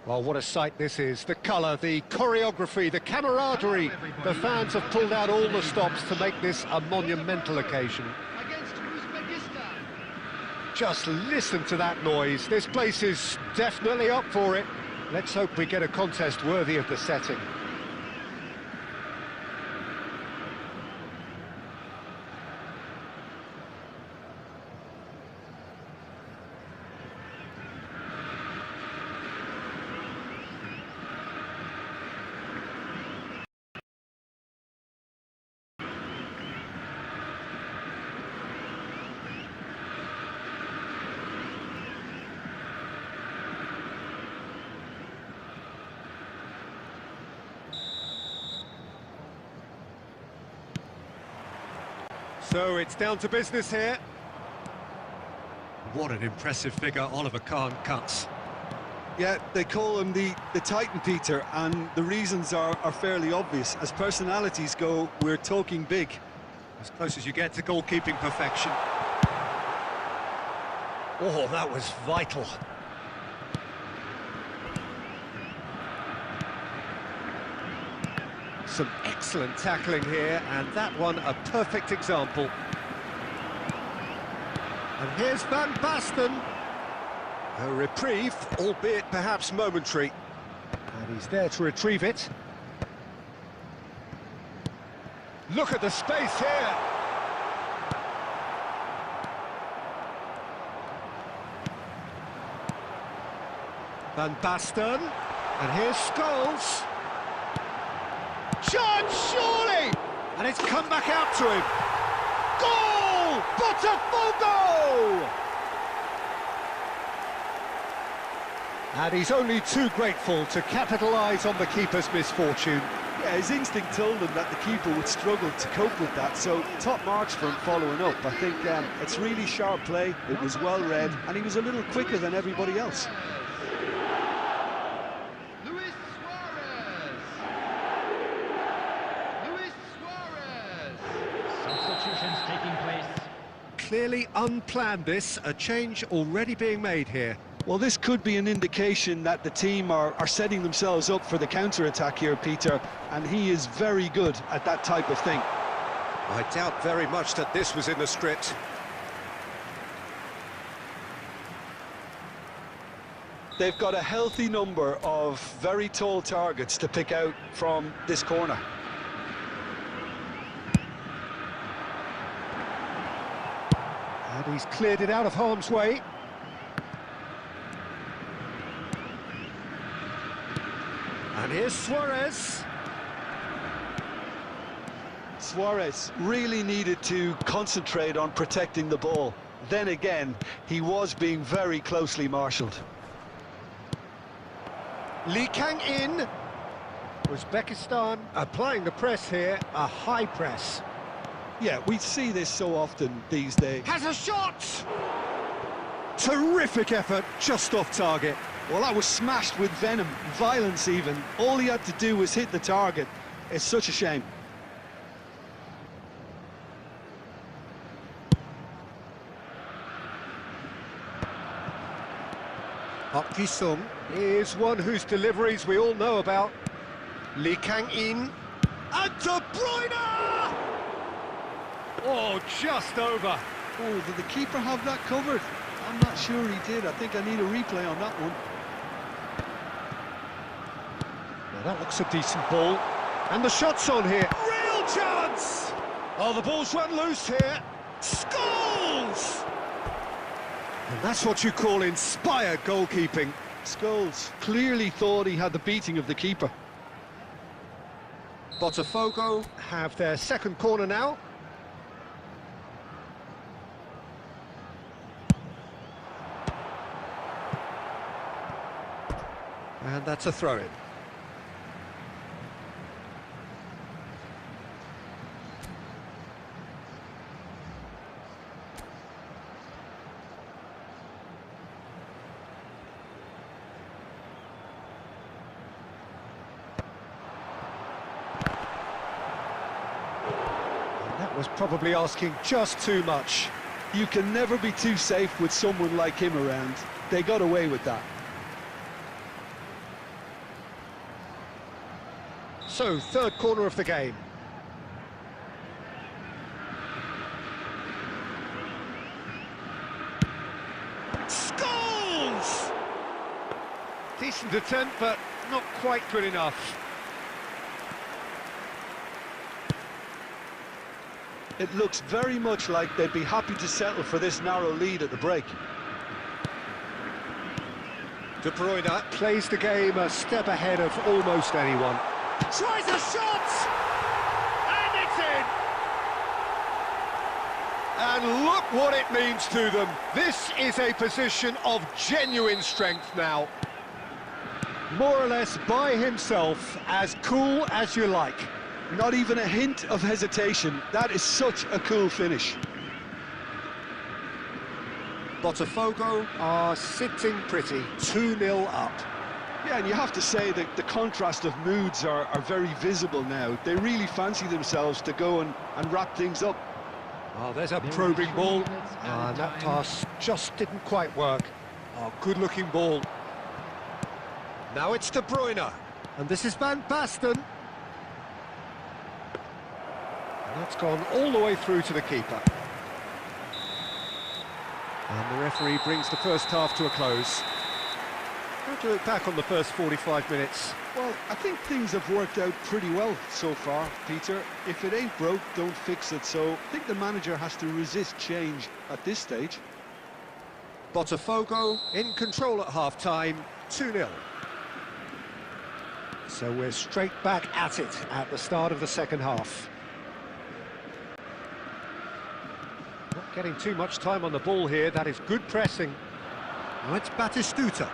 Well, what a sight this is. The colour, the choreography, the camaraderie. The fans have pulled out all the stops to make this a monumental occasion. Just listen to that noise. This place is definitely up for it. Let's hope we get a contest worthy of the setting. So it's down to business here. What an impressive figure Oliver Kahn cuts. Yeah, they call him the Titan, Peter, and the reasons are fairly obvious. As personalities go, we're talking big. As close as you get to goalkeeping perfection. Oh, that was vital. Some excellent tackling here, and that one a perfect example. And here's Van Basten. A reprieve, albeit perhaps momentary. And he's there to retrieve it. Look at the space here. Van Basten. And here's Scholes. Chance, surely! And it's come back out to him. Goal! Botafogo! And he's only too grateful to capitalise on the keeper's misfortune. Yeah, his instinct told him that the keeper would struggle to cope with that, so top marks for him following up. I think it's really sharp play, it was well read, and he was a little quicker than everybody else. Substitutions taking place. Clearly unplanned this, a change already being made here. Well, this could be an indication that the team are setting themselves up for the counter-attack here, Peter, and he is very good at that type of thing. I doubt very much that this was in the script. They've got a healthy number of very tall targets to pick out from this corner. And he's cleared it out of harm's way. And here's Suarez. Suarez really needed to concentrate on protecting the ball. Then again, he was being very closely marshalled. Lee Kang-in. Uzbekistan applying the press here, a high press. Yeah, we see this so often these days. Has a shot! Terrific effort, just off target. Well, that was smashed with venom, violence even. All he had to do was hit the target. It's such a shame. Park Ji-sung is one whose deliveries we all know about. Lee Kang-in. And De Bruyne! Oh, just over. Oh, did the keeper have that covered? I'm not sure he did. I think I need a replay on that one. Now that looks a decent ball. And the shot's on here. Real chance! Oh, the ball's run loose here. Scholes! And that's what you call inspired goalkeeping. Scholes clearly thought he had the beating of the keeper. Botafogo have their second corner now. And that's a throw-in. That was probably asking just too much. You can never be too safe with someone like him around. They got away with that. So, third corner of the game. Scholes! Decent attempt, but not quite good enough. It looks very much like they'd be happy to settle for this narrow lead at the break. De Bruyne plays the game a step ahead of almost anyone. Tries a shot! And it's in! And look what it means to them. This is a position of genuine strength now. More or less by himself, as cool as you like. Not even a hint of hesitation. That is such a cool finish. Botafogo are sitting pretty, 2-0 up. Yeah, and you have to say that the contrast of moods are very visible now. They really fancy themselves to go and wrap things up. Oh, there's a probing ball. And that pass just didn't quite work. Oh, good-looking ball. Now it's De Bruyne. And this is Van Basten. And that's gone all the way through to the keeper. And the referee brings the first half to a close. How do you look back on the first 45 minutes? Well, I think things have worked out pretty well so far, Peter. If it ain't broke, don't fix it. So I think the manager has to resist change at this stage. Botafogo in control at half-time, 2-0. So we're straight back at it at the start of the second half. Getting too much time on the ball here, that is good pressing. Now it's Batistuta.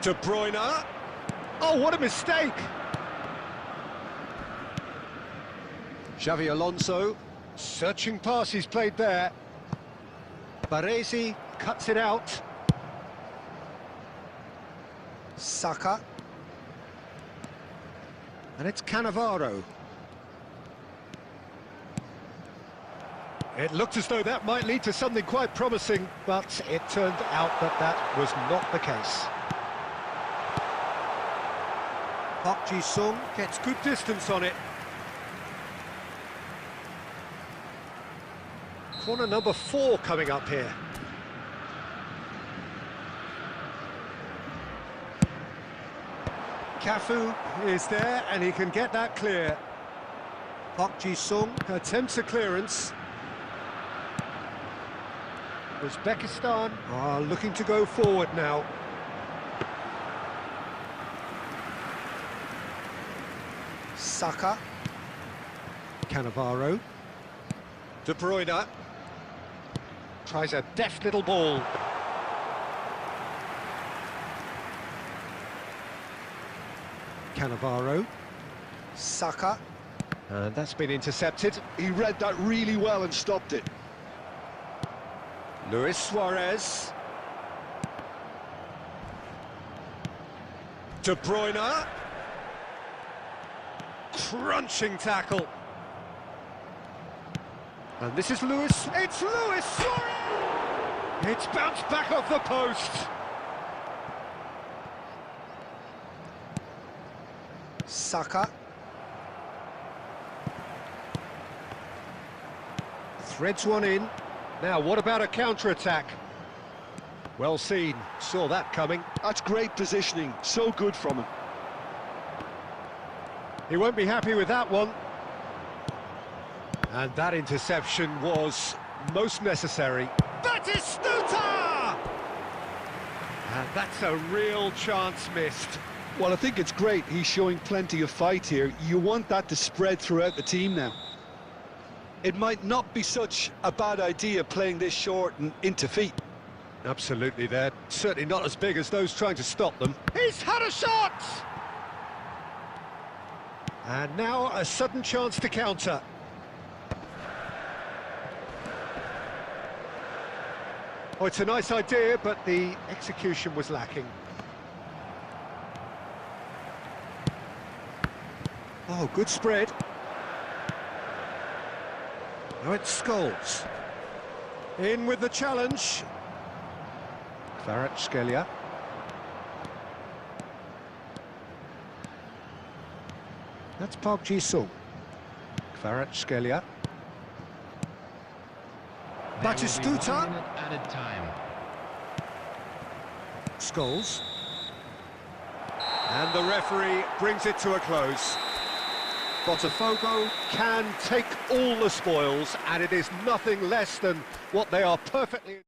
De Bruyne. Oh, what a mistake! Xavi Alonso, searching pass he's played there. Baresi cuts it out. Saka. And it's Cannavaro. It looked as though that might lead to something quite promising, but it turned out that that was not the case. Park Ji-sung gets good distance on it. Corner number 4 coming up here. Cafu is there and he can get that clear. Park Ji-sung attempts a clearance. Uzbekistan are looking to go forward now. Saka. Cannavaro. De Bruyne. Tries a deft little ball. Cannavaro. Saka. And that's been intercepted. He read that really well and stopped it. Luis Suarez. De Bruyne. Crunching tackle. And this is Luis. It's Luis Suarez! It's bounced back off the post. Saka. Threads one in. Now, what about a counter-attack? Well seen, saw that coming. That's great positioning, so good from him. He won't be happy with that one. And that interception was most necessary. Batistuta! And that's a real chance missed. Well, I think it's great. He's showing plenty of fight here. You want that to spread throughout the team now. It might not be such a bad idea playing this short and into feet. Absolutely, they're certainly not as big as those trying to stop them. He's had a shot! And now a sudden chance to counter. Oh, it's a nice idea, but the execution was lacking. Oh, good spread. Now it's Scholes. In with the challenge. Kvaratskhelia. That's Park Ji-sung. Kvaratskhelia. Batistuta. Added time. Scholes. And the referee brings it to a close. Botafogo can take all the spoils, and it is nothing less than what they are perfectly...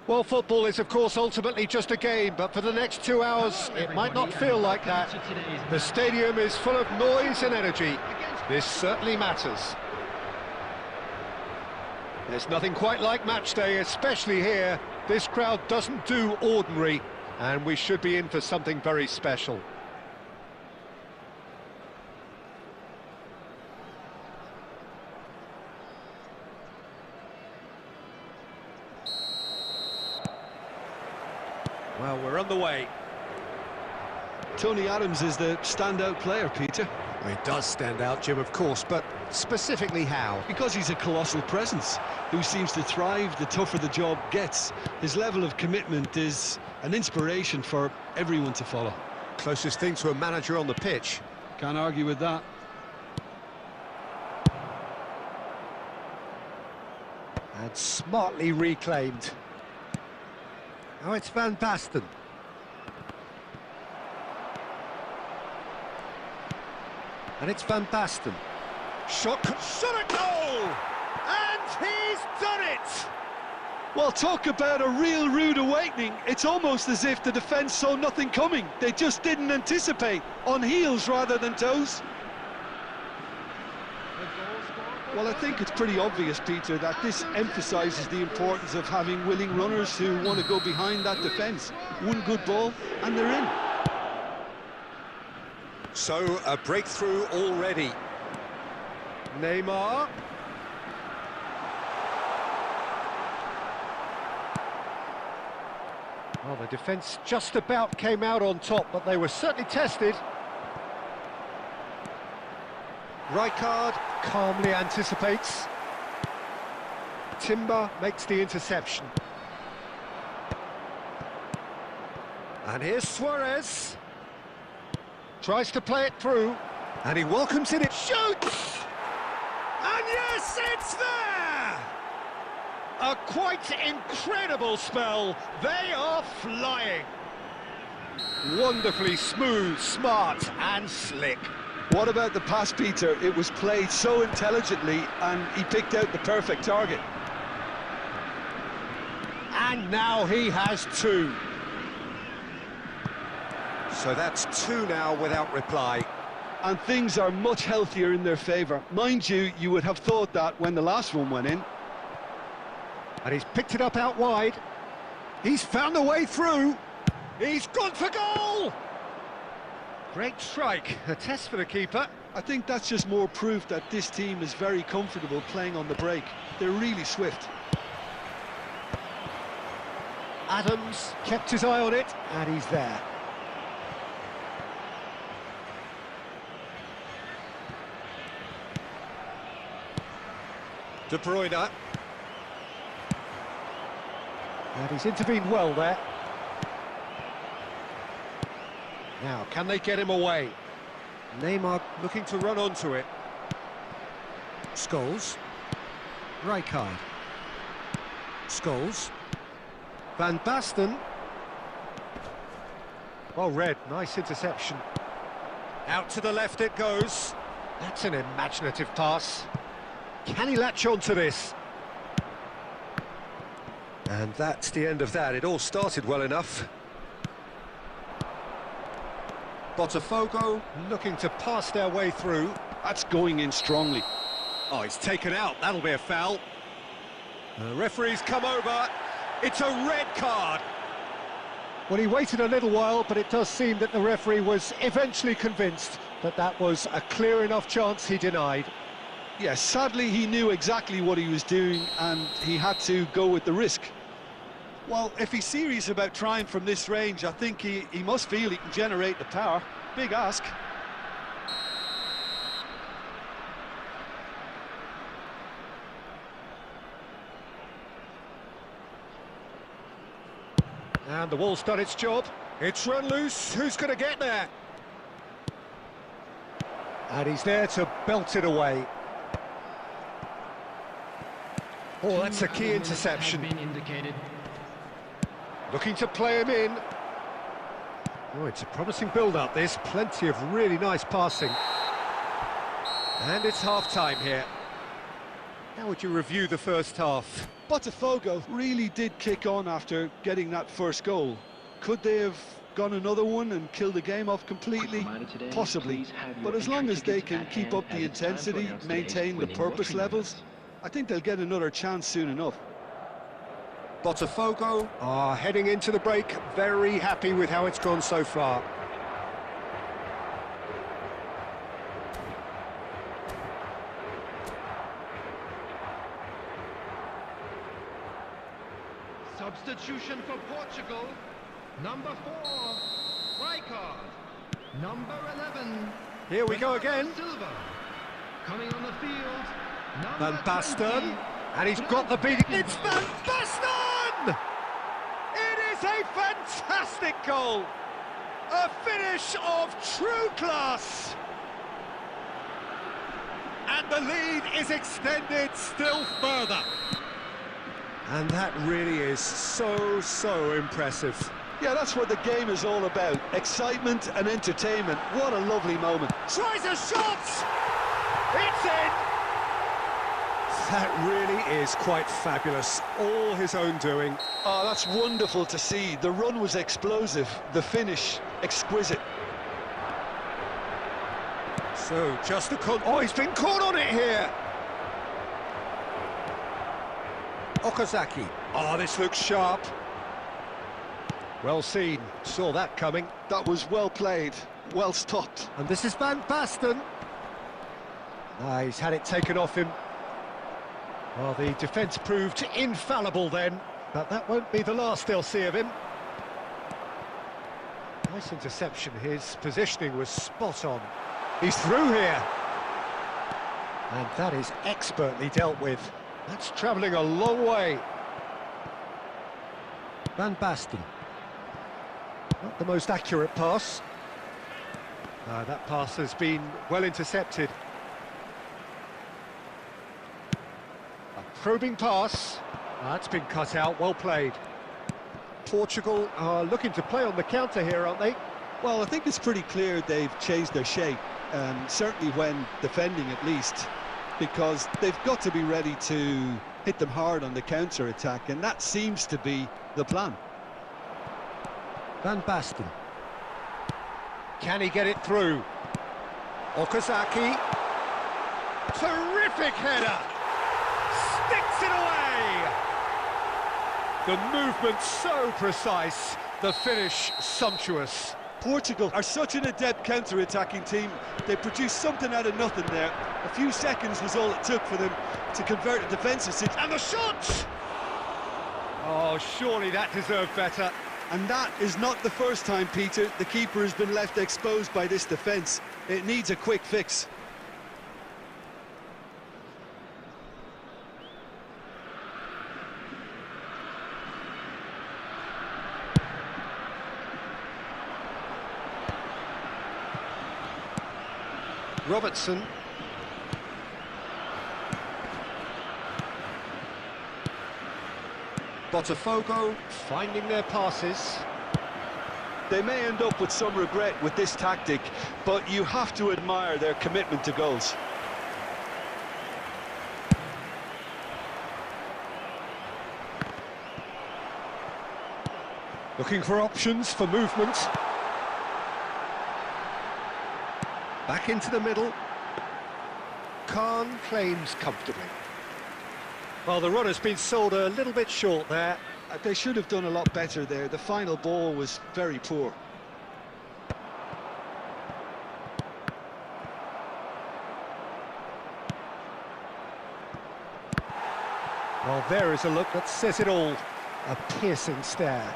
Well, football is, of course, ultimately just a game, but for the next 2 hours, it might not feel like that. The stadium is full of noise and energy. This certainly matters. There's nothing quite like match day, especially here. This crowd doesn't do ordinary, and we should be in for something very special. Well, we're on the way. Tony Adams is the standout player, Peter. He does stand out, Jim, of course, but specifically how? Because he's a colossal presence who seems to thrive the tougher the job gets. His level of commitment is an inspiration for everyone to follow. Closest thing to a manager on the pitch. Can't argue with that. And smartly reclaimed. Now it's Van Basten. And it's Van Basten. Shot at goal! And he's done it! Well, talk about a real rude awakening. It's almost as if the defence saw nothing coming. They just didn't anticipate, on heels rather than toes. Well, I think it's pretty obvious, Peter, that this emphasises the importance of having willing runners who want to go behind that defence. One good ball, and they're in. So, a breakthrough already. Neymar. Well, the defence just about came out on top, but they were certainly tested. Rijkaard calmly anticipates. Timber makes the interception. And here's Suarez. Tries to play it through, and he welcomes it. Shoots! And yes, it's there! A quite incredible spell. They are flying. Wonderfully smooth, smart, and slick. What about the pass, Peter? It was played so intelligently, and he picked out the perfect target. And now he has two. So that's two now without reply. And things are much healthier in their favour. Mind you, you would have thought that when the last one went in. And he's picked it up out wide. He's found a way through. He's gone for goal! Great strike, a test for the keeper. I think that's just more proof that this team is very comfortable playing on the break. They're really swift. Adams kept his eye on it, and he's there. De Bruyne. And he's intervened well there. Now, can they get him away? Neymar looking to run onto it. Scholes. Rijkaard. Scholes. Van Basten. Well read, nice interception. Out to the left it goes. That's an imaginative pass. Can he latch onto this? And that's the end of that. It all started well enough. Botafogo looking to pass their way through. That's going in strongly. Oh, he's taken out. That'll be a foul. The referee's come over. It's a red card. Well, he waited a little while, but it does seem that the referee was eventually convinced that that was a clear enough chance he denied. Yes, sadly he knew exactly what he was doing and he had to go with the risk. Well, if he's serious about trying from this range, I think he must feel he can generate the power. Big ask. And the wall's done its job. It's run loose. Who's going to get there? And he's there to belt it away. Oh, that's a key interception. Looking to play him in. Oh, it's a promising build-up, this. Plenty of really nice passing. And it's half-time here. How would you review the first half? Botafogo really did kick on after getting that first goal. Could they have gone another one and killed the game off completely? Possibly. But as long as they can keep up the intensity, maintain the purpose levels, I think they'll get another chance soon enough. Botafogo are heading into the break, very happy with how it's gone so far. Substitution for Portugal. Number 4, Rijkaard. Number 11. Here we go again. Silva. Coming on the field. Van Basten, and he's got the beating. It's Van Basten! It is a fantastic goal! A finish of true class! And the lead is extended still further. And that really is so impressive. Yeah, that's what the game is all about. Excitement and entertainment. What a lovely moment. Tries a shot! It's in! That really is quite fabulous. All his own doing. Oh, that's wonderful to see. The run was explosive. The finish, exquisite. So, just a oh, he's been caught on it here! Okazaki. Oh, this looks sharp. Well seen, saw that coming. That was well played, well stopped. And this is Van Basten. Ah, he's had it taken off him. Well, the defence proved infallible then, but that won't be the last they'll see of him. Nice interception, his positioning was spot on. He's through here. And that is expertly dealt with. That's travelling a long way. Van Basten. Not the most accurate pass. That pass has been well intercepted. A probing pass. That's been cut out, well played. Portugal are looking to play on the counter here, aren't they? Well, I think it's pretty clear they've changed their shape, certainly when defending at least, because they've got to be ready to hit them hard on the counter-attack, and that seems to be the plan. Van Basten. Can he get it through? Okazaki. Terrific header! Sticks it away! The movement so precise, the finish sumptuous. Portugal are such an adept counter-attacking team. They produced something out of nothing there. A few seconds was all it took for them to convert a defensive situation. And the shot! Oh, surely that deserved better. And that is not the first time, Peter, the keeper has been left exposed by this defence. It needs a quick fix. Robertson. Botafogo finding their passes. They may end up with some regret with this tactic, but you have to admire their commitment to goals. Looking for options for movement. Back into the middle. Khan claims comfortably. Well, the run has been sold a little bit short there. They should have done a lot better there. The final ball was very poor. Well, there is a look that says it all. A piercing stare.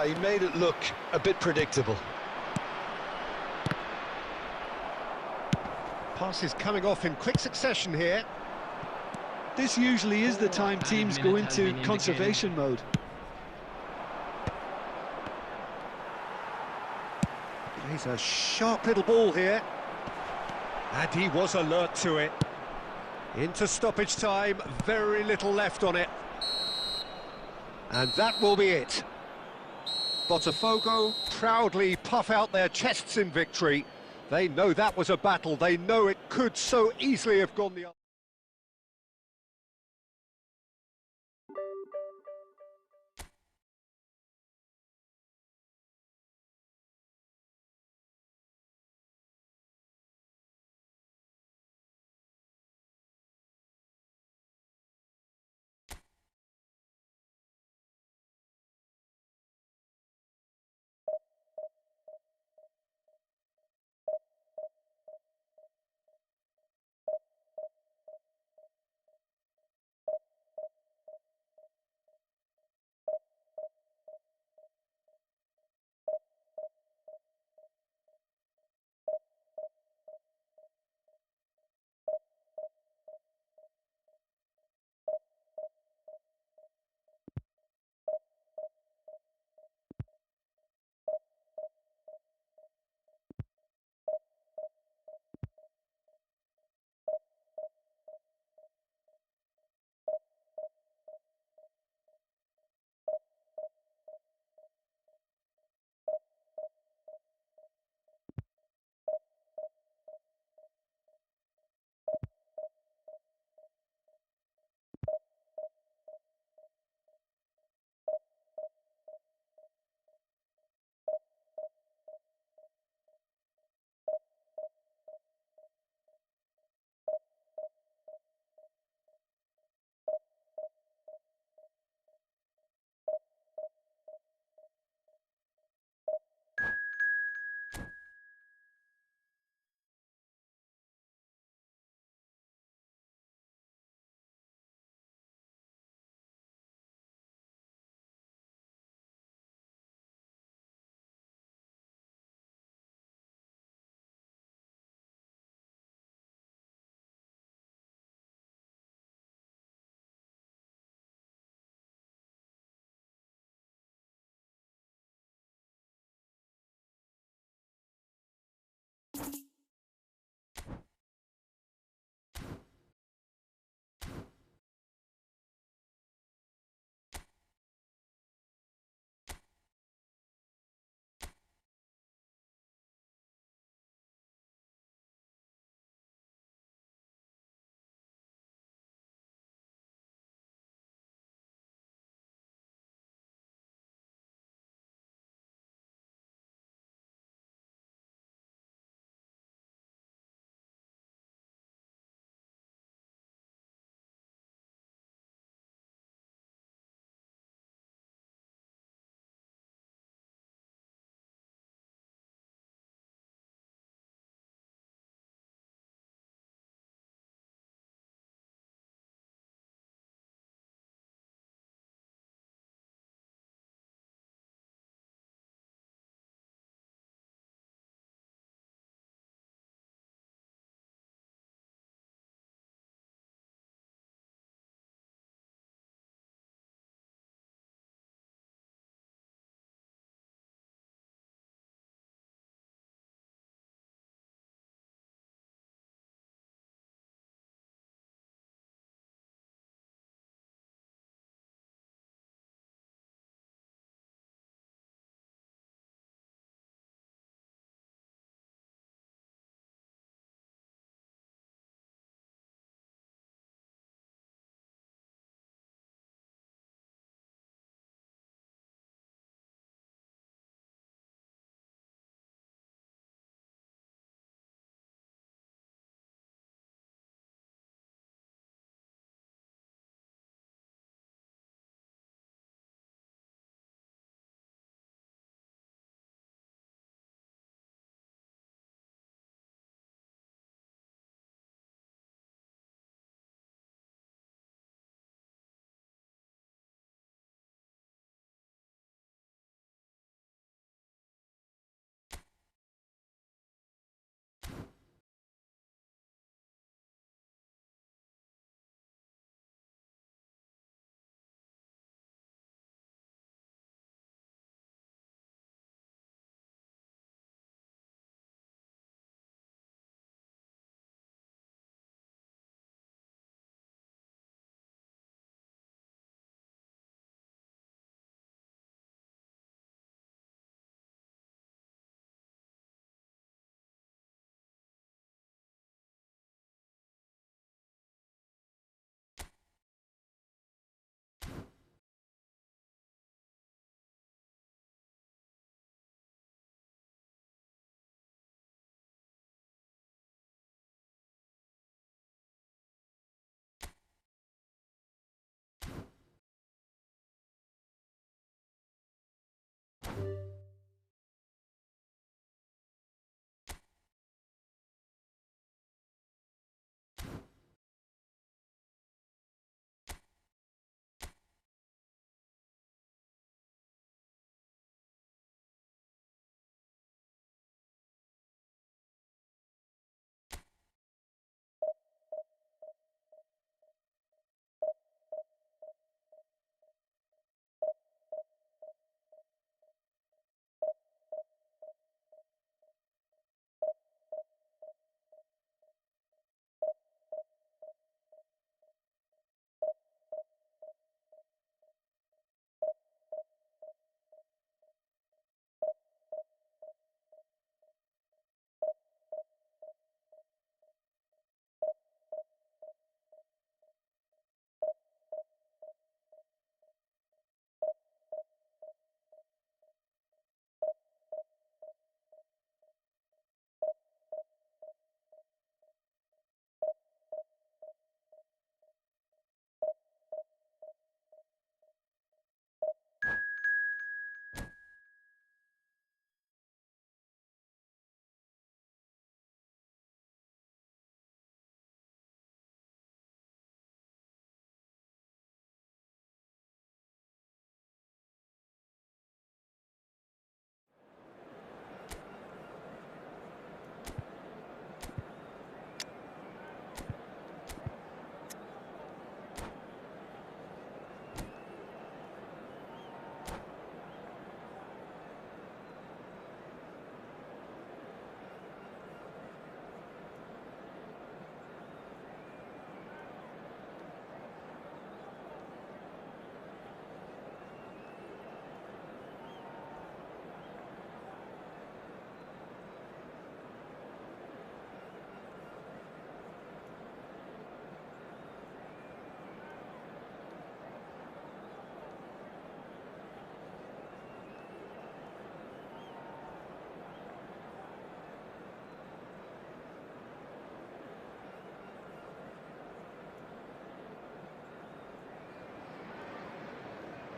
He made it look a bit predictable. Passes coming off in quick succession here. This usually is the time teams go into conservation mode. He's a sharp little ball here. And he was alert to it. Into stoppage time, very little left on it. And that will be it. Botafogo proudly puff out their chests in victory. They know that was a battle. They know it could so easily have gone the other way.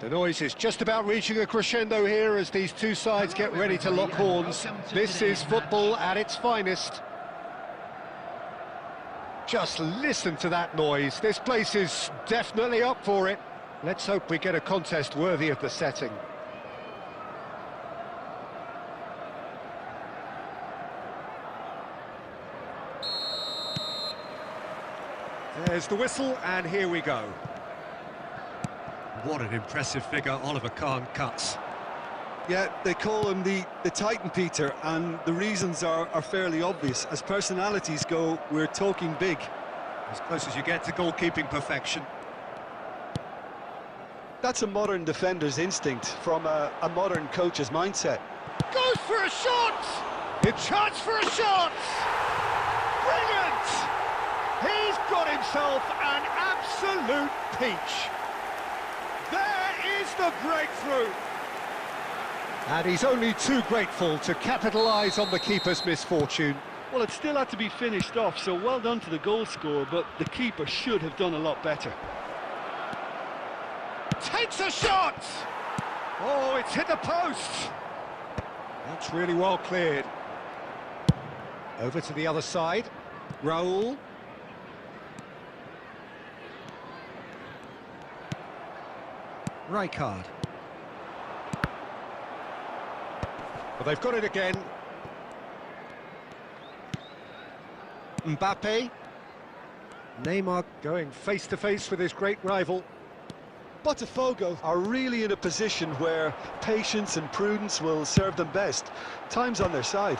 The noise is just about reaching a crescendo here as these two sides get ready to lock horns. This is football at its finest. Just listen to that noise. This place is definitely up for it. Let's hope we get a contest worthy of the setting. There's the whistle, and here we go. What an impressive figure Oliver Kahn cuts. Yeah, they call him the Titan, Peter, and the reasons are fairly obvious. As personalities go, we're talking big. As close as you get to goalkeeping perfection. That's a modern defender's instinct from a modern coach's mindset. Goes for a shot! A chance for a shot! Brilliant! He's got himself an absolute peach. There is the breakthrough. And he's only too grateful to capitalise on the keeper's misfortune. Well, it still had to be finished off, so well done to the goal scorer, but the keeper should have done a lot better. Takes a shot! Oh, it's hit the post! That's really well cleared. Over to the other side. Raul. Rijkaard. Well, they've got it again. Mbappe. Neymar going face-to-face with his great rival. Botafogo are really in a position where patience and prudence will serve them best. Time's on their side.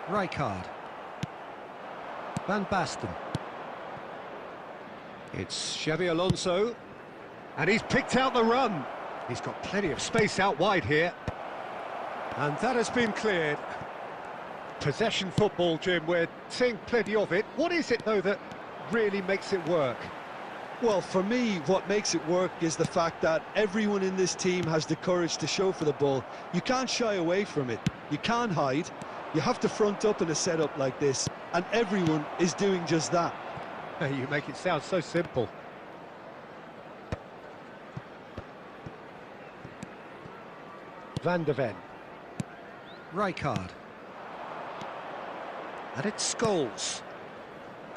Rijkaard. Van Basten. It's Xabi Alonso. And he's picked out the run. He's got plenty of space out wide here. And that has been cleared. Possession football, Jim, we're seeing plenty of it. What is it, though, that really makes it work? Well, for me, what makes it work is the fact that everyone in this team has the courage to show for the ball. You can't shy away from it. You can't hide. You have to front up in a setup like this, and everyone is doing just that. You make it sound so simple. Van de Ven. Rijkaard. And it's Scholes.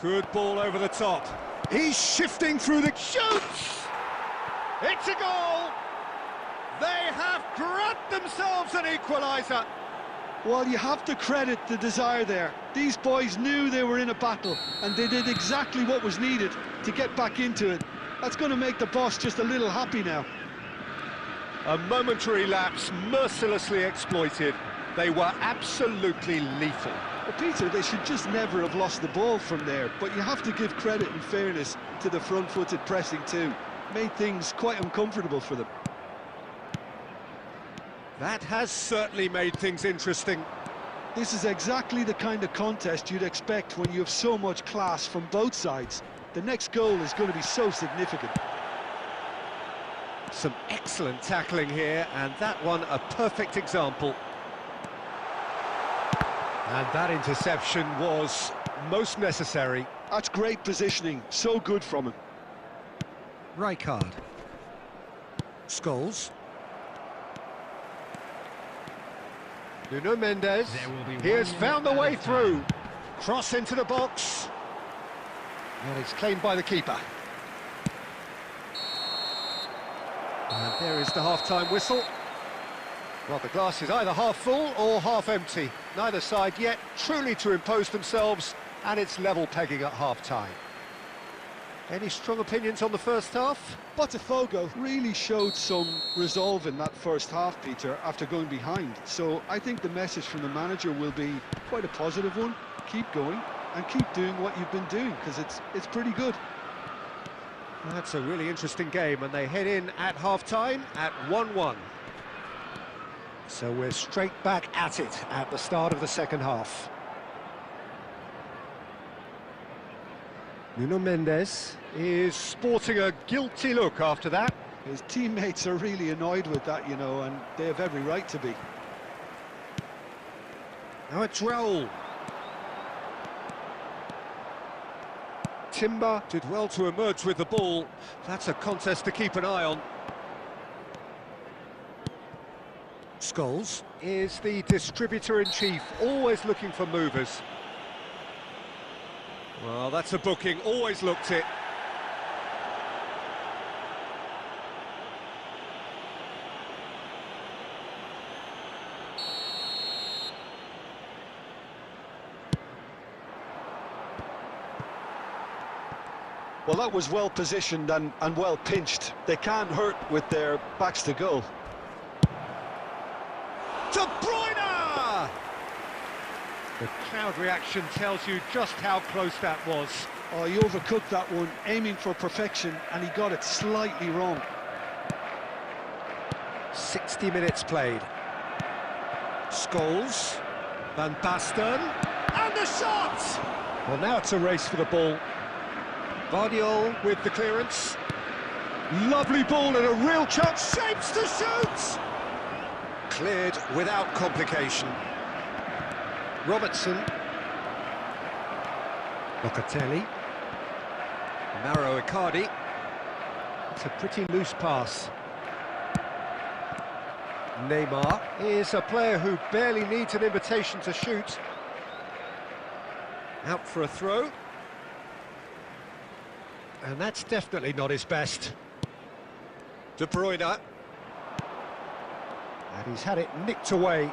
Good ball over the top. He's shifting through the... Shoots! It's a goal! They have grabbed themselves an equaliser. Well, you have to credit the desire there. These boys knew they were in a battle, and they did exactly what was needed to get back into it. That's going to make the boss just a little happy now. A momentary lapse mercilessly exploited. They were absolutely lethal. Well, Peter, they should just never have lost the ball from there, but you have to give credit and fairness to the front-footed pressing too. Made things quite uncomfortable for them. That has certainly made things interesting. This is exactly the kind of contest you'd expect when you have so much class from both sides. The next goal is going to be so significant. Some excellent tackling here, and that one a perfect example. And that interception was most necessary. That's great positioning, so good from him. Rijkaard. Scholes. Nuno Mendes. He has found the way through. Cross into the box. And it's claimed by the keeper. And there is the half-time whistle. Well, the glass is either half full or half empty. Neither side yet truly to impose themselves, and it's level pegging at half-time. Any strong opinions on the first half? Botafogo really showed some resolve in that first half, Peter, after going behind. So I think the message from the manager will be quite a positive one. Keep going and keep doing what you've been doing, because it's pretty good. That's a really interesting game, and they head in at half-time at 1-1. So we're straight back at it at the start of the second half. Nuno Mendes is sporting a guilty look after that. His teammates are really annoyed with that, you know, and they have every right to be. Now it's Raul. Timber did well to emerge with the ball. That's a contest to keep an eye on. Scholes is the distributor-in-chief, always looking for movers. Well, that's a booking, always looked it. Well, that was well positioned and well pinched. They can't hurt with their backs to goal. De Bruyne! The crowd reaction tells you just how close that was. Oh, he overcooked that one, aiming for perfection, and he got it slightly wrong. 60 minutes played. Scholes, Van Basten, and the shot! Well, now it's a race for the ball. Guardiol with the clearance. Lovely ball and a real chance, shapes to shoot! Cleared without complication. Robertson. Locatelli. Mauro Icardi. It's a pretty loose pass. Neymar is a player who barely needs an invitation to shoot. Out for a throw. And that's definitely not his best. De Bruyne. And he's had it nicked away.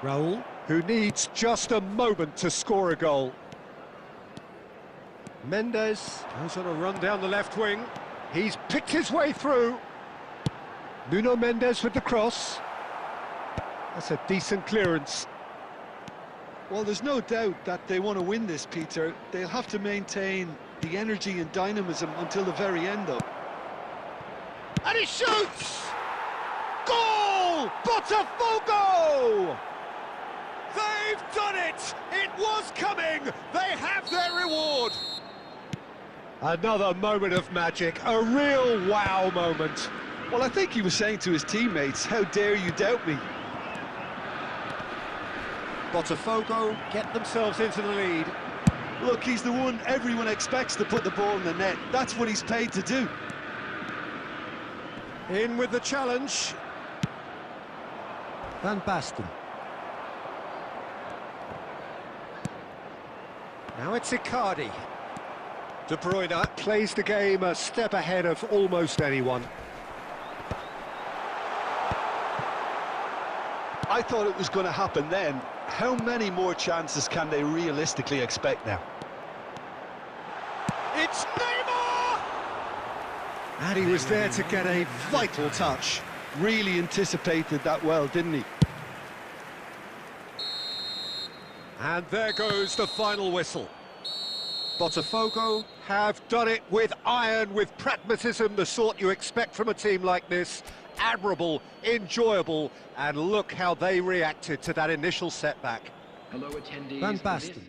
Raul, who needs just a moment to score a goal. Mendes goes on a run down the left wing. He's picked his way through. Nuno Mendes with the cross. That's a decent clearance. Well, there's no doubt that they want to win this, Peter. They'll have to maintain the energy and dynamism until the very end, though. And he shoots! Goal! Botafogo! They've done it! It was coming! They have their reward! Another moment of magic, a real wow moment. Well, I think he was saying to his teammates, how dare you doubt me? Botafogo get themselves into the lead. Look, he's the one everyone expects to put the ball in the net. That's what he's paid to do. In with the challenge. Van Basten. Now it's Icardi. De Bruyne plays the game a step ahead of almost anyone. I thought it was going to happen then. How many more chances can they realistically expect now? It's Neymar! And he was there to get a vital touch. Really anticipated that well, didn't he? And there goes the final whistle. Botafogo have done it with iron, with pragmatism, the sort you expect from a team like this. Admirable, enjoyable, and look how they reacted to that initial setback. Hello, attendees. Van Basten.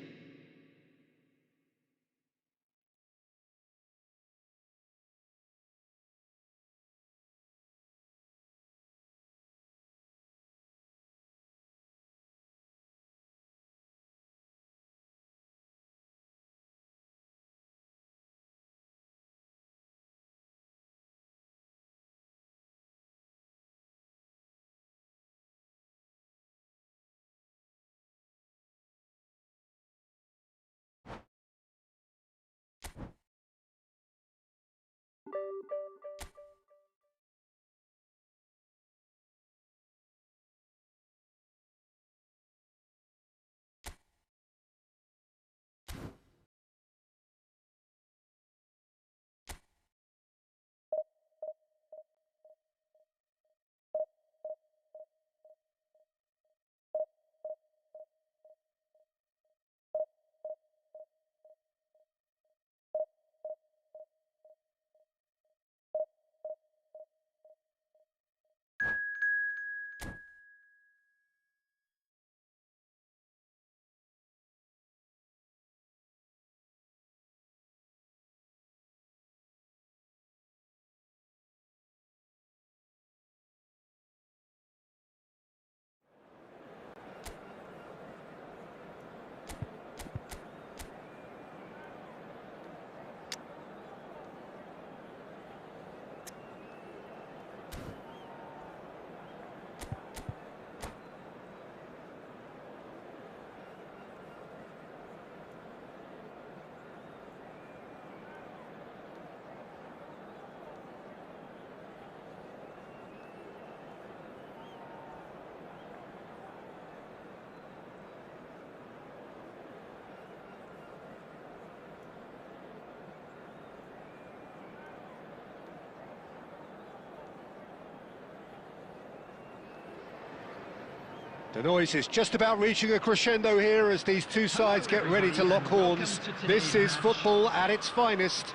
The noise is just about reaching a crescendo here as these two sides get ready to lock horns. This is football at its finest.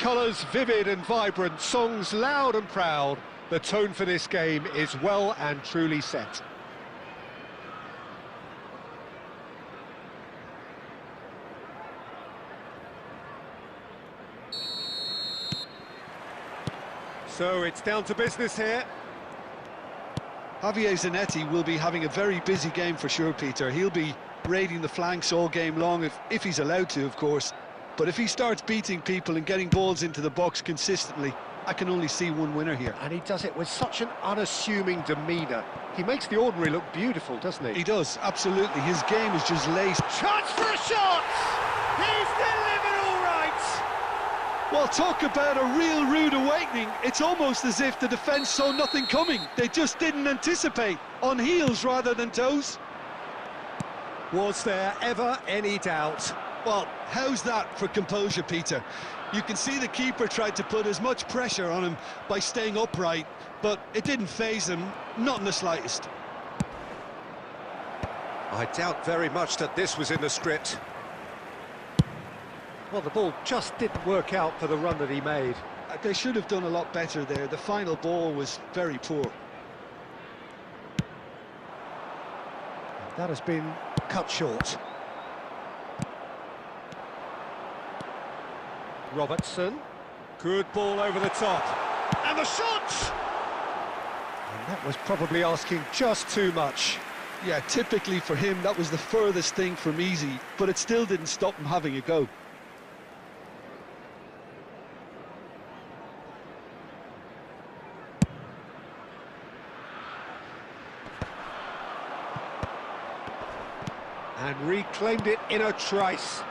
Colours vivid and vibrant, songs loud and proud. The tone for this game is well and truly set. So it's down to business here. Javier Zanetti will be having a very busy game for sure, Peter. He'll be raiding the flanks all game long, if he's allowed to, of course. But if he starts beating people and getting balls into the box consistently, I can only see one winner here. And he does it with such an unassuming demeanour. He makes the ordinary look beautiful, doesn't he? He does, absolutely. His game is just laced. Chance for a shot! He's delivered all right! Well, talk about a real rude awakening. It's almost as if the defence saw nothing coming. They just didn't anticipate, on heels rather than toes. Was there ever any doubt? Well, how's that for composure, Peter? You can see the keeper tried to put as much pressure on him by staying upright, but it didn't faze him, not in the slightest. I doubt very much that this was in the script. Well, the ball just didn't work out for the run that he made. They should have done a lot better there. The final ball was very poor. That has been cut short. Robertson. Good ball over the top. And the shot! And that was probably asking just too much. Yeah, typically for him, that was the furthest thing from easy, but it still didn't stop him having a go. And reclaimed it in a trice.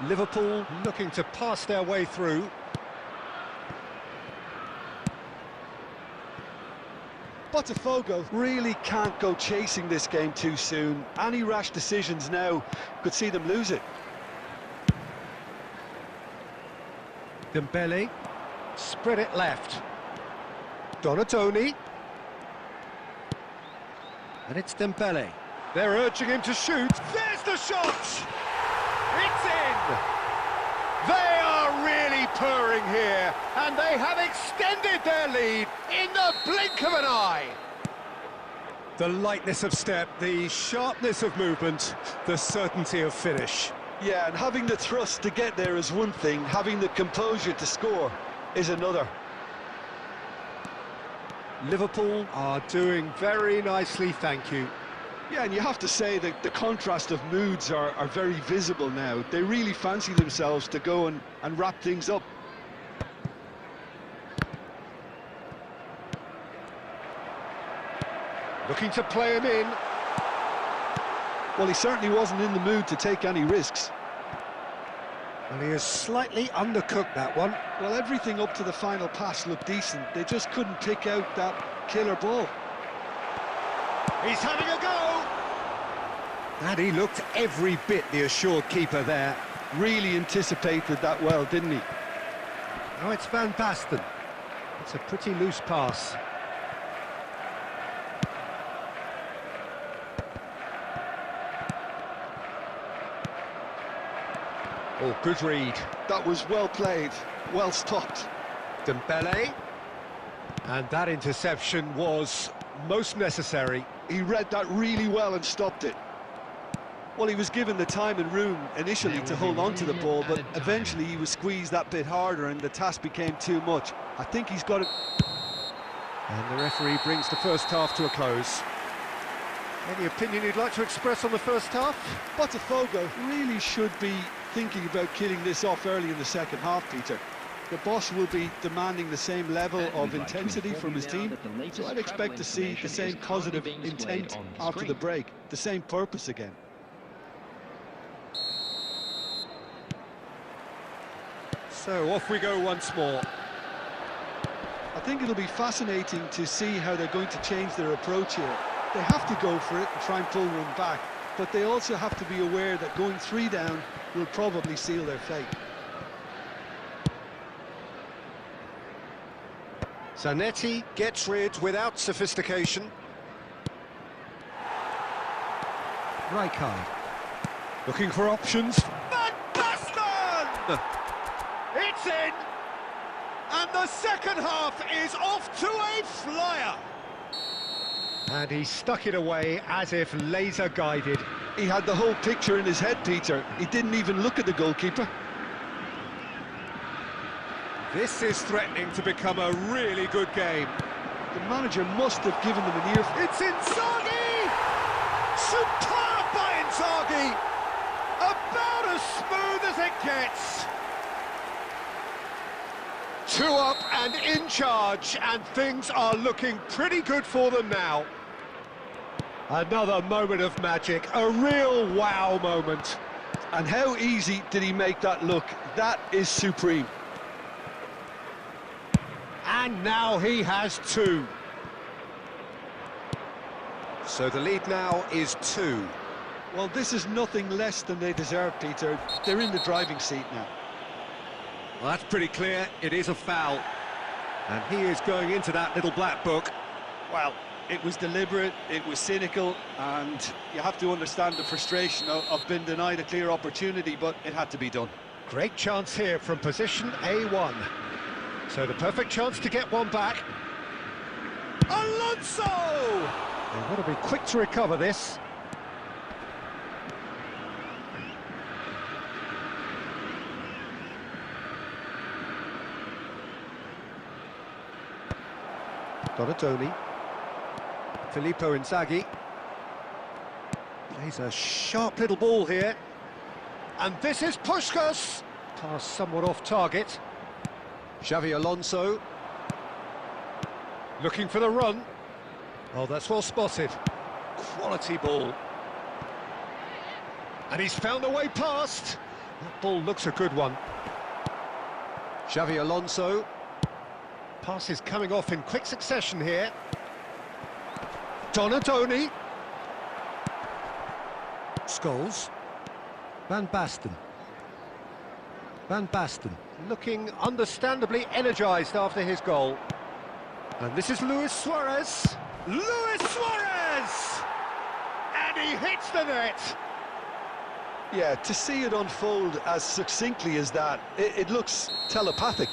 Liverpool looking to pass their way through. Botafogo really can't go chasing this game too soon. Any rash decisions now could see them lose it. Dembele, spread it left. Donatoni. And it's Dembele. They're urging him to shoot. There's the shot! It's in! They are really purring here, and they have extended their lead in the blink of an eye. The lightness of step, the sharpness of movement, the certainty of finish. Yeah, and having the thrust to get there is one thing, having the composure to score is another. Liverpool are doing very nicely, thank you. Yeah, and you have to say that the contrast of moods are very visible now. They really fancy themselves to go and wrap things up. Looking to play him in. Well, he certainly wasn't in the mood to take any risks. And he has slightly undercooked that one. Well, everything up to the final pass looked decent. They just couldn't pick out that killer ball. He's having a go! And he looked every bit the assured keeper there. Really anticipated that well, didn't he? Now it's Van Basten. It's a pretty loose pass. Oh, good read. That was well played, well stopped. Dembele. And that interception was most necessary. He read that really well and stopped it. Well, he was given the time and room initially to hold on to the ball, but eventually he was squeezed that bit harder and the task became too much. I think he's got it. And the referee brings the first half to a close. Any opinion you'd like to express on the first half? Botafogo really should be thinking about killing this off early in the second half, Peter. The boss will be demanding the same level of intensity from his team, so I'd expect to see the same positive intent after the break, the same purpose again. So off we go once more. I think it'll be fascinating to see how they're going to change their approach here. They have to go for it and try and pull one back, but they also have to be aware that going 3 down will probably seal their fate. Zanetti gets rid without sophistication. Rijkaard. Looking for options. Van Basten! It's in! And the second half is off to a flyer! And he stuck it away as if laser guided. He had the whole picture in his head, Peter. He didn't even look at the goalkeeper. This is threatening to become a really good game. The manager must have given them an ear. It's Inzaghi! Superb by Inzaghi! About as smooth as it gets! 2 up and in charge, and things are looking pretty good for them now. Another moment of magic, a real wow moment. And how easy did he make that look? That is supreme. And now he has 2. So the lead now is 2. Well, this is nothing less than they deserve, Peter. They're in the driving seat now. Well, that's pretty clear. It is a foul. And he is going into that little black book. Well, it was deliberate, it was cynical, and you have to understand the frustration of being denied a clear opportunity, but it had to be done. Great chance here from position A1. So the perfect chance to get one back. Alonso! They've got to be quick to recover this. Donatoni. Filippo Inzaghi. Plays a sharp little ball here. And this is Puskás. Pass somewhat off target. Xavi Alonso. Looking for the run. Oh, that's well spotted. Quality ball. And he's found a way past. That ball looks a good one. Xavi Alonso. Pass is coming off in quick succession here. Donatoni. Scholes. Van Basten. Van Basten looking understandably energised after his goal. And this is Luis Suarez. Luis Suarez! And he hits the net! Yeah, to see it unfold as succinctly as that, it looks telepathic.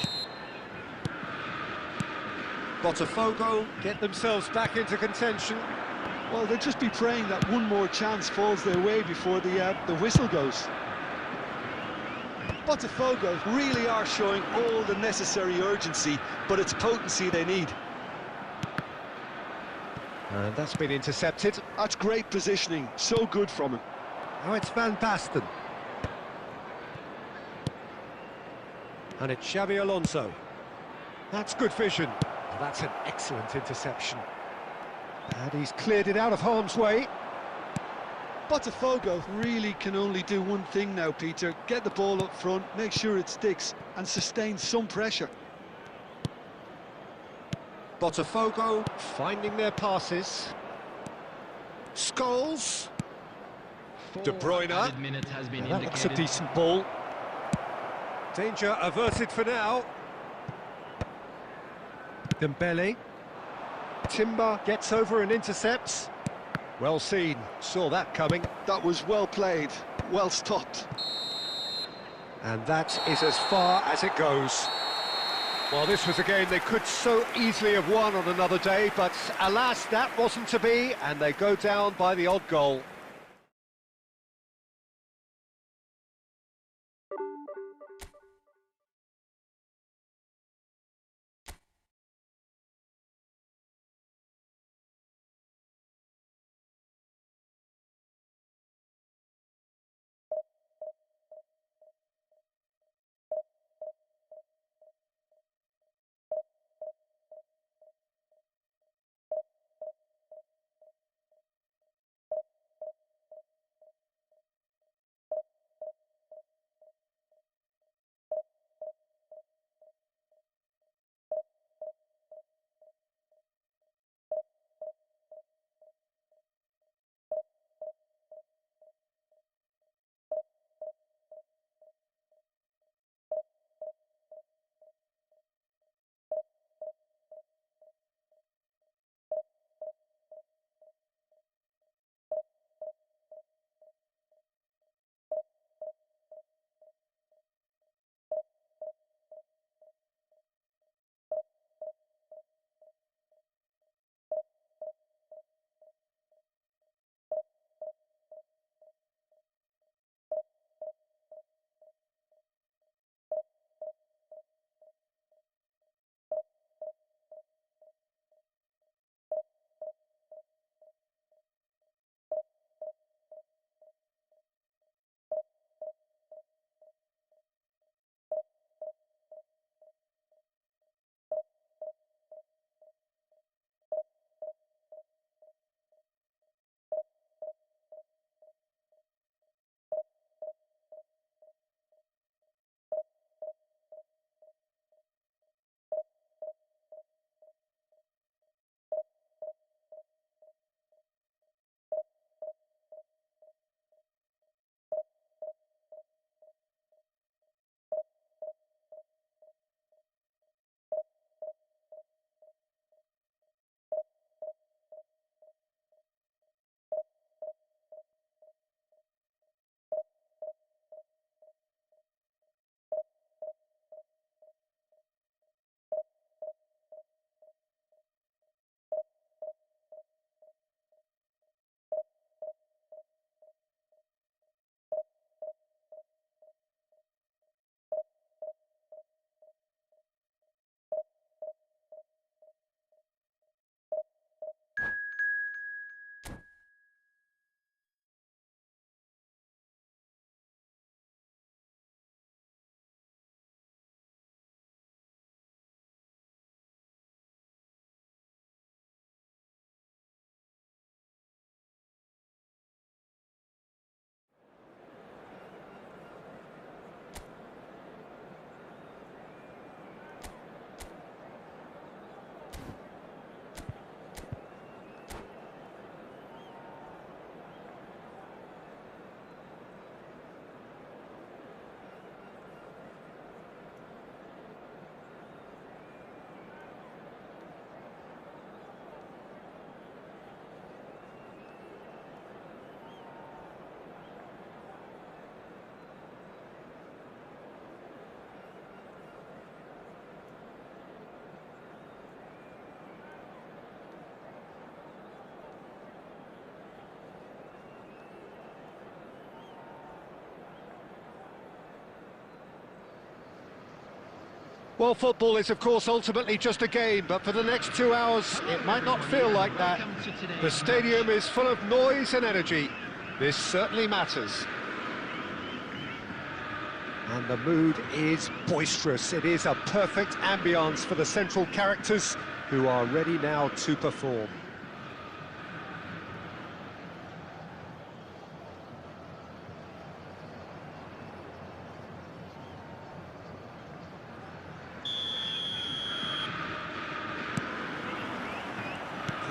Botafogo get themselves back into contention. Well, they'll just be praying that one more chance falls their way before the whistle goes. Botafogo really are showing all the necessary urgency, but it's potency they need. And that's been intercepted. That's great positioning, so good from him. Now it's Van Basten. And it's Xavi Alonso. That's good vision. Well, that's an excellent interception. And he's cleared it out of harm's way. Botafogo really can only do one thing now, Peter. Get the ball up front, make sure it sticks, and sustain some pressure. Botafogo finding their passes. Scholes. De Bruyne. Added minute has been That looks a indicated. decent ball. Danger averted for now. Dembele. Timber gets over and intercepts. Well seen, saw that coming. That was well played, well stopped. And that is as far as it goes. Well, this was a game they could so easily have won on another day, but alas, that wasn't to be, and they go down by the odd goal. Well, football is, of course, ultimately just a game, but for the next 2 hours, it might not feel like that. The stadium is full of noise and energy. This certainly matters. And the mood is boisterous. It is a perfect ambience for the central characters who are ready now to perform.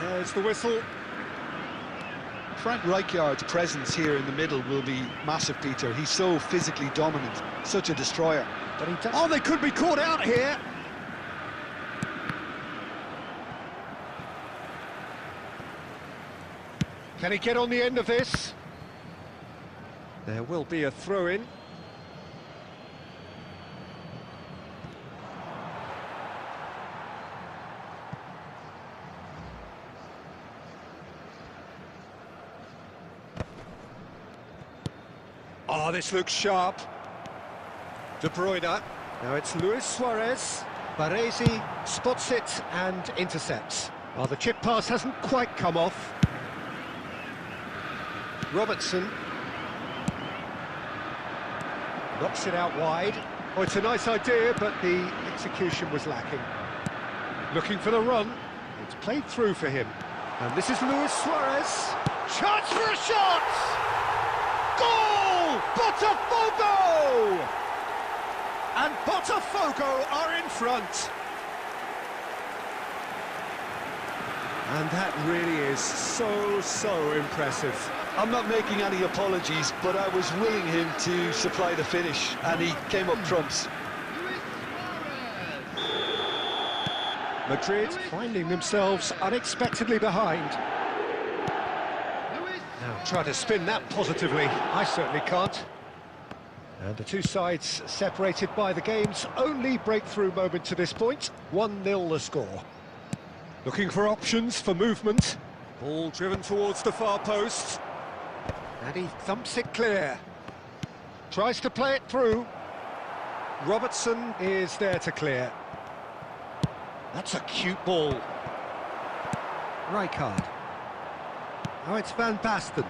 There's the whistle. Frank Rijkaard's presence here in the middle will be massive, Peter. He's so physically dominant, such a destroyer. But he does... Oh, they could be caught out here. Can he get on the end of this? There will be a throw-in. Oh, this looks sharp. De Bruyne. Now it's Luis Suarez. Baresi spots it and intercepts. Oh, the chip pass hasn't quite come off. Robertson. Knocks it out wide. Oh, it's a nice idea, but the execution was lacking. Looking for the run. It's played through for him. And this is Luis Suarez. Chance for a shot! Goal! Botafogo! And Botafogo are in front. And that really is so impressive. I'm not making any apologies, but I was willing him to supply the finish, and he came up trumps. Madrid finding themselves unexpectedly behind. Now try to spin that positively. I certainly can't. And the two sides separated by the game's only breakthrough moment to this point. 1-0 the score. Looking for options for movement. Ball driven towards the far post. And he thumps it clear. Tries to play it through. Robertson is there to clear. That's a cute ball. Rijkaard. Now it's Van Basten.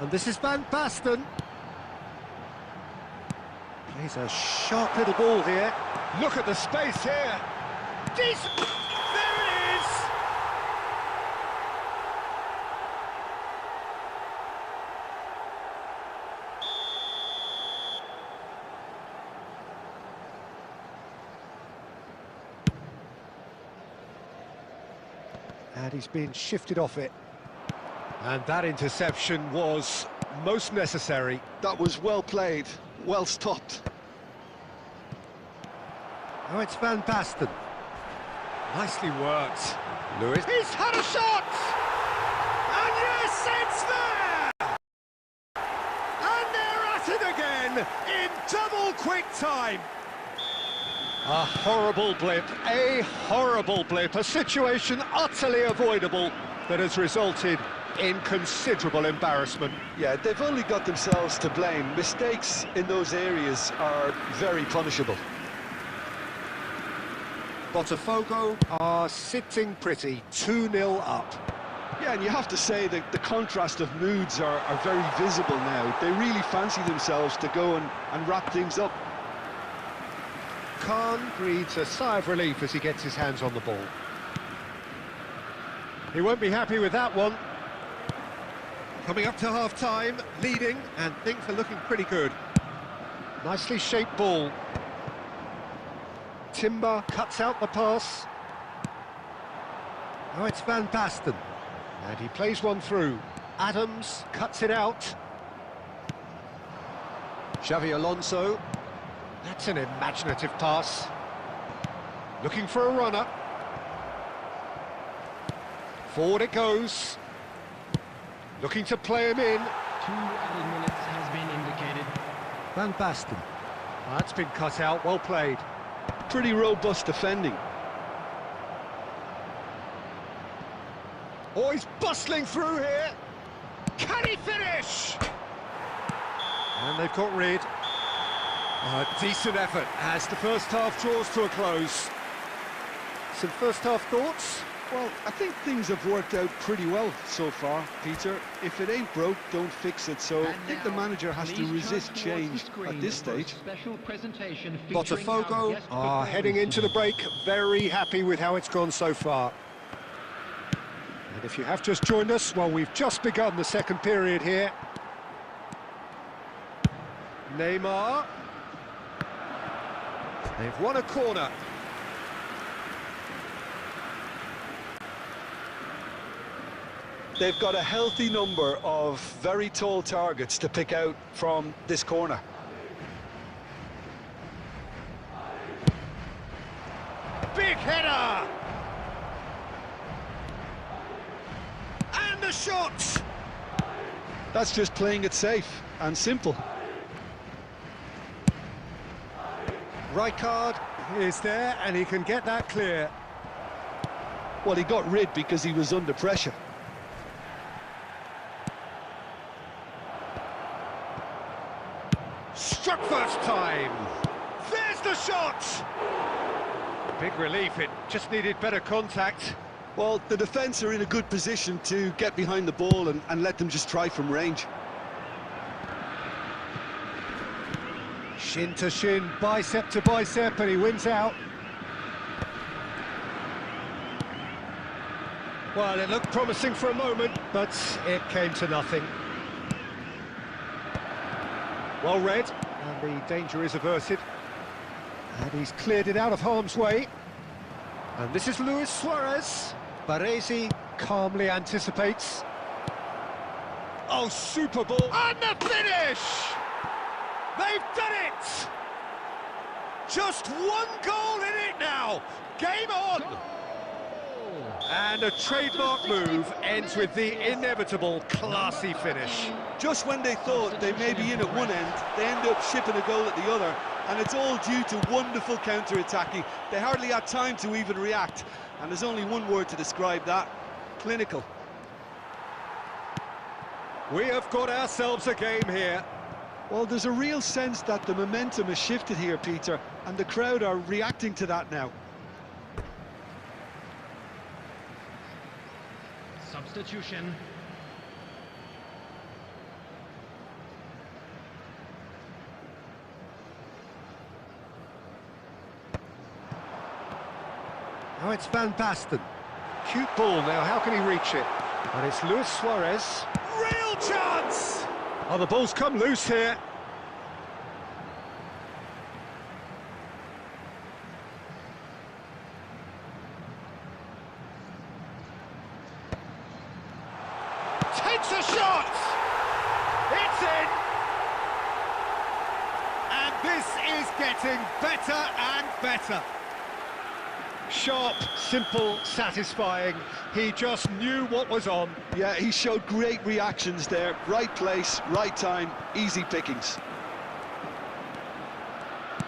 And this is Van Basten. Plays a sharp little ball here. Look at the space here. Decent. There it is. And he's been shifted off it. And that interception was most necessary. That was well played, well stopped. Now it's Van Basten. Nicely worked. Lewis. He's had a shot! And yes, it's there! And they're at it again in double quick time. A horrible blip, a situation utterly avoidable that has resulted in considerable embarrassment. Yeah, they've only got themselves to blame. Mistakes in those areas are very punishable. Botafogo are sitting pretty, 2-0 up. Yeah, and you have to say that the contrast of moods are very visible now. They really fancy themselves to go and wrap things up. Khan breathes a sigh of relief as he gets his hands on the ball. He won't be happy with that one. Coming up to half-time, leading, and things are looking pretty good. Nicely shaped ball. Timber cuts out the pass. Now it's Van Basten. And he plays one through. Adams cuts it out. Xavi Alonso. That's an imaginative pass. Looking for a runner. Forward it goes. Looking to play him in. 2 added minutes has been indicated. Van Basten. That's been cut out, well played. Pretty robust defending. Oh, he's bustling through here. Can he finish? And they've got rid. A decent effort as the first half draws to a close. Some first half thoughts? Well, I think things have worked out pretty well so far, Peter. If it ain't broke, don't fix it. So I think the manager has to resist change at this stage. Botafogo are heading into the break, very happy with how it's gone so far. And if you have just joined us, well, we've just begun the second period here. Neymar. They've won a corner. They've got a healthy number of very tall targets to pick out from this corner. Big header! And the shot! That's just playing it safe and simple. Rijkaard is there and he can get that clear. Well, he got rid because he was under pressure. Struck first time. There's the shot! Big relief, it just needed better contact. Well, the defence are in a good position to get behind the ball and let them just try from range. Shin to shin, bicep to bicep, and he wins out. Well, it looked promising for a moment, but it came to nothing. Well read, and the danger is averted. And he's cleared it out of harm's way. And this is Luis Suarez. Baresi calmly anticipates. Oh, super ball. And the finish! They've done it! Just one goal in it now. Game on! And a trademark move ends with the inevitable classy finish. Just when they thought they may be in at one end, they end up shipping a goal at the other, and it's all due to wonderful counter-attacking. They hardly had time to even react, and there's only one word to describe that: clinical. We have got ourselves a game here. Well, there's a real sense that the momentum has shifted here, Peter, and the crowd are reacting to that now. Substitution. Now it's Van Basten. Cute ball now, how can he reach it? And it's Luis Suarez. Real chance! Oh, the ball's come loose here. Takes a shot! It's in! And this is getting better and better. Sharp, simple, satisfying. He just knew what was on. Yeah, he showed great reactions there. Right place, right time, easy pickings.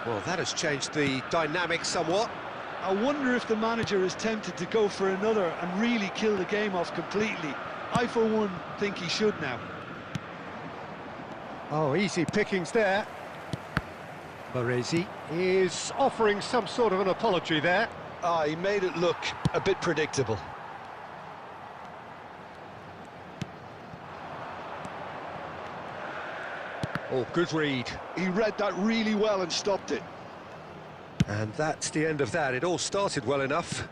Well, that has changed the dynamic somewhat. I wonder if the manager is tempted to go for another and really kill the game off completely. I, for one, think he should now. Oh, easy pickings there. Baresi is offering some sort of an apology there. Ah, he made it look a bit predictable. Oh, good read. He read that really well and stopped it. And that's the end of that. It all started well enough.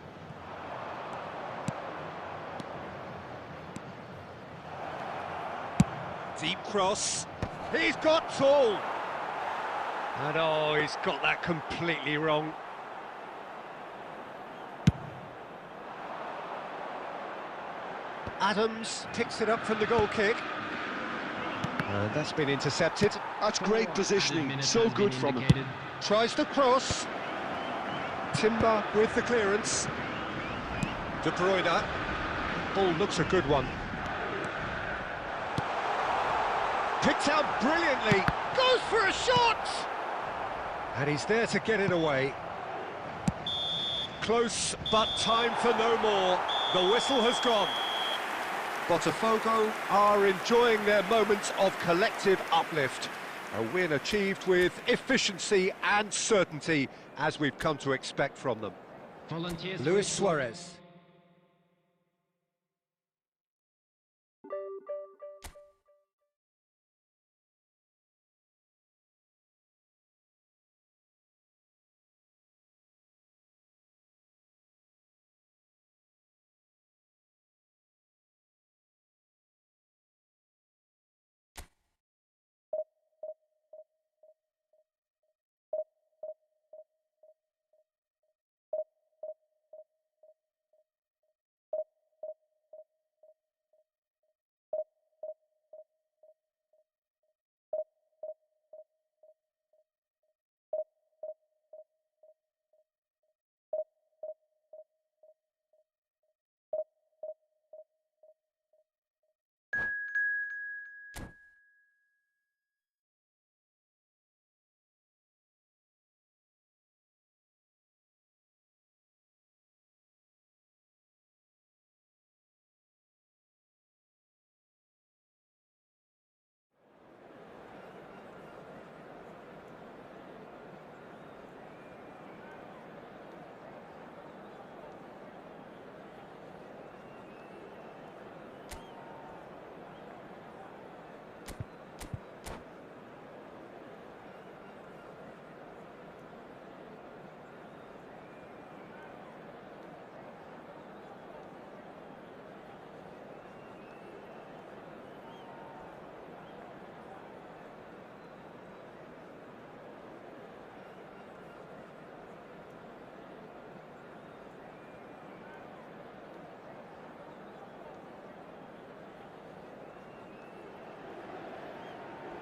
Deep cross. He's got tall. And oh, he's got that completely wrong. Adams picks it up from the goal kick. And that's been intercepted. That's great positioning, so good from him. Tries the cross. Timber with the clearance. De Bruyne. Ball looks a good one. Picked out brilliantly. Goes for a shot! And he's there to get it away. Close, but time for no more. The whistle has gone. Botafogo are enjoying their moments of collective uplift. A win achieved with efficiency and certainty, as we've come to expect from them. Volunteers. Luis Suarez.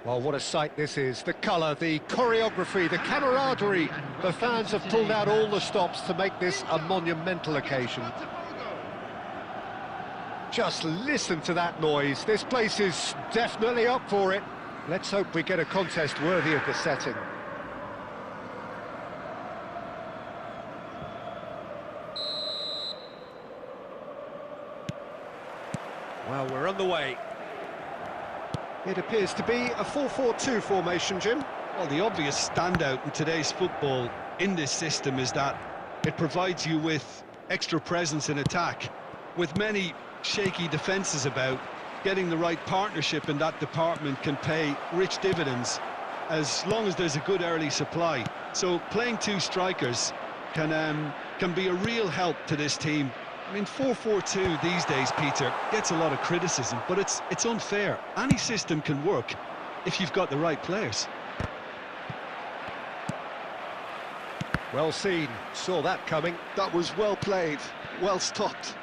Well, what a sight this is. The colour, the choreography, the camaraderie. The fans have pulled out all the stops to make this a monumental occasion. Just listen to that noise. This place is definitely up for it. Let's hope we get a contest worthy of the setting. Well, we're on the way. It appears to be a 4-4-2 formation, Jim. Well, the obvious standout in today's football in this system is that it provides you with extra presence in attack. With many shaky defences about, getting the right partnership in that department can pay rich dividends as long as there's a good early supply. So playing two strikers can be a real help to this team. I mean, 4-4-2 these days, Peter, gets a lot of criticism, but it's unfair. Any system can work if you've got the right players. Well seen, saw that coming. That was well played, well stopped.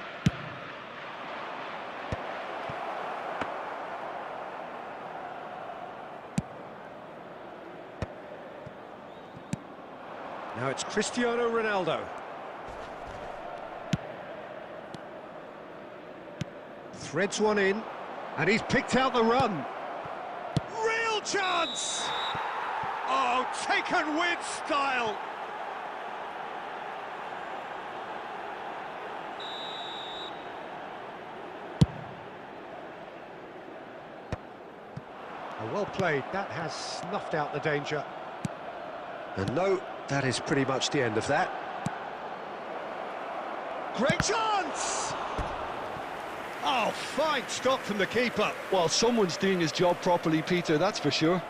Now it's Cristiano Ronaldo. Threads one in, and he's picked out the run. Real chance! Oh, taken with style! Oh, well played, that has snuffed out the danger. And no, that is pretty much the end of that. Great chance! Oh, fine stop from the keeper. Well, someone's doing his job properly, Peter, that's for sure.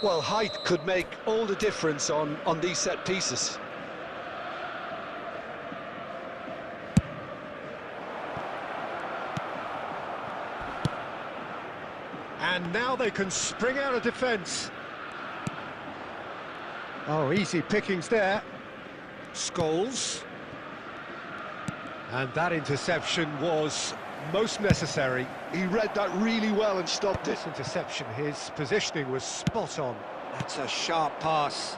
Well, height could make all the difference on these set pieces. And now they can spring out of defence. Oh, easy pickings there. Scholes. And that interception was most necessary. He read that really well and stopped it. This interception, his positioning was spot on. That's a sharp pass.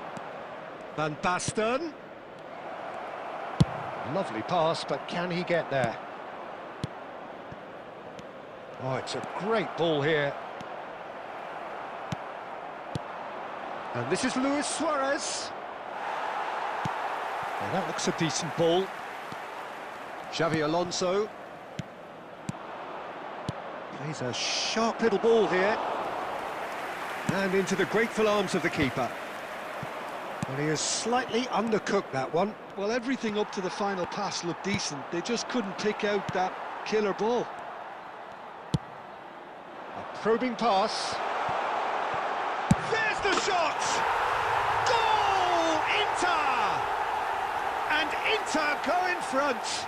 Van Basten. Lovely pass, but can he get there? Oh, it's a great ball here. And this is Luis Suarez. Well, that looks a decent ball. Xavi Alonso. Plays a sharp little ball here. And into the grateful arms of the keeper. Well, he has slightly undercooked that one. Well, everything up to the final pass looked decent. They just couldn't pick out that killer ball. A probing pass. There's the shot! Goal! Inter! And Inter go in front.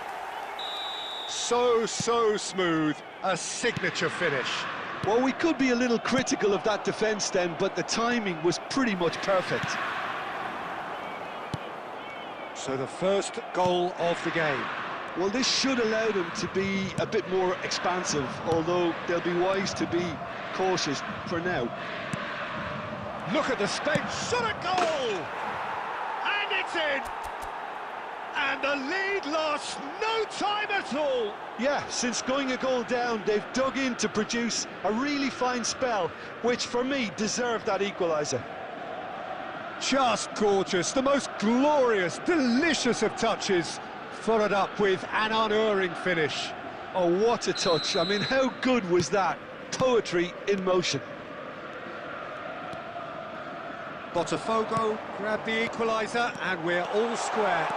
So smooth. A signature finish. Well, we could be a little critical of that defence then, but the timing was pretty much perfect. So the first goal of the game. Well, this should allow them to be a bit more expansive, although they'll be wise to be cautious for now. Look at the space, shot a goal! And it's in! And the lead lost no time at all! Yeah, since going a goal down, they've dug in to produce a really fine spell, which for me deserved that equaliser. Just gorgeous, the most glorious, delicious of touches, followed up with an unerring finish. Oh, what a touch. I mean, how good was that? Poetry in motion. Botafogo grabbed the equaliser and we're all square.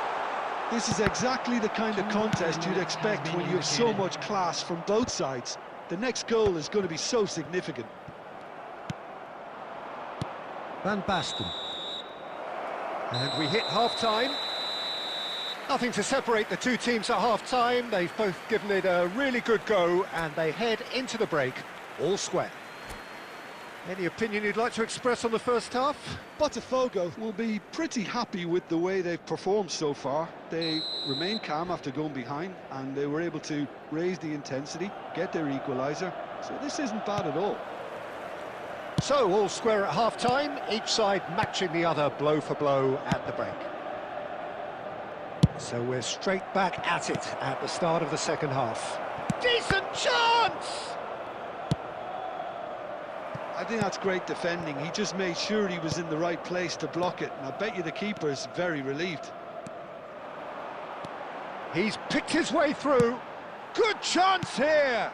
This is exactly the kind of contest you'd expect when you have so much class from both sides. The next goal is going to be so significant. Van Basten. And we hit half-time. Nothing to separate the two teams at half-time. They've both given it a really good go and they head into the break all square. Any opinion you'd like to express on the first half? Botafogo will be pretty happy with the way they've performed so far. They remained calm after going behind and they were able to raise the intensity, get their equaliser. So this isn't bad at all. So, all square at half-time, each side matching the other blow for blow at the break. So we're straight back at it at the start of the second half. Decent chance! I think that's great defending. He just made sure he was in the right place to block it, and I bet you the keeper's very relieved. He's picked his way through. Good chance here!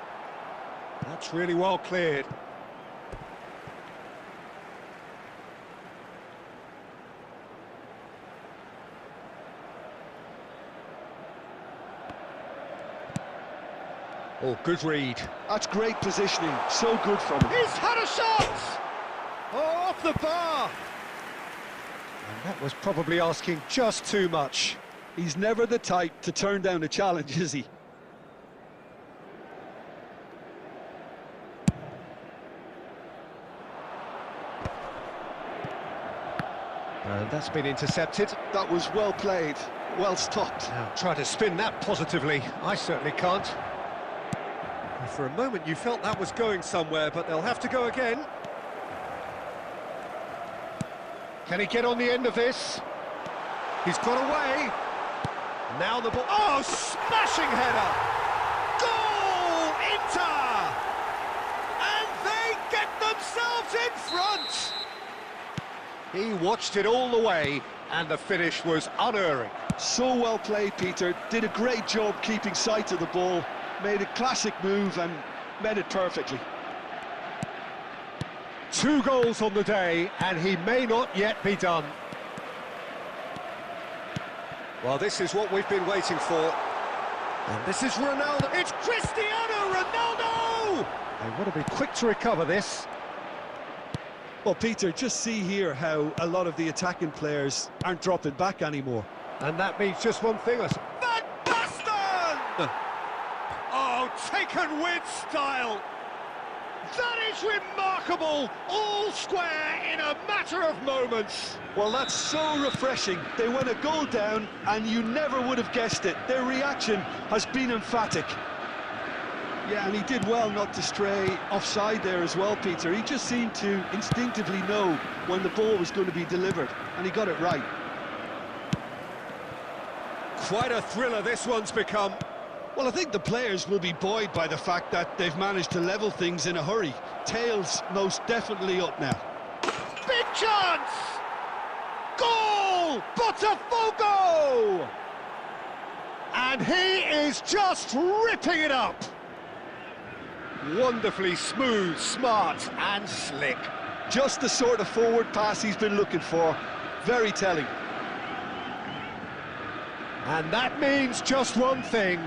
That's really well cleared. Oh, good read. That's great positioning, so good from him. He's had a shot! Oh, off the bar! And that was probably asking just too much. He's never the type to turn down a challenge, is he? And that's been intercepted. That was well played, well stopped. Now, try to spin that positively. I certainly can't. For a moment you felt that was going somewhere, but they'll have to go again. Can he get on the end of this? He's got away. Now the ball... Oh, smashing header! Goal, Inter! And they get themselves in front! He watched it all the way, and the finish was unerring. So well played, Peter. Did a great job keeping sight of the ball. Made a classic move and met it perfectly. 2 goals on the day, and he may not yet be done. Well, this is what we've been waiting for. And this is Ronaldo. It's Cristiano Ronaldo! They want to be quick to recover this. Well, Peter, just see here how a lot of the attacking players aren't dropping back anymore. And that means just one thing. Van Basten! Oh, taken with style! That is remarkable! All square in a matter of moments! Well, that's so refreshing. They went a goal down and you never would have guessed it. Their reaction has been emphatic. Yeah, and he did well not to stray offside there as well, Peter. He just seemed to instinctively know when the ball was going to be delivered, and he got it right. Quite a thriller this one's become. Well, I think the players will be buoyed by the fact that they've managed to level things in a hurry. Tails most definitely up now. Big chance! Goal! Botafogo! And he is just ripping it up. Wonderfully smooth, smart and slick. Just the sort of forward pass he's been looking for. Very telling. And that means just one thing,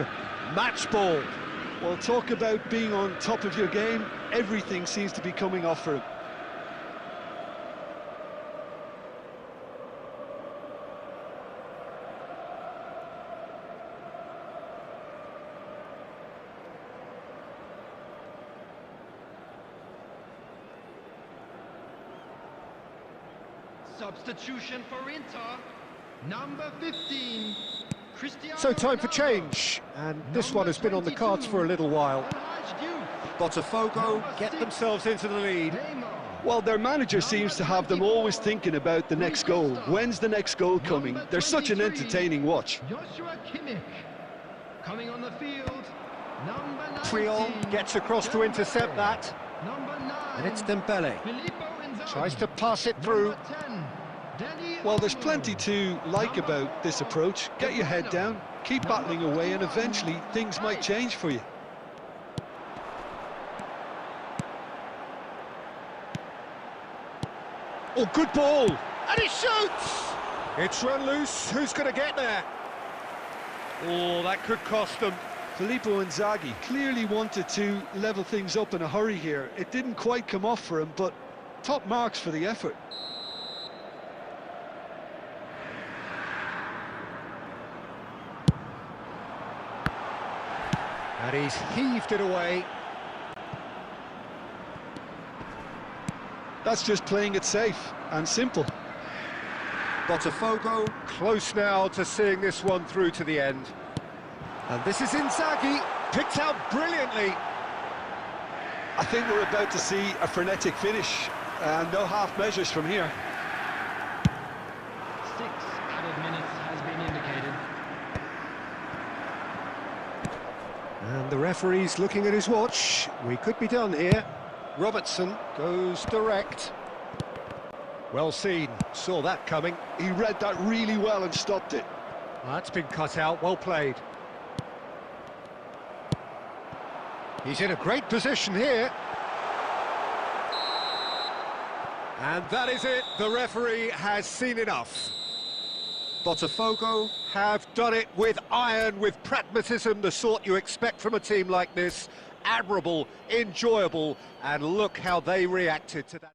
match ball. Well, talk about being on top of your game. Everything seems to be coming off for him. Substitution for Inter, number 15. Cristiano So time for Ronaldo. change, and this one has been on the cards for a little while. Botafogo get themselves into the lead. Well, their manager seems to have them always thinking about the next goal. When's the next goal coming? They're such an entertaining watch. Joshua Kimmich coming on the field. Number 19. Triol gets across to intercept that, Number 9. and it's Dembele. Filippo Inzaghi. Tries to pass it through. Number 10. Dani Well, there's Olmo. plenty to like about this approach. Get your head down, keep battling away, and eventually things might change for you. Oh, good ball! And he shoots! It's run loose. Who's going to get there? Oh, that could cost them. Filippo Inzaghi clearly wanted to level things up in a hurry here. It didn't quite come off for him, but top marks for the effort. And he's heaved it away. That's just playing it safe and simple. Botafogo close now to seeing this one through to the end. And this is Inzaghi, picked out brilliantly. I think we're about to see a frenetic finish, and no half measures from here. 6 added minutes has been indicated. And the referee's looking at his watch. We could be done here. Robertson goes direct. Well seen, saw that coming. He read that really well and stopped it. That's been cut out, well played. He's in a great position here. And that is it, the referee has seen enough. Botafogo have done it with iron, with pragmatism, the sort you expect from a team like this. Admirable, enjoyable, and look how they reacted to that.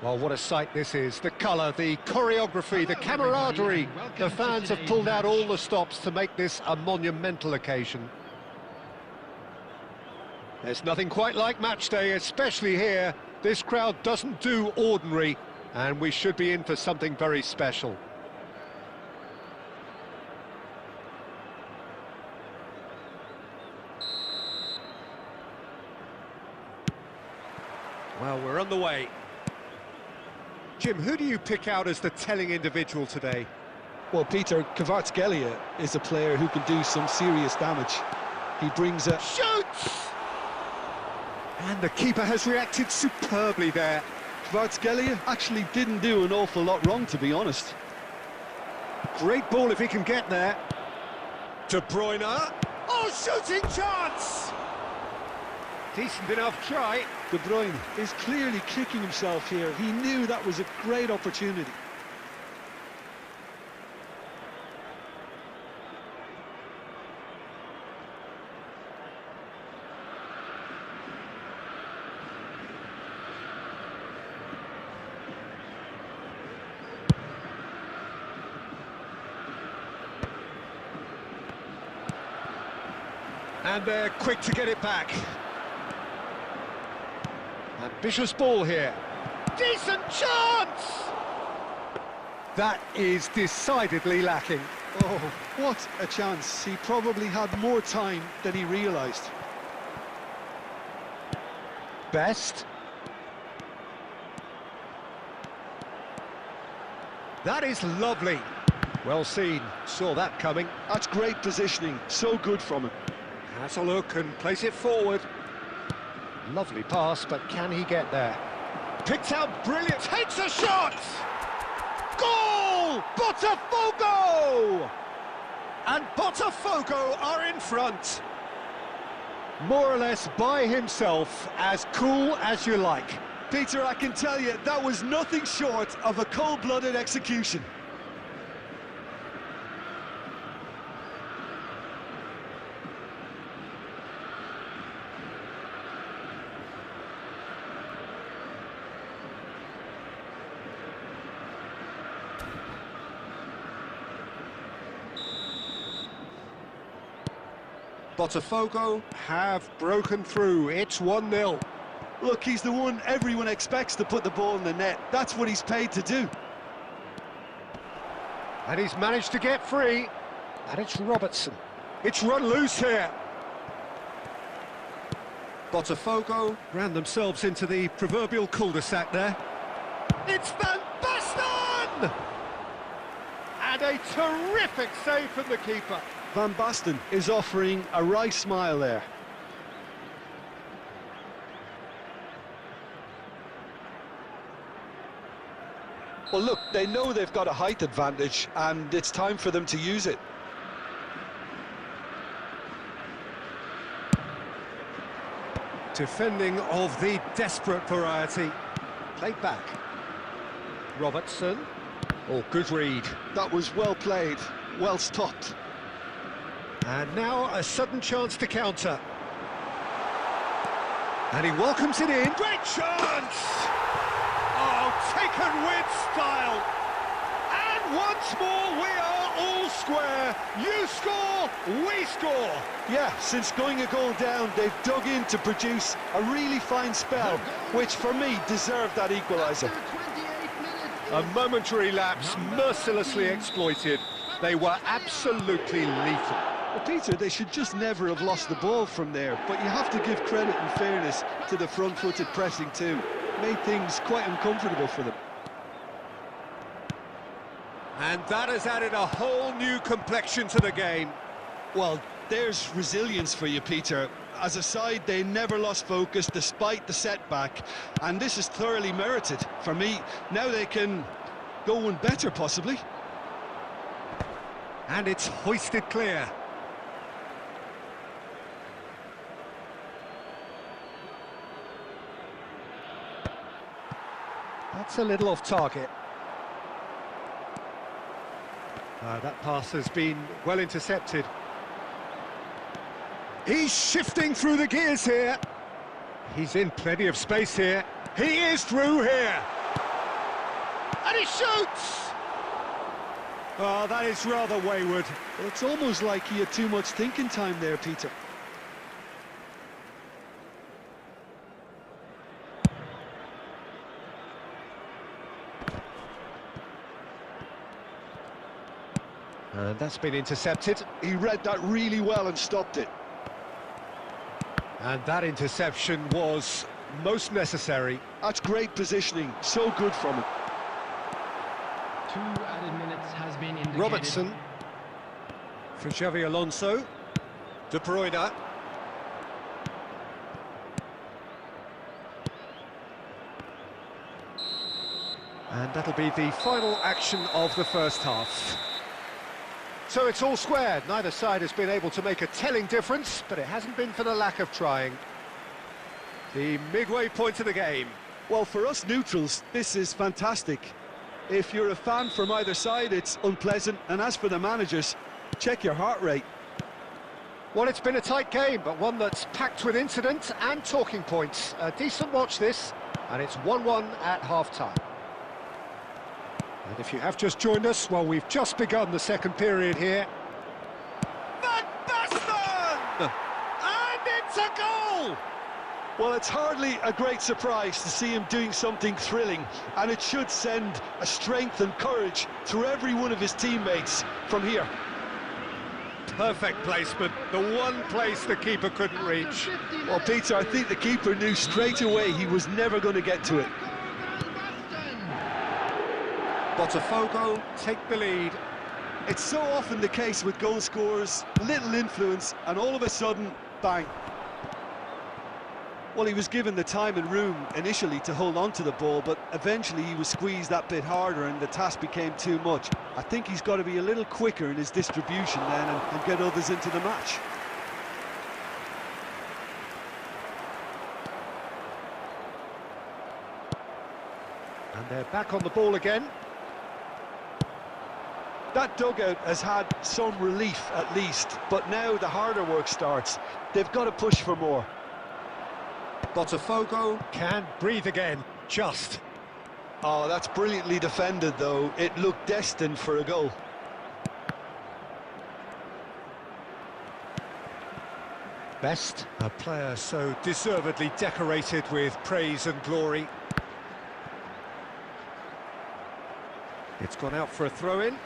Well, what a sight this is. The colour, the choreography, the camaraderie. The fans have pulled out all the stops to make this a monumental occasion. There's nothing quite like match day, especially here. This crowd doesn't do ordinary, and we should be in for something very special. Well, we're on the way. Jim, who do you pick out as the telling individual today? Well, Peter, Kvaratskhelia is a player who can do some serious damage. He brings a... Shoots! And the keeper has reacted superbly there. Kvaratskhelia actually didn't do an awful lot wrong, to be honest. Great ball if he can get there. De Bruyne. Oh, shooting chance! Decent enough try. De Bruyne is clearly kicking himself here. He knew that was a great opportunity. And they're quick to get it back. Ambitious ball here. Decent chance! That is decidedly lacking. Oh, what a chance. He probably had more time than he realised. Best. That is lovely. Well seen. Saw that coming. That's great positioning. So good from him. Has a look and plays it forward. Lovely pass, but can he get there? Picked out brilliant, takes a shot! Goal! Botafogo! And Botafogo are in front. More or less by himself, as cool as you like. Peter, I can tell you, that was nothing short of a cold-blooded execution. Botafogo have broken through. It's 1-0. Look, he's the one everyone expects to put the ball in the net. That's what he's paid to do. And he's managed to get free. And it's Robertson. It's run loose here. Botafogo ran themselves into the proverbial cul-de-sac there. It's Van Basten! And a terrific save from the keeper. Van Basten is offering a wry smile there. Well, look, they know they've got a height advantage, and it's time for them to use it. Defending of the desperate variety. Played back. Robertson. Oh, good read. That was well played, well stopped. And now a sudden chance to counter. And he welcomes it in. Great chance! Oh, taken with style. And once more we are all square. You score, we score. Yeah, since going a goal down, they've dug in to produce a really fine spell, which for me deserved that equaliser. A momentary lapse, mercilessly exploited. They were absolutely lethal. Well, Peter, they should just never have lost the ball from there, but you have to give credit and fairness to the front-footed pressing too. Made things quite uncomfortable for them. And that has added a whole new complexion to the game. Well, there's resilience for you, Peter. As a side, they never lost focus despite the setback, and this is thoroughly merited. For me, now they can go one better, possibly. And it's hoisted clear. That's a little off target. That pass has been well intercepted. He's shifting through the gears here. He's in plenty of space here. He is through here. and he shoots! Oh, that is rather wayward. Well, it's almost like he had too much thinking time there, Peter. And that's been intercepted. He read that really well and stopped it. And that interception was most necessary. That's great positioning, so good from him. 2 added minutes has been indicated. Robertson. For Xavi Alonso. De Bruyne. And that'll be the final action of the first half. So it's all squared. Neither side has been able to make a telling difference, but it hasn't been for the lack of trying. The midway point of the game. Well, for us neutrals, this is fantastic. If you're a fan from either side, it's unpleasant. And as for the managers, check your heart rate. Well, it's been a tight game, but one that's packed with incident and talking points. A decent watch this, and it's 1-1 at half-time. And if you have just joined us, well, we've just begun the second period here. Van Basten! And it's a goal! Well, it's hardly a great surprise to see him doing something thrilling, and it should send a strength and courage through every one of his teammates from here. Perfect placement, the one place the keeper couldn't reach. Well, Peter, I think the keeper knew straight away he was never going to get to it. Botafogo take the lead. It's so often the case with goal scorers, little influence, and all of a sudden, bang. Well, he was given the time and room initially to hold on to the ball, but eventually he was squeezed that bit harder and the task became too much. I think he's got to be a little quicker in his distribution then and get others into the match. And they're back on the ball again. That dugout has had some relief at least, but now the harder work starts. They've got to push for more. Botafogo can breathe again, just. Oh, that's brilliantly defended though. It looked destined for a goal. Best, a player so deservedly decorated with praise and glory. It's gone out for a throw-in.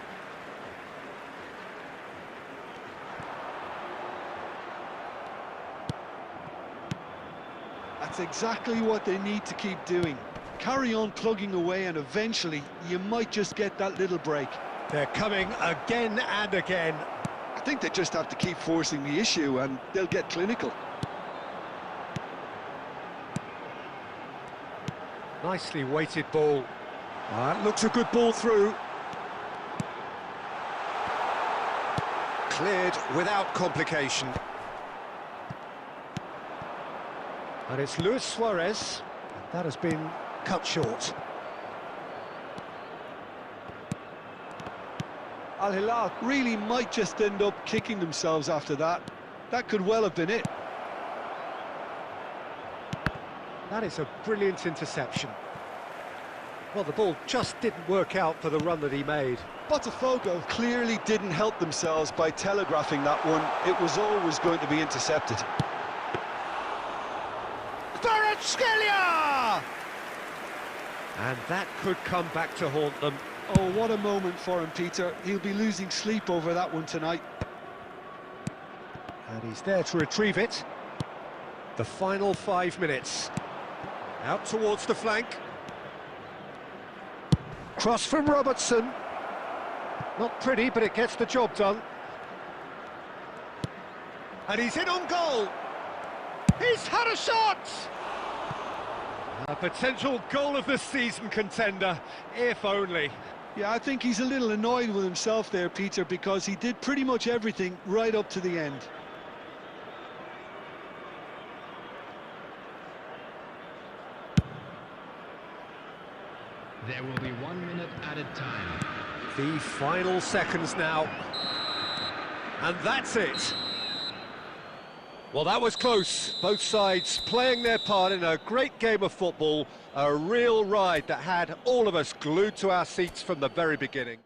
That's exactly what they need to keep doing. Carry on plugging away and eventually you might just get that little break. They're coming again and again. I think they just have to keep forcing the issue and they'll get clinical. Nicely weighted ball. That looks a good ball through. Cleared without complication. And it's Luis Suarez. That has been cut short. Al Hilal really might just end up kicking themselves after that. That could well have been it. That is a brilliant interception. Well, the ball just didn't work out for the run that he made. Botafogo clearly didn't help themselves by telegraphing that one. It was always going to be intercepted. Kvaratskhelia! And that could come back to haunt them. Oh, what a moment for him, Peter. He'll be losing sleep over that one tonight. And he's there to retrieve it. The final 5 minutes. Out towards the flank. Cross from Robertson. Not pretty, but it gets the job done. And he's in on goal. He's had a shot! A potential goal of the season contender, if only. Yeah, I think he's a little annoyed with himself there, Peter, because he did pretty much everything right up to the end. There will be 1 minute added time. The final seconds now. And that's it. Well, that was close. Both sides playing their part in a great game of football, a real ride that had all of us glued to our seats from the very beginning.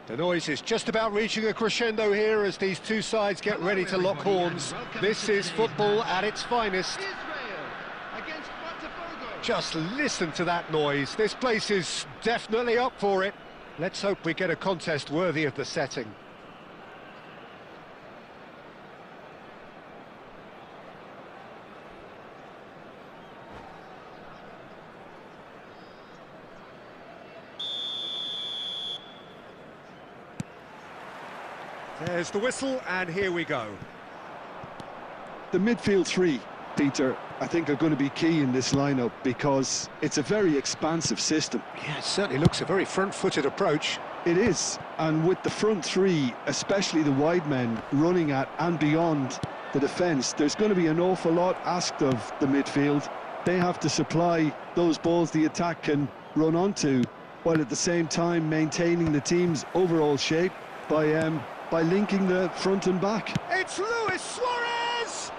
The noise is just about reaching a crescendo here as these two sides get ready to lock horns. This is football at its finest. Just listen to that noise. This place is definitely up for it. Let's hope we get a contest worthy of the setting. There's the whistle, and here we go. The midfield three, Peter, I think are going to be key in this lineup because it's a very expansive system. Yeah, it certainly looks a very front-footed approach. It is, and with the front three, especially the wide men, running at and beyond the defence, there's going to be an awful lot asked of the midfield. They have to supply those balls the attack can run onto, while at the same time maintaining the team's overall shape by linking the front and back. It's Luis Suarez!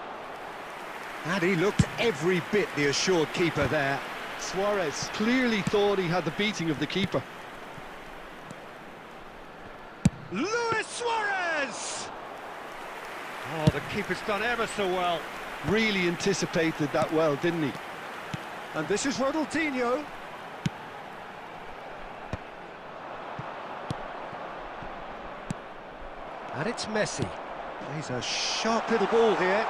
And he looked every bit the assured keeper there. Suarez clearly thought he had the beating of the keeper. Luis Suarez! Oh, the keeper's done ever so well. Really anticipated that well, didn't he? And this is Ronaldinho. And it's Messi. He's a sharp little ball here.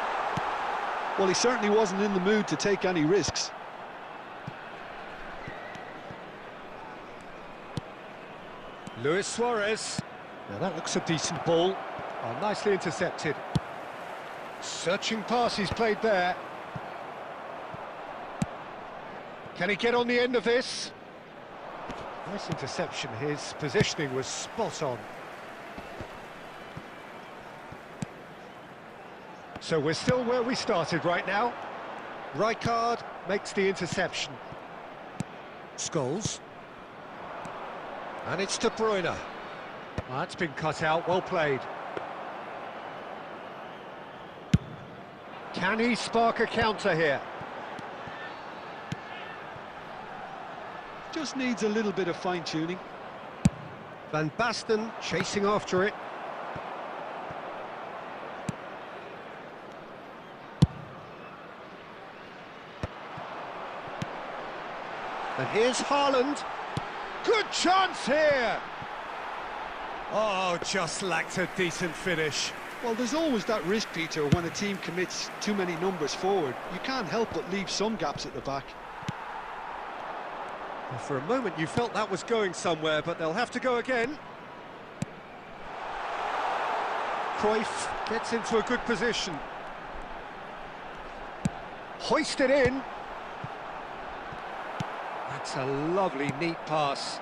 Well, he certainly wasn't in the mood to take any risks. Luis Suarez. Now that looks a decent ball. Oh, nicely intercepted. Searching pass he's played there. Can he get on the end of this? Nice interception. His positioning was spot on. So we're still where we started right now. Rijkaard makes the interception. Scholes. And it's De Bruyne. Well, that's been cut out, well played. Can he spark a counter here? Just needs a little bit of fine-tuning. Van Basten chasing after it. And here's Haaland. Good chance here! Oh, just lacked a decent finish. Well, there's always that risk, Peter, when a team commits too many numbers forward. You can't help but leave some gaps at the back. Well, for a moment you felt that was going somewhere, but they'll have to go again. Cruyff gets into a good position. Hoisted in. That's a lovely, neat pass.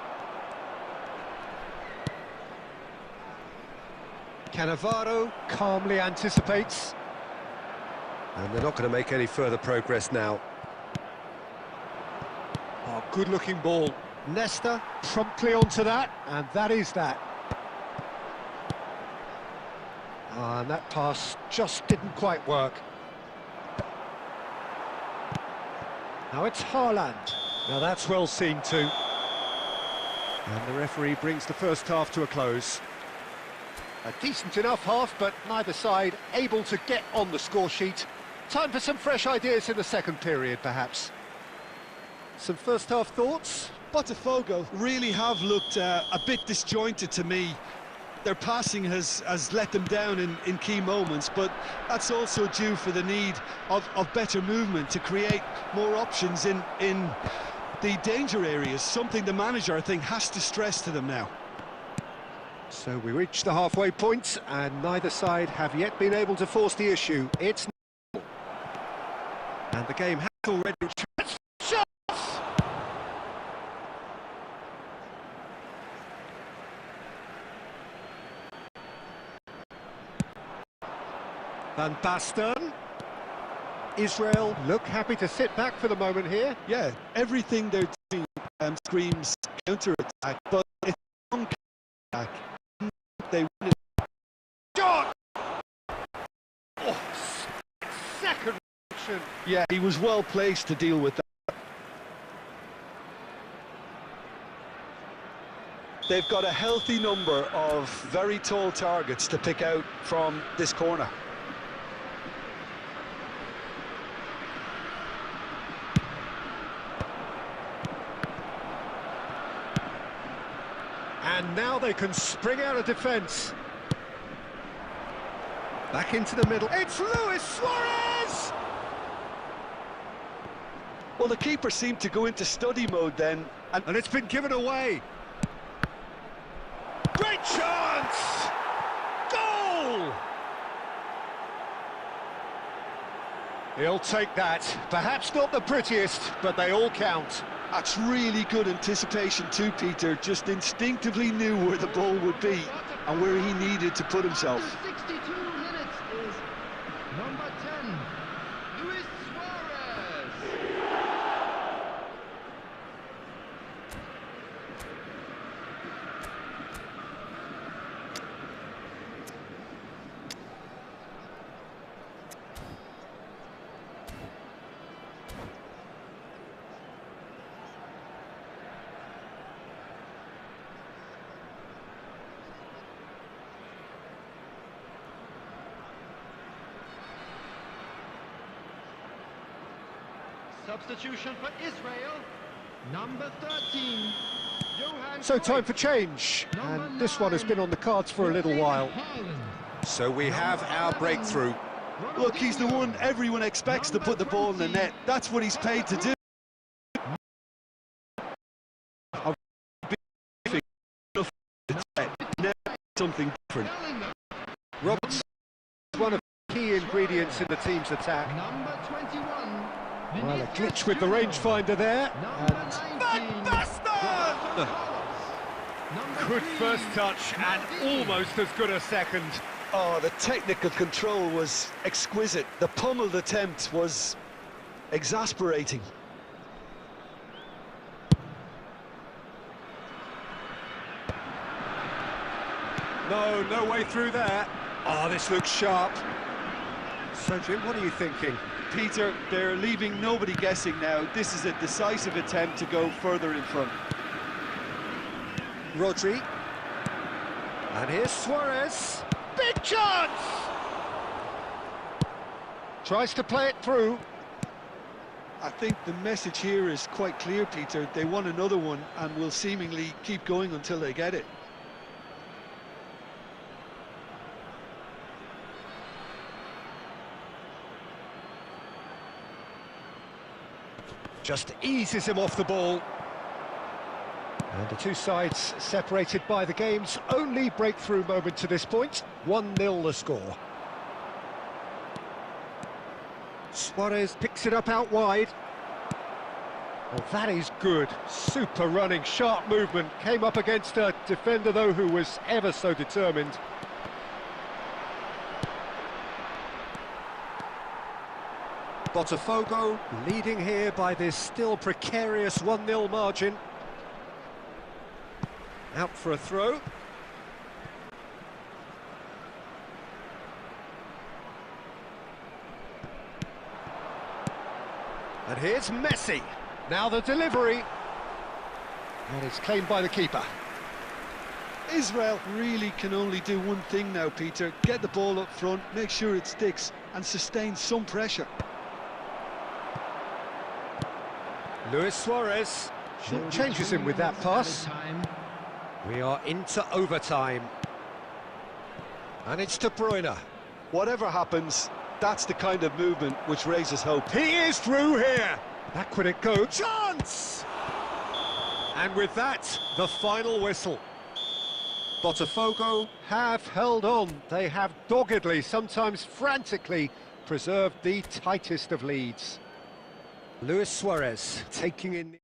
Cannavaro calmly anticipates. And they're not going to make any further progress now. Oh, good-looking ball. Nesta promptly onto that, and that is that. And that pass just didn't quite work. Now it's Haaland. Now that's well seen too. And the referee brings the first half to a close. A decent enough half, but neither side able to get on the score sheet. Time for some fresh ideas in the second period, perhaps. Some first half thoughts? Botafogo really have looked a bit disjointed to me. Their passing has let them down in key moments, but that's also due for the need of better movement to create more options in the danger areas, something the manager, I think, has to stress to them now. So we reach the halfway point, and neither side have yet been able to force the issue. It's 0-0. And the game has already... Shots! Van Basten. Israel look happy to sit back for the moment here. Yeah, everything they're doing screams counter-attack, but it's on counter-attack. They win it. Shot! Oh, second action. Yeah, he was well placed to deal with that. They've got a healthy number of very tall targets to pick out from this corner. And now they can spring out of defence. Back into the middle. It's Luis Suarez! Well, the keeper seemed to go into study mode then. And it's been given away. Great chance! Goal! He'll take that. Perhaps not the prettiest, but they all count. That's really good anticipation too, Peter. Just instinctively knew where the ball would be and where he needed to put himself. 62 minutes is number 10, Luis Suarez. Substitution for Israel, number 13. So time for change, and this one has been on the cards for a little while. So we have our breakthrough. Look, he's the one everyone expects to put the ball in the net. That's what he's paid to do. Something different. Roberts is one of the key ingredients in the team's attack. Number 21. Well, a glitch with the rangefinder there. And Van Basten! Good first touch and almost as good a second. Oh, the technical control was exquisite. The pummeled attempt was exasperating. No way through there. Oh, this looks sharp. So, Jim, what are you thinking? Peter, they're leaving nobody guessing now. This is a decisive attempt to go further in front. Rodri. And here's Suarez. Big chance! Tries to play it through. I think the message here is quite clear, Peter. They want another one and will seemingly keep going until they get it. Just eases him off the ball. And the two sides separated by the game's only breakthrough moment to this point. 1-0 the score. Suarez picks it up out wide. Well, that is good. Super running, sharp movement. Came up against a defender, though, who was ever so determined. Botafogo leading here by this still precarious 1-0 margin. Out for a throw. And here's Messi. Now the delivery. And it's claimed by the keeper. Israel really can only do one thing now, Peter. Get the ball up front, make sure it sticks, and sustain some pressure. Luis Suarez changes him with that pass. We are into overtime. And it's De Bruyne. Whatever happens, that's the kind of movement which raises hope. He is through here. Back would it go. Chance! And with that, the final whistle. Botafogo have held on. They have doggedly, sometimes frantically, preserved the tightest of leads. Luis Suarez taking in...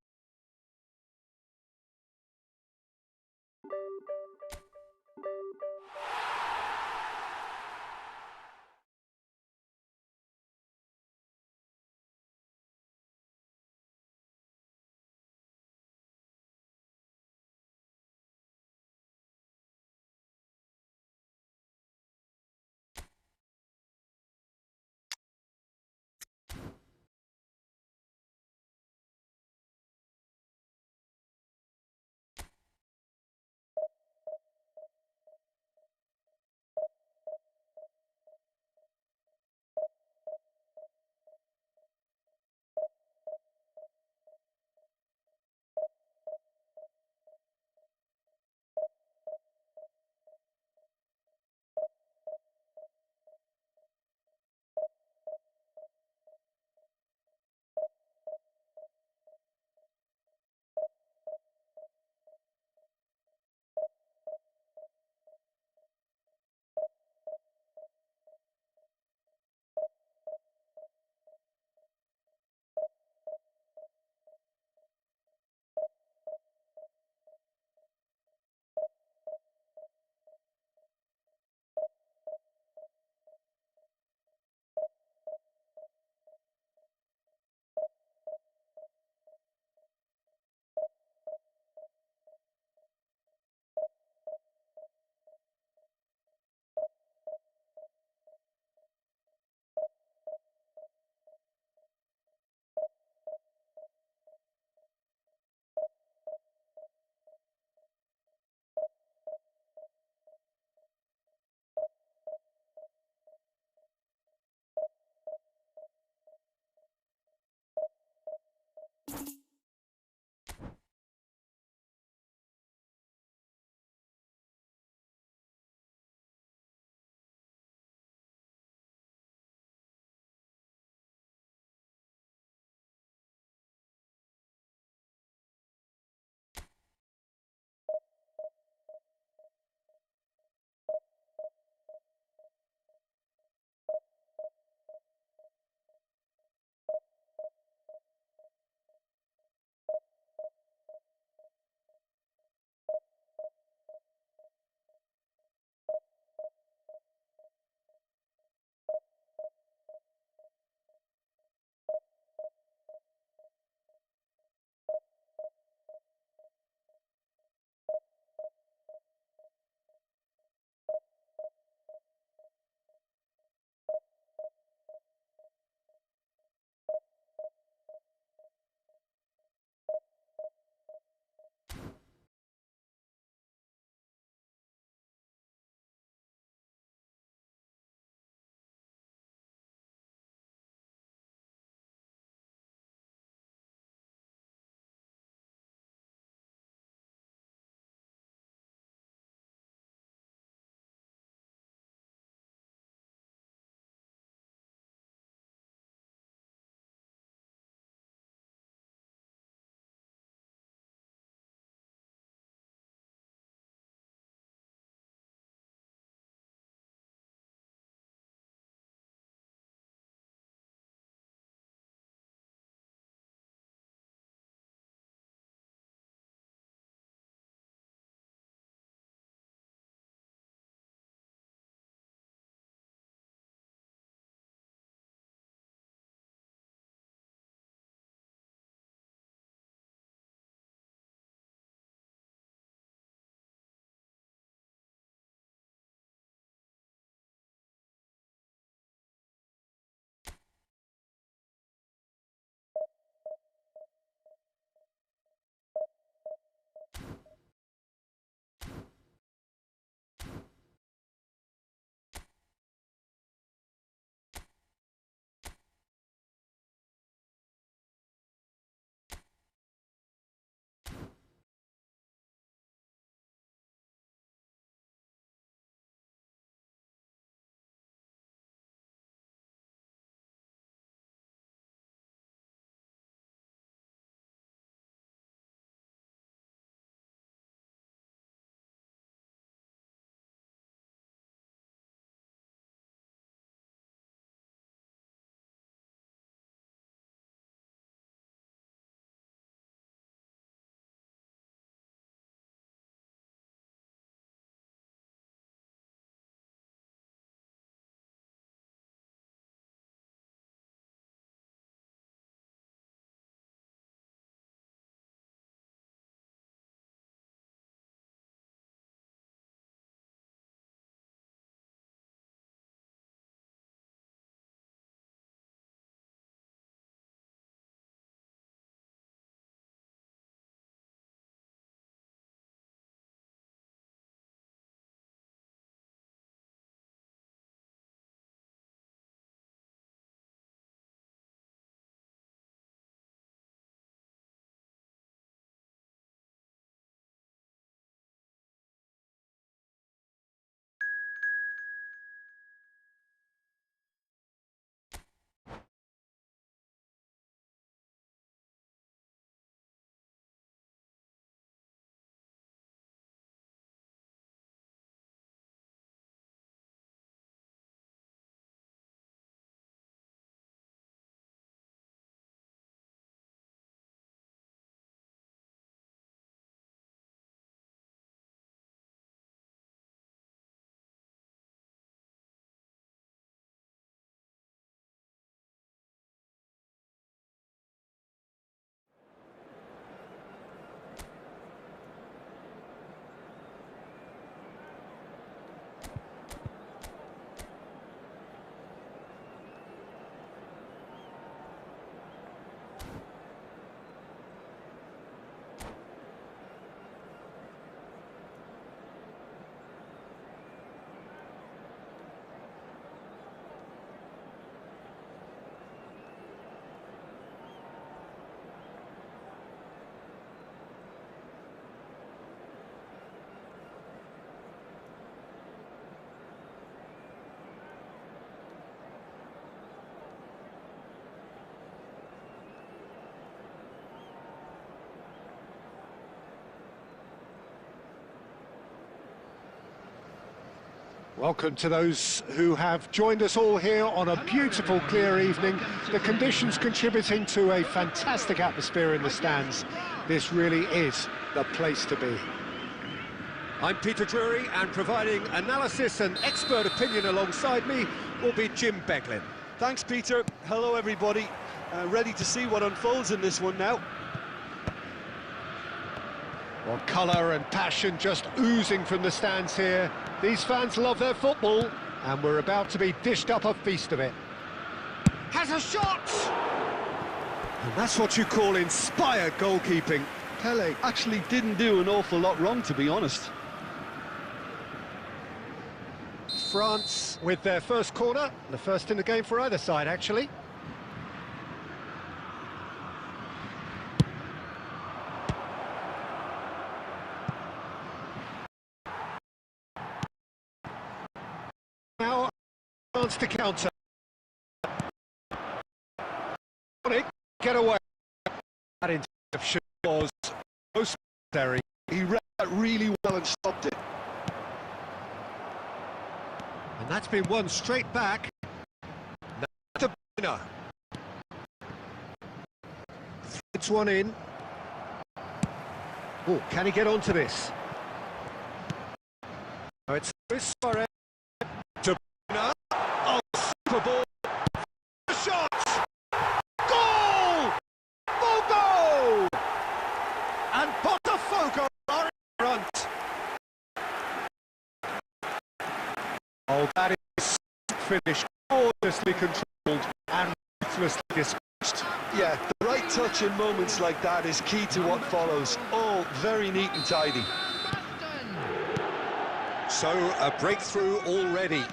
Welcome to those who have joined us all here on a beautiful, clear evening. The conditions contributing to a fantastic atmosphere in the stands. This really is the place to be. I'm Peter Drury, and providing analysis and expert opinion alongside me will be Jim Beglin. Thanks, Peter. Hello, everybody. Ready to see what unfolds in this one now. Well, colour and passion just oozing from the stands here. These fans love their football, and we're about to be dished up a feast of it. Has a shot! And that's what you call inspired goalkeeping. Pele actually didn't do an awful lot wrong, to be honest. France with their first corner, the first in the game for either side, actually. Now, chance to counter. Get away. That interception was most necessary. He read that really well and stopped it. And that's been won straight back. Now the winner. It's one in. Oh, can he get onto this? Oh, it's Suarez. To winner. Oh, super ball. The shot. Goal! Fogo! And Botafogo are in front. Oh, that is finished, gorgeously controlled and ruthlessly dispatched. Yeah, the right touch in moments like that is key to what follows. All very neat and tidy. So, a breakthrough already.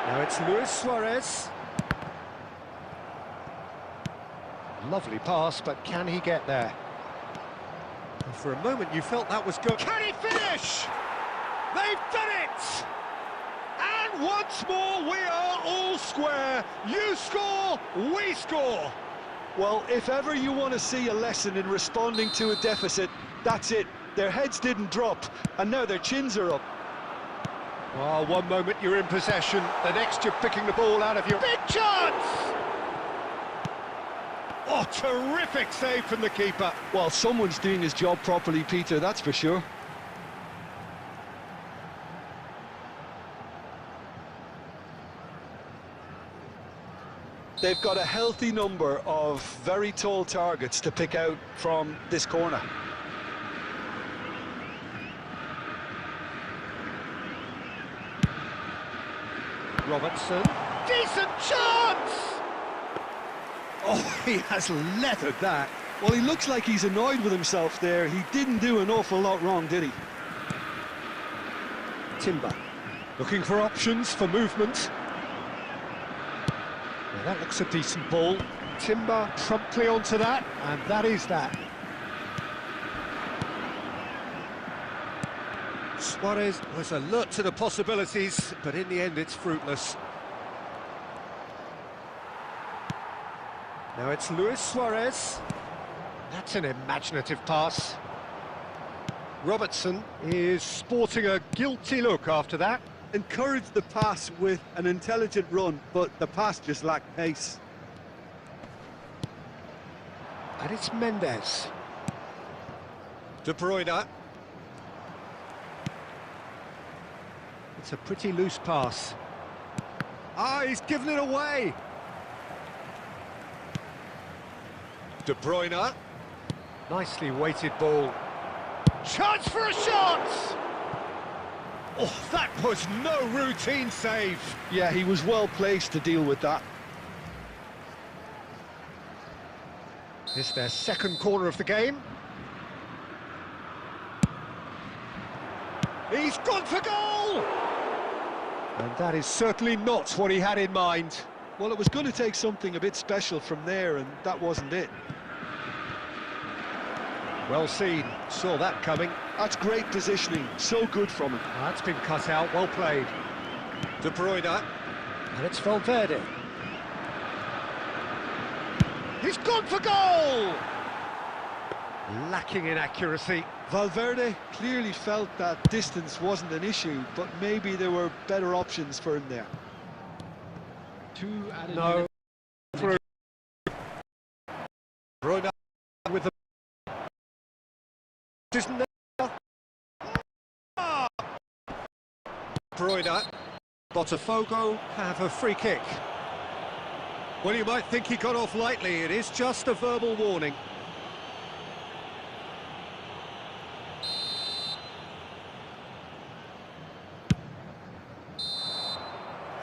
Now it's Luis Suarez. Lovely pass, but can he get there? And for a moment you felt that was good. Can he finish? They've done it! And once more we are all square. You score, we score. Well, if ever you want to see a lesson in responding to a deficit, that's it. Their heads didn't drop, and now their chins are up. Oh, one moment you're in possession, the next you're picking the ball out of your... Big chance! Oh, terrific save from the keeper. Well, someone's doing his job properly, Peter, that's for sure. They've got a healthy number of very tall targets to pick out from this corner. Robertson, decent chance! Oh, he has leathered that. Well, he looks like he's annoyed with himself there. He didn't do an awful lot wrong, did he? Timber, looking for options for movement. Well, that looks a decent ball. Timber promptly onto that, and that is that. Suarez was alert to the possibilities, but in the end it's fruitless. Now it's Luis Suarez. That's an imaginative pass. Robertson is sporting a guilty look after that. Encouraged the pass with an intelligent run, but the pass just lacked pace. And it's Mendes. De Bruyne. It's a pretty loose pass. Ah, he's given it away. De Bruyne. Nicely weighted ball. Chance for a shot! Oh, that was no routine save. Yeah, he was well placed to deal with that. It's their second corner of the game. He's gone for goal! And that is certainly not what he had in mind. Well, it was going to take something a bit special from there, and that wasn't it. Well seen, saw that coming. That's great positioning, so good from him. That's been cut out, well played. De Bruyne, and it's Valverde. He's gone for goal! Lacking in accuracy. Valverde clearly felt that distance wasn't an issue, but maybe there were better options for him there. Two added No. minutes. Through. Bruyne with the... Isn't there? Ah! Bruyne. Botafogo have a free kick. Well, you might think he got off lightly. It is just a verbal warning.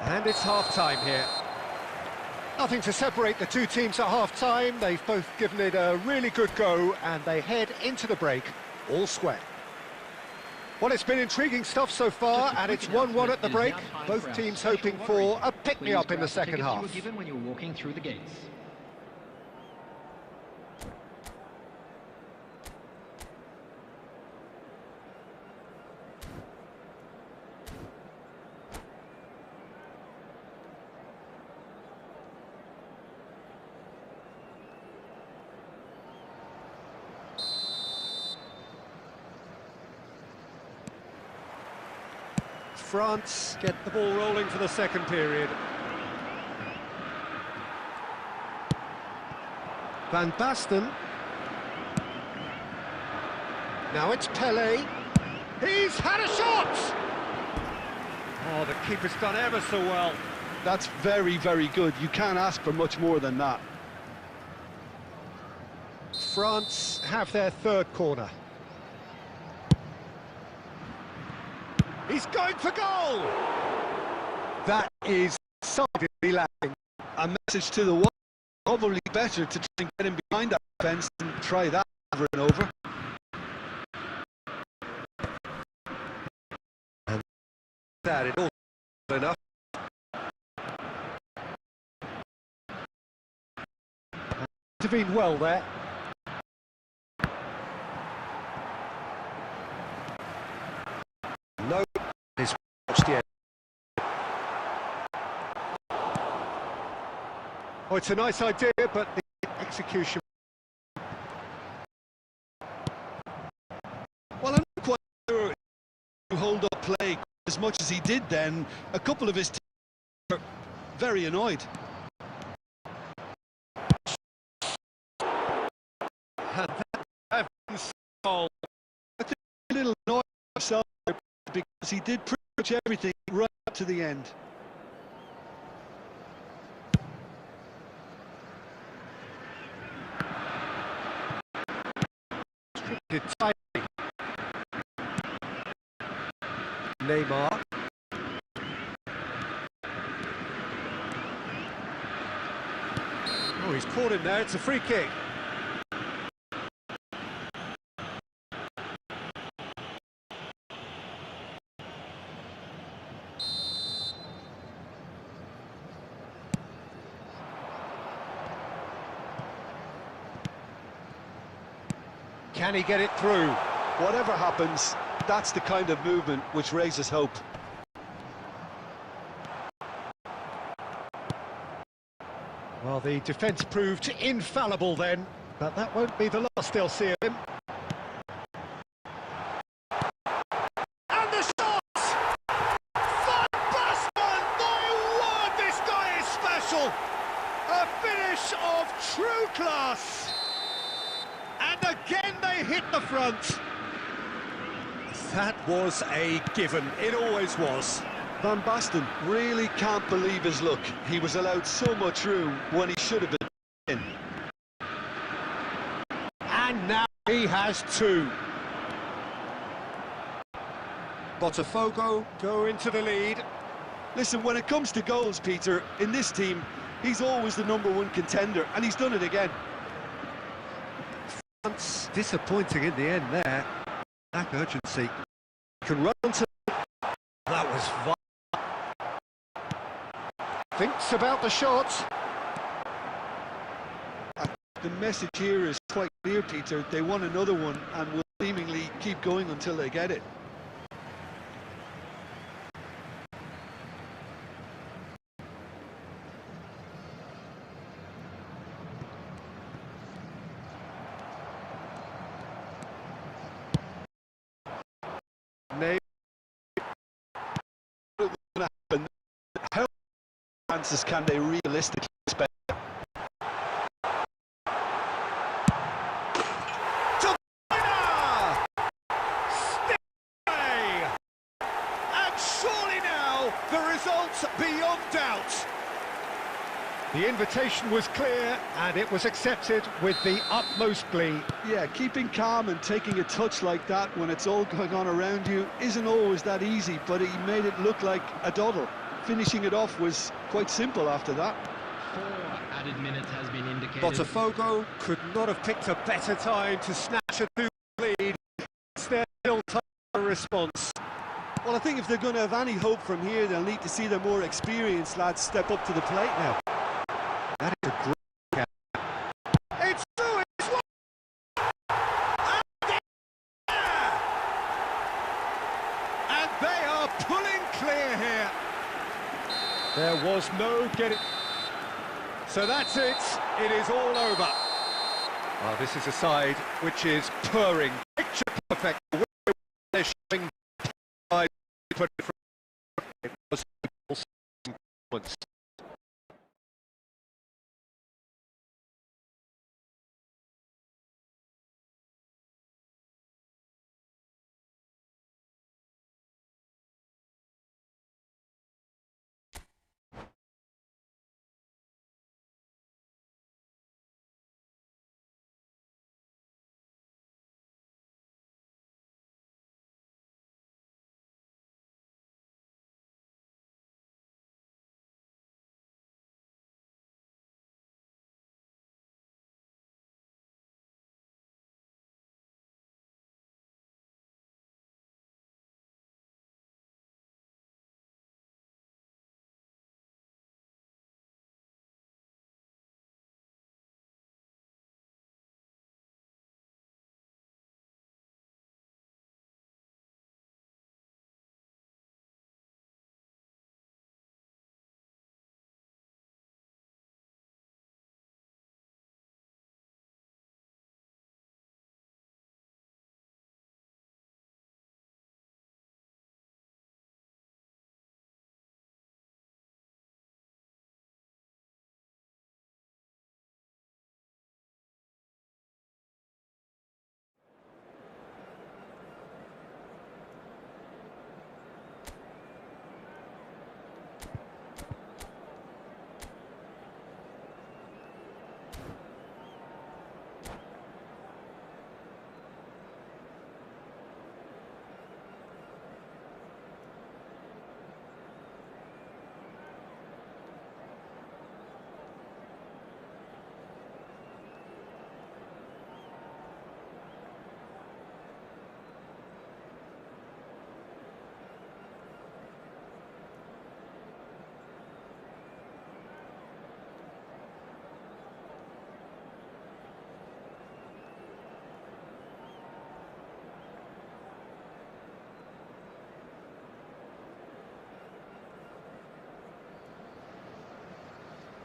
And it's half-time here. Nothing to separate the two teams at half-time. They've both given it a really good go, and they head into the break all square. Well, it's been intriguing stuff so far, and it's 1-1 at the break. Both teams hoping for a pick-me-up in the second half. You were given when you were walking through the gates. France get the ball rolling for the second period. Van Basten. Now it's Pelé. He's had a shot! Oh, the keeper's done ever so well. That's very, very good. You can't ask for much more than that. France have their third corner. He's going for goal! That is solidly lacking. A message to the world, probably better to try and get him behind that fence and try that over and over. And that is also enough. Intervened well there. No, it's watched yet. Oh, it's a nice idea, but the execution. Well, I'm not quite sure to hold up play as much as he did then. A couple of his teams were very annoyed. And that goal. I think a little annoyed himself because he did pretty much everything right up to the end. Neymar. Oh, he's caught him there. It's a free kick. Can he get it through? Whatever happens, that's the kind of movement which raises hope. Well, the defence proved infallible then, but that won't be the last they'll see of him. And the shots! Van Basten! My word, this guy is special! A finish of true class! And again they hit the front. That was a given, it always was. Van Basten really can't believe his luck. He was allowed so much room when he should have been in. And now he has two. Botafogo go into the lead. Listen, when it comes to goals, Peter, in this team, he's always the #1 contender, and he's done it again. France disappointing in the end there. Lack urgency. Can run to... That was... Thinks about the shot. The message here is quite clear, Peter. They want another one and will seemingly keep going until they get it. chances can they realistically expect? And surely now, the result's beyond doubt. The invitation was clear, and it was accepted with the utmost glee. Yeah, keeping calm and taking a touch like that when it's all going on around you isn't always that easy, but he made it look like a doddle. Finishing it off was quite simple after that. 4 added minutes has been indicated. Botafogo could not have picked a better time to snatch a 2 lead. It's their still time response. Well, I think if they're going to have any hope from here, they'll need to see their more experienced lads step up to the plate now. That is a great catch. It's through, it's one. And they are pulling clear here. There was no getting... So that's it. It is all over. Well, this is a side which is purring. Picture perfect. They're showing it was moments.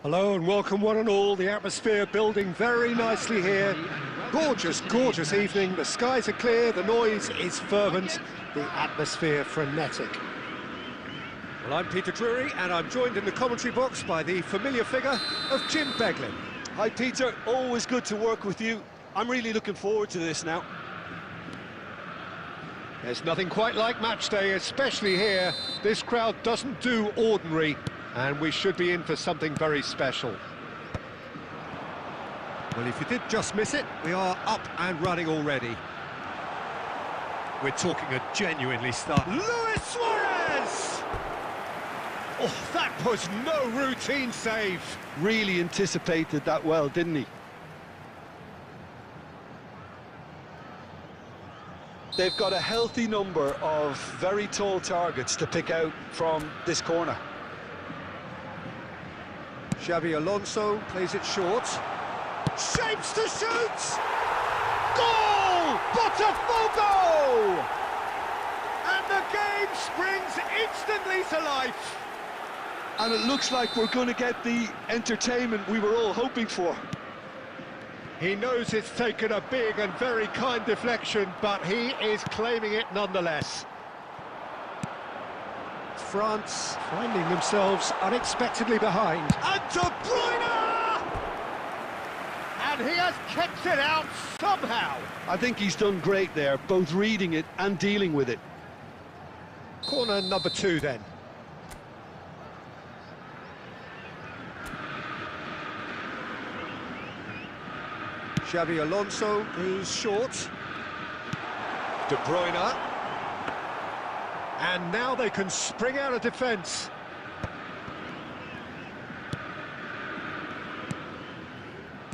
Hello and welcome one and all. The atmosphere building very nicely here. Gorgeous, gorgeous evening. The skies are clear, the noise is fervent, the atmosphere frenetic. Well, I'm Peter Drury and I'm joined in the commentary box by the familiar figure of Jim Beglin. Hi, Peter. Always good to work with you. I'm really looking forward to this now. There's nothing quite like match day, especially here. This crowd doesn't do ordinary, and we should be in for something very special. Well, if you did just miss it, we are up and running already. We're talking a genuinely Luis Suarez! Oh, that was no routine save. Really anticipated that well, didn't he? They've got a healthy number of very tall targets to pick out from this corner. Xabi Alonso plays it short. Shapes to shoot! Goal! Botafogo! And the game springs instantly to life. And it looks like we're going to get the entertainment we were all hoping for. He knows it's taken a big and very kind deflection, but he is claiming it nonetheless. France finding themselves unexpectedly behind. And De Bruyne! And he has kept it out somehow. I think he's done great there, both reading it and dealing with it. Corner number 2 then. Xabi Alonso goes short. De Bruyne. And now they can spring out of defence.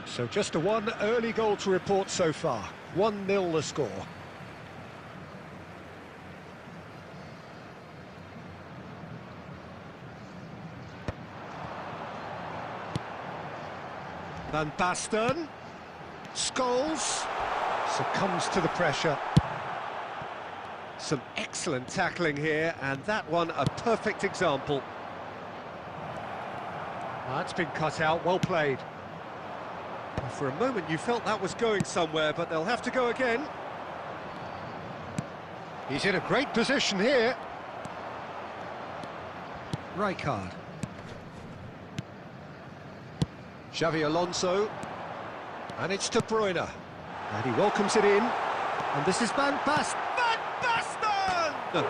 So just one early goal to report so far. 1-0 the score. Van Basten. Scholes succumbs to the pressure. Some excellent tackling here, and that one a perfect example. That's been cut out, well played. For a moment you felt that was going somewhere, but they'll have to go again. He's in a great position here. Rijkaard. Xabi Alonso. And it's De Bruyne. And he welcomes it in. And this is Van Basten. Van Basten!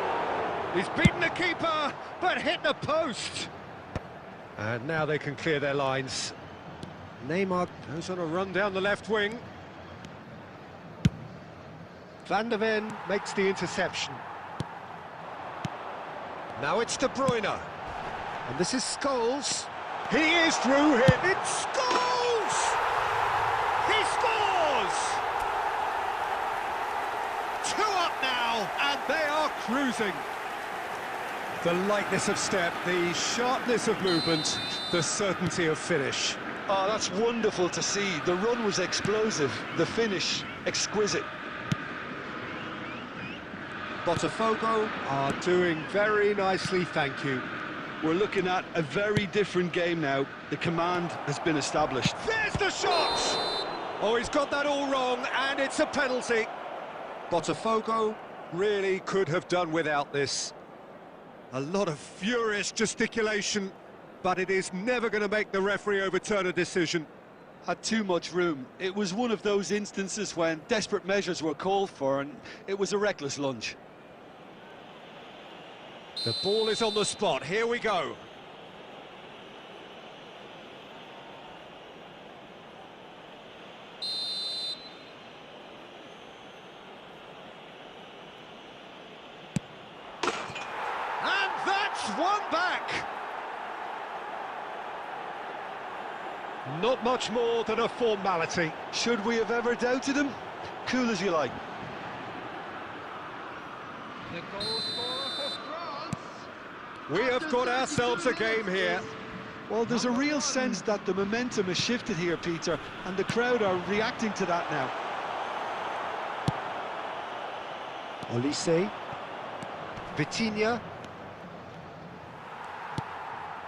He's beaten the keeper, but hit the post. And now they can clear their lines. Neymar goes on a run down the left wing. Van der Ven makes the interception. Now it's De Bruyne. And this is Scholes. He is through here. It's Scholes! He scores! 2 up now, and they are cruising. The lightness of step, the sharpness of movement, the certainty of finish. Oh, that's wonderful to see. The run was explosive, the finish exquisite. Botafogo are doing very nicely, thank you. We're looking at a very different game now. The command has been established. There's the shot! Oh, he's got that all wrong, and it's a penalty. Botafogo really could have done without this. A lot of furious gesticulation, but it is never going to make the referee overturn a decision. Had too much room. It was one of those instances when desperate measures were called for, and it was a reckless lunge. The ball is on the spot, here we go. And that's one back! Not much more than a formality. Should we have ever doubted him? Cool as you like. The goal scorer for France. We have got ourselves a game here. Well, there's a real sense that the momentum has shifted here, Peter, and the crowd are reacting to that now. Olise. Vitinha.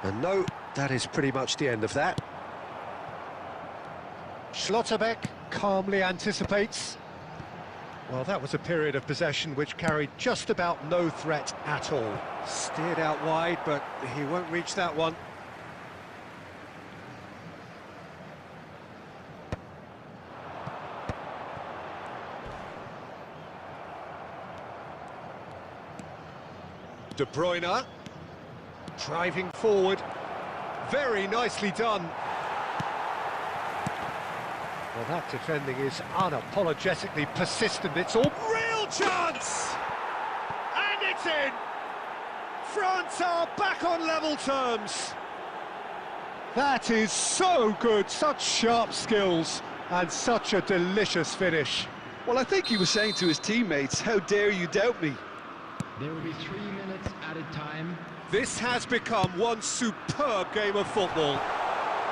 And no, that is pretty much the end of that. Schlotterbeck calmly anticipates. Well, that was a period of possession which carried just about no threat at all. Steered out wide, but he won't reach that one. De Bruyne, driving forward, very nicely done. Well, that defending is unapologetically persistent, it's all... Real chance! And it's in! France are back on level terms. That is so good, such sharp skills, and such a delicious finish. Well, I think he was saying to his teammates, how dare you doubt me? There will be 3 minutes added time. This has become one superb game of football.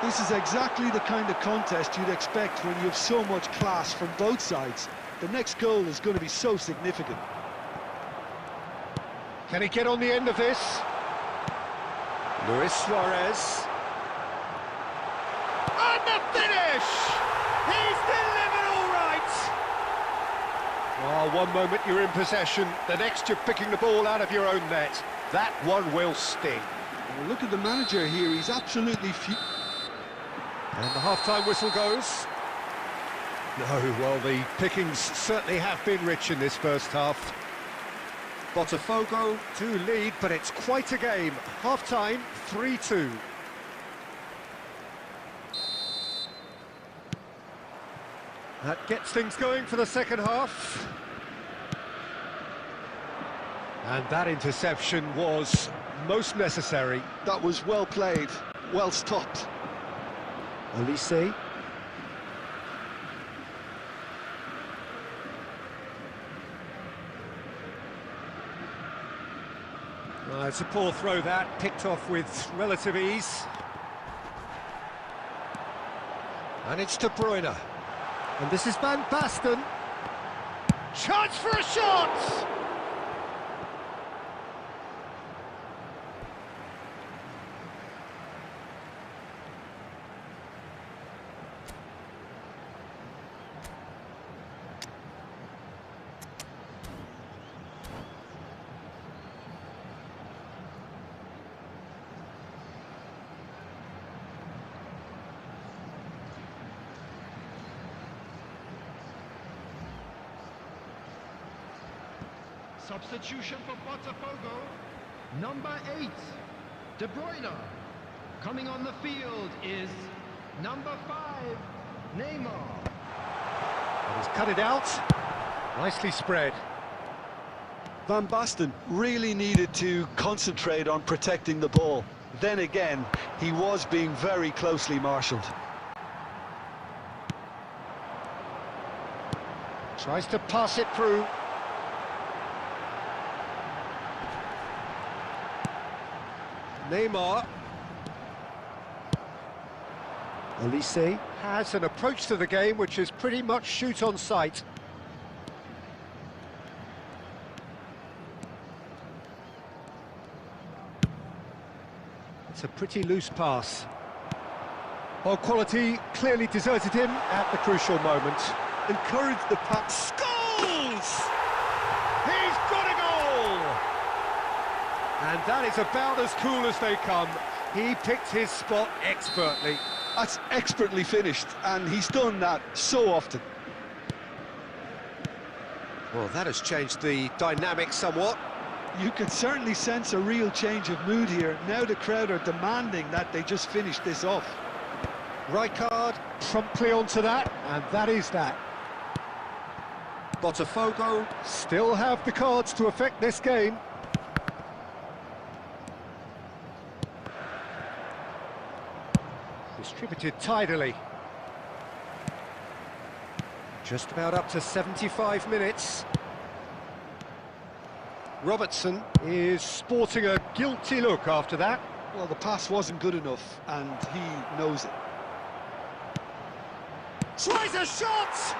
This is exactly the kind of contest you'd expect when you have so much class from both sides. The next goal is going to be so significant. Can he get on the end of this? Luis Suarez. And the finish! He's delivered all right! Oh, one moment you're in possession, the next you're picking the ball out of your own net. That one will sting. Well, look at the manager here, he's absolutely And the half-time whistle goes. No, well, the pickings certainly have been rich in this first half. Botafogo to lead, but it's quite a game. Half-time, 3-2. That gets things going for the second half. And that interception was most necessary. That was well played, well stopped. Olise. It's a poor throw that, picked off with relative ease. And it's De Bruyne. And this is Van Basten. Chance for a shot! Substitution for Botafogo. Number 8, De Bruyne. Coming on the field is number 5, Neymar. And he's cut it out. Nicely spread. Van Basten really needed to concentrate on protecting the ball. Then again, he was being very closely marshalled. Tries to pass it through. Neymar. Olise has an approach to the game which is pretty much shoot on sight. It's a pretty loose pass. Well, quality clearly deserted him at the crucial moment. Encouraged the pass. Scores! He's got a goal! And that is about as cool as they come. He picked his spot expertly. That's expertly finished, and he's done that so often. Well, that has changed the dynamic somewhat. You can certainly sense a real change of mood here. Now the crowd are demanding that they just finish this off. Rijkaard promptly onto that, and that is that. Botafogo still have the cards to affect this game. Distributed tidily. Just about up to 75 minutes. Robertson is sporting a guilty look after that. Well, the pass wasn't good enough, and he knows it. Tries a shot!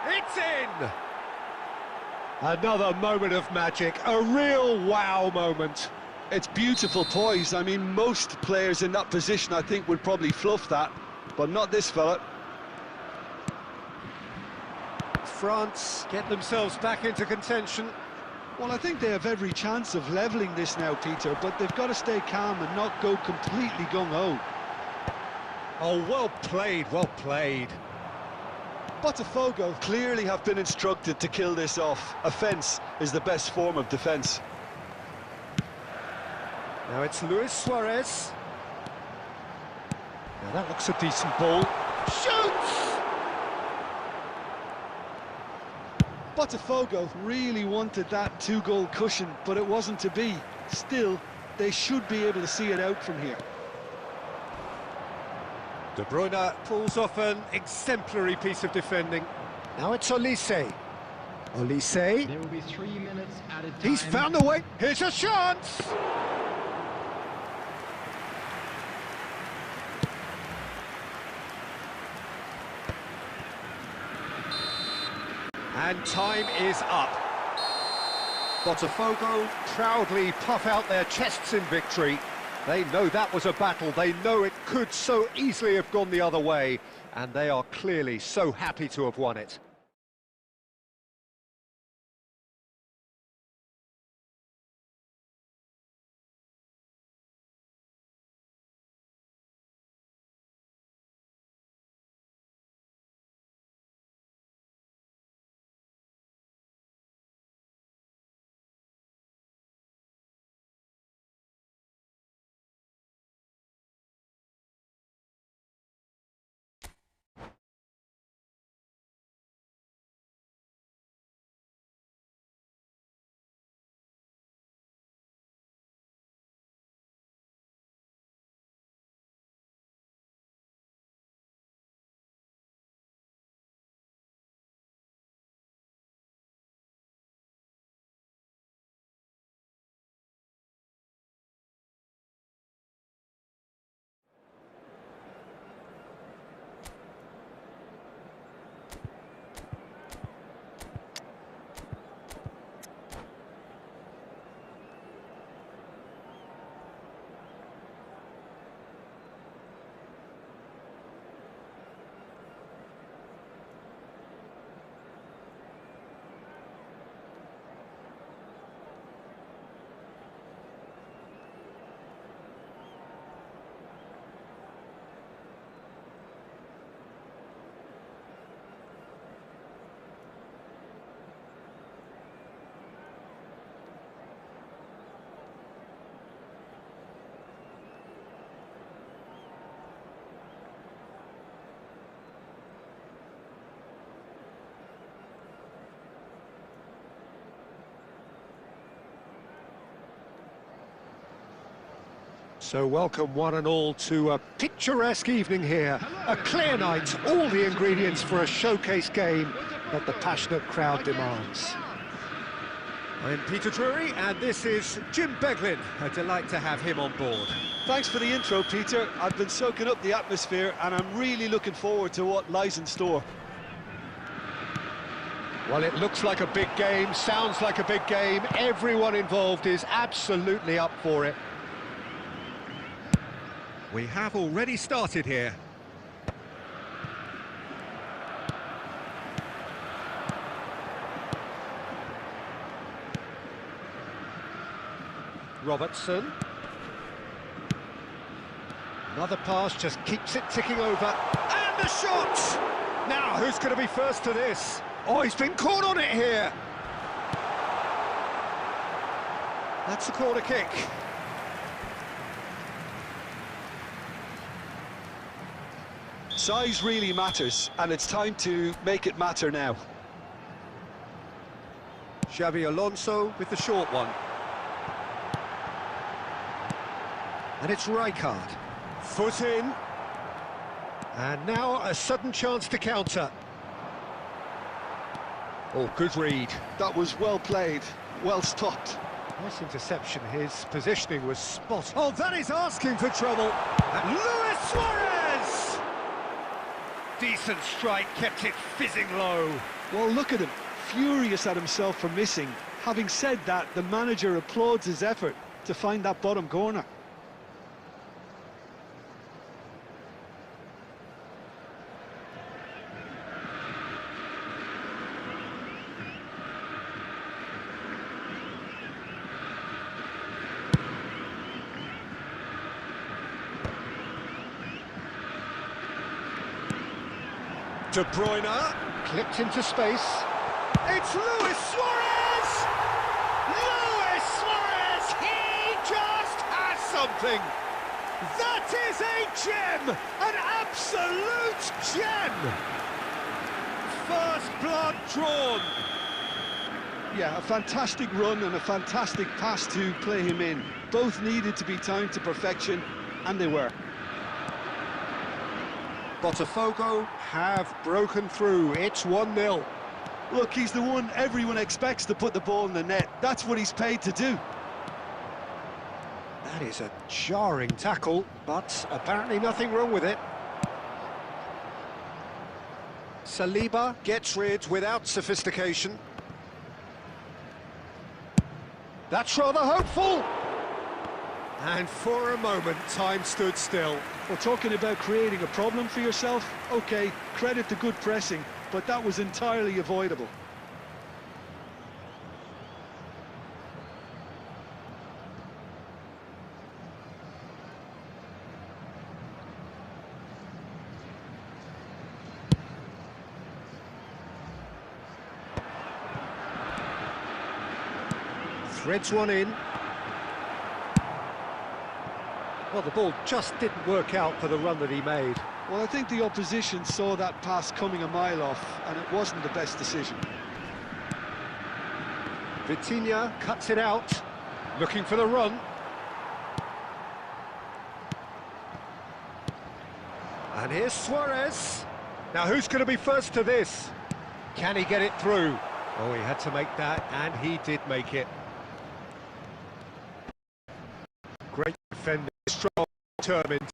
It's in! Another moment of magic, a real wow moment. It's beautiful poise. I mean, most players in that position, I think, would probably fluff that, but not this fella. France get themselves back into contention. Well, I think they have every chance of levelling this now, Peter, but they've got to stay calm and not go completely gung-ho. Oh, well played, well played. Botafogo clearly have been instructed to kill this off. Offence is the best form of defence. Now it's Luis Suarez. Now that looks a decent ball. Shoots! Botafogo really wanted that two-goal cushion, but it wasn't to be. Still, they should be able to see it out from here. De Bruyne pulls off an exemplary piece of defending. Now it's Olise. Olise. There will be 3 minutes added time. He's found a way. Here's a chance! And time is up. Botafogo proudly puff out their chests in victory. They know that was a battle. They know it could so easily have gone the other way. And they are clearly so happy to have won it. So welcome one and all to a picturesque evening here. A clear night, all the ingredients for a showcase game that the passionate crowd demands. I'm Peter Drury and this is Jim Beglin. A delight to have him on board. Thanks for the intro, Peter. I've been soaking up the atmosphere and I'm really looking forward to what lies in store. Well, it looks like a big game, sounds like a big game. Everyone involved is absolutely up for it. We have already started here. Robertson. Another pass just keeps it ticking over. And the shot! Now, who's going to be first to this? Oh, he's been caught on it here. That's a corner kick. Size really matters, and it's time to make it matter now. Xabi Alonso with the short one. And it's Rijkaard. Foot in. And now a sudden chance to counter. Oh, good read. That was well played, well stopped. Nice interception, his positioning was spot on. Oh, that is asking for trouble. And Luis Suarez! Decent strike, kept it fizzing low. Well, look at him, furious at himself for missing. Having said that, the manager applauds his effort to find that bottom corner. De Bruyne, clipped into space. It's Luis Suarez! Luis Suarez! He just has something! That is a gem! An absolute gem! First blood drawn! Yeah, a fantastic run and a fantastic pass to play him in. Both needed to be timed to perfection, and they were. Botafogo have broken through. It's 1-0. Look, he's the one everyone expects to put the ball in the net. That's what he's paid to do. That is a jarring tackle, but apparently nothing wrong with it. Saliba gets rid without sophistication. That's rather hopeful. And for a moment, time stood still. We're talking about creating a problem for yourself. OK, credit to good pressing, but that was entirely avoidable. Threads one in. Well, the ball just didn't work out for the run that he made. Well, I think the opposition saw that pass coming a mile off, and it wasn't the best decision. Vitinha cuts it out, looking for the run. And here's Suarez. Now, who's going to be first to this? Can he get it through? Oh, he had to make that, and he did make it. Great defender, strong, determined.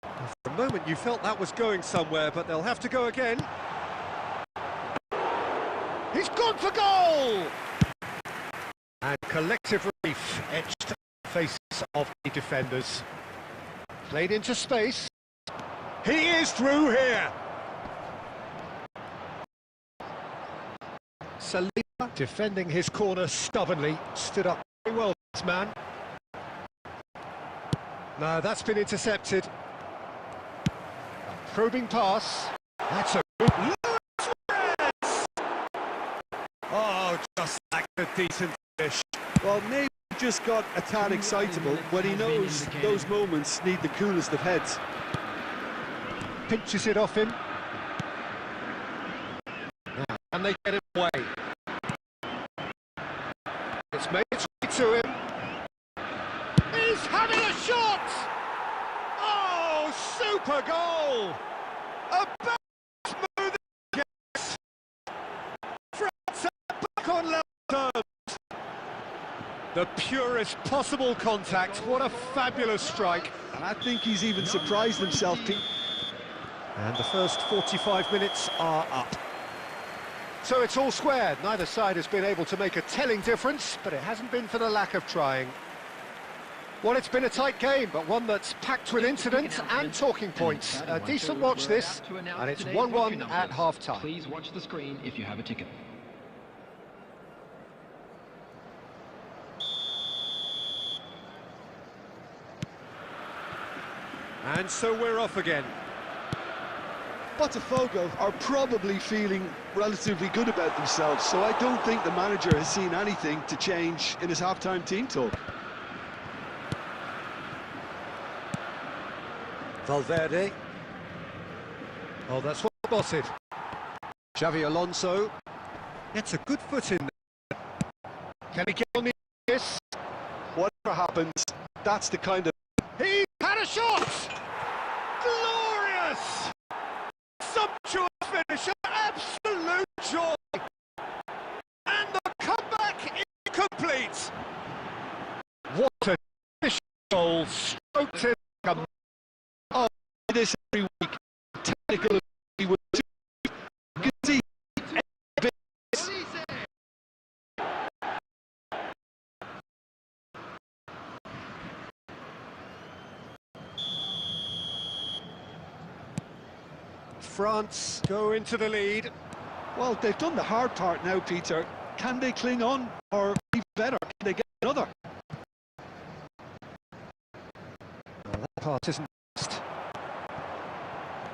For a moment you felt that was going somewhere, but they'll have to go again. He's gone for goal! And collective relief etched on the faces of the defenders. Played into space. He is through here! Saliba, defending his corner stubbornly, stood up very well, this man. No, that's been intercepted. A probing pass. That's a good... Suarez! Oh, just like a decent finish. Well, maybe he just got a tad excitable when he knows those moments need the coolest of heads. Pinches it off him. Now, and they get it away. It's made its way to him. He's having a shot! Super goal! About smooth guess. France are back on level terms. The purest possible contact. What a fabulous strike. And I think he's even surprised himself, Pete. And the first 45 minutes are up. So it's all squared. Neither side has been able to make a telling difference, but it hasn't been for the lack of trying. Well, it's been a tight game, but one that's packed with incidents and talking points. A decent watch this, and it's 1-1 at half-time. Please watch the screen if you have a ticket. And so we're off again. Botafogo are probably feeling relatively good about themselves, so I don't think the manager has seen anything to change in his half-time team talk. Valverde. Oh, that's what spotted. Xavi Alonso gets a good foot in there. Can he get on the this? Whatever happens, that's the kind of... He had a shot! Glorious! Sumptuous finish, absolute joy! And the comeback incomplete! What a fish goal, stroked in like a... Oh, this every week. Technical ability with two. You can see France go into the lead. well, they've done the hard part now, Peter. Can they cling on, or even better, can they get another? Well, that part isn't just.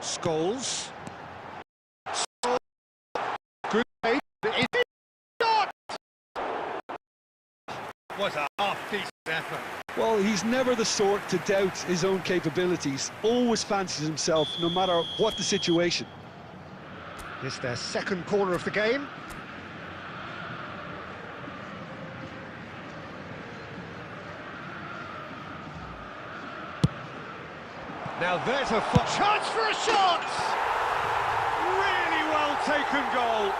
Scholes. Good save. Is it not? Was a half-decent effort. Well, he's never the sort to doubt his own capabilities. Always fancies himself, no matter what the situation. It's their second corner of the game. Now there's a chance for a shot! Really well taken goal.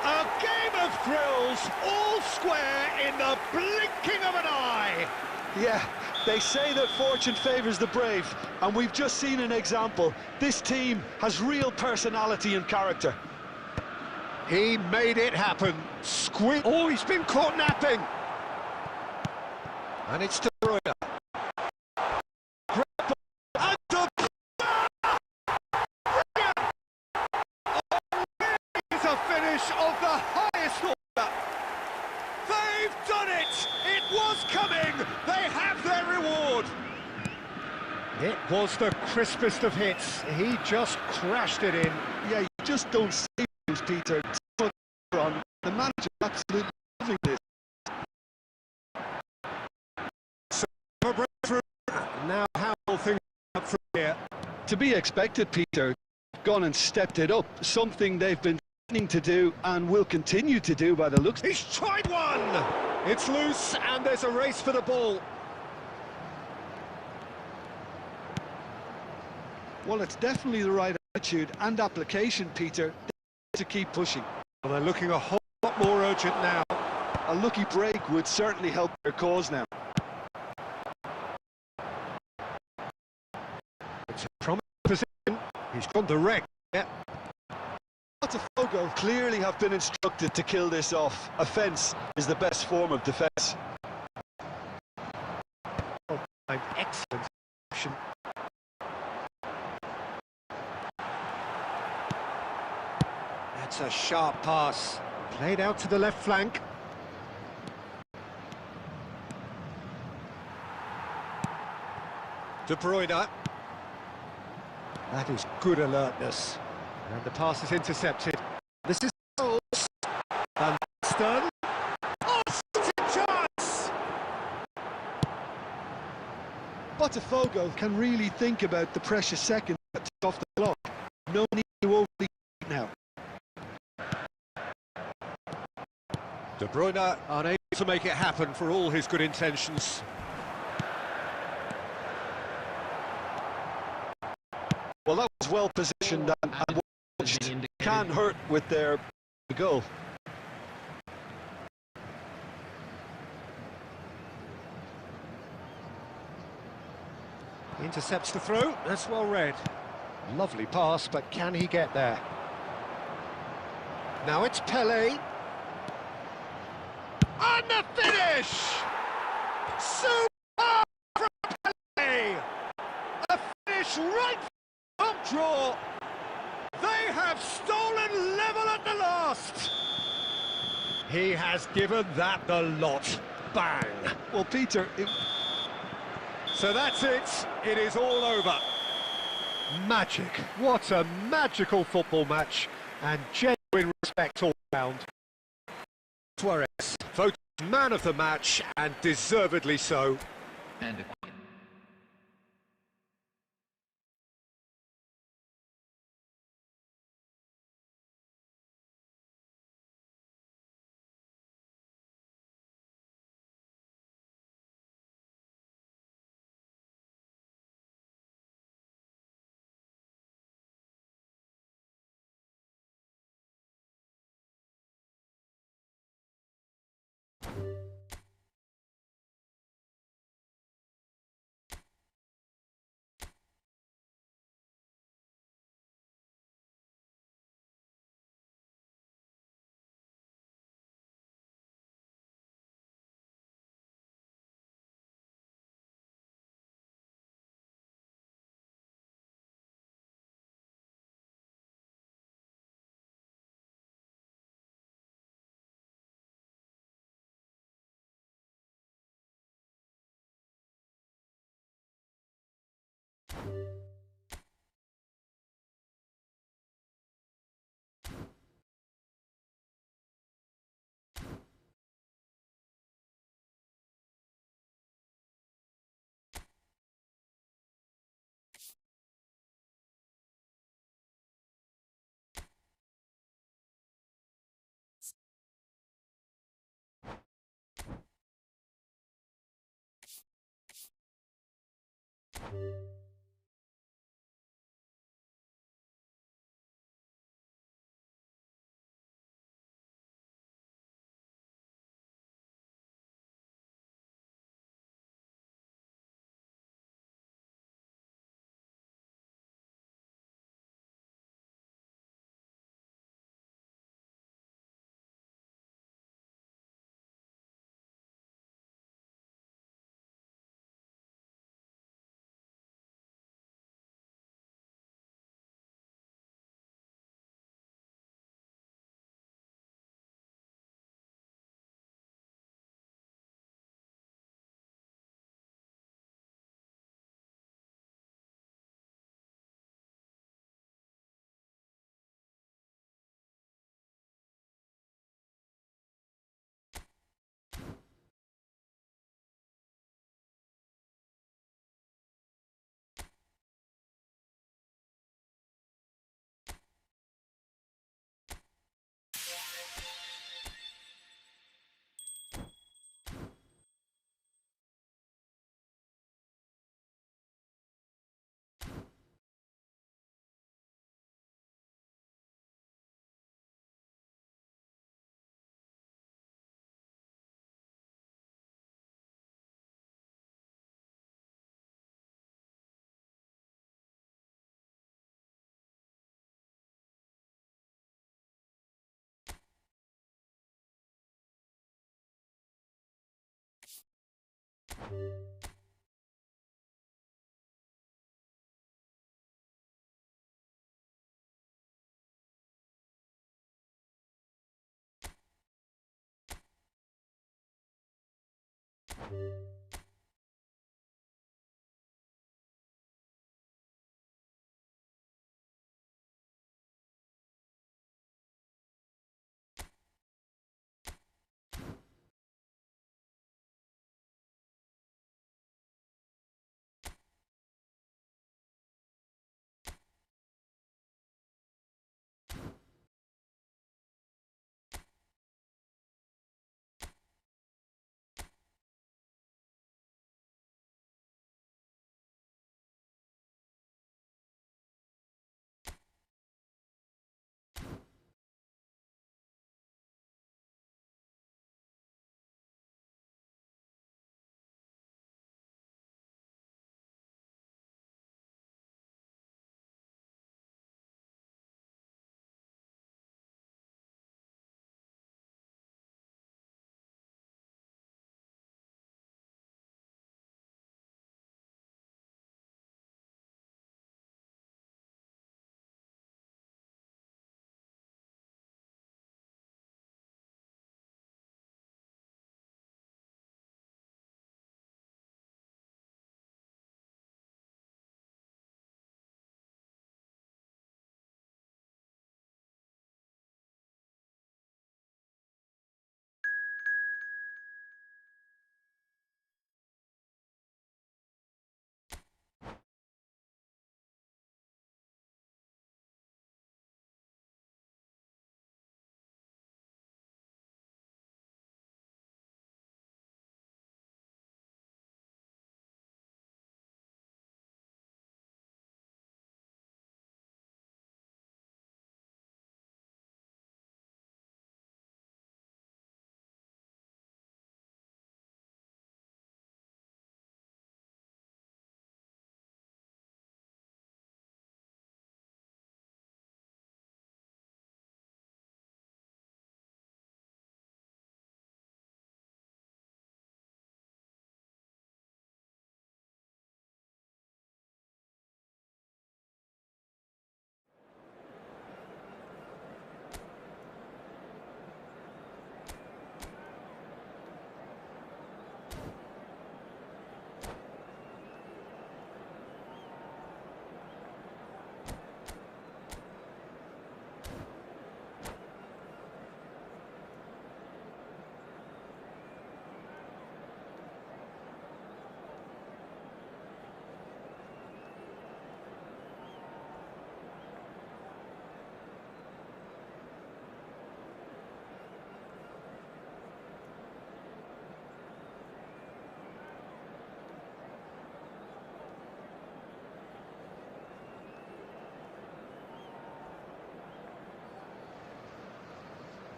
A game of thrills, all square in the blinking of an eye. Yeah, they say that fortune favours the brave, and we've just seen an example. This team has real personality and character. He made it happen. Oh, he's been caught napping. And it's De Bruyne. And De Bruyne! It's a finish of the highest order. They've done it! It was coming! They have their reward! It was the crispest of hits. He just crashed it in. Yeah, you just don't see things, Peter. The manager absolutely loving this. So, a breakthrough. Now how will things up from here? To be expected, Peter. Gone and stepped it up. Something they've been planning to do and will continue to do by the looks. He's tried one! It's loose and there's a race for the ball. Well, it's definitely the right attitude and application, Peter, to keep pushing. Well, they're looking a whole lot more urgent now. A lucky break would certainly help their cause now. It's a promising position. He's gone direct. Yeah. Botafogo clearly have been instructed to kill this off. Offence is the best form of defence. Oh, excellent action. That's a sharp pass. Played out to the left flank. De Bruyne. That is good alertness. And the pass is intercepted. This is Scholes. Van Basten. Oh, chance! Botafogo can really think about the precious seconds that's off the clock. No need to overly now. De Bruyne unable to make it happen for all his good intentions. well positioned and watched can hurt with their goal. Intercepts the throw, that's well read. Lovely pass, but can he get there? Now it's Pele. And the finish! Super from Pele! A finish right from top draw. They have stolen level at the last. He has given that the lot. Bang! Well, Peter... So that's it. It is all over. Magic. What a magical football match. And genuine respect all round. Suarez, voted man of the match, and deservedly so. And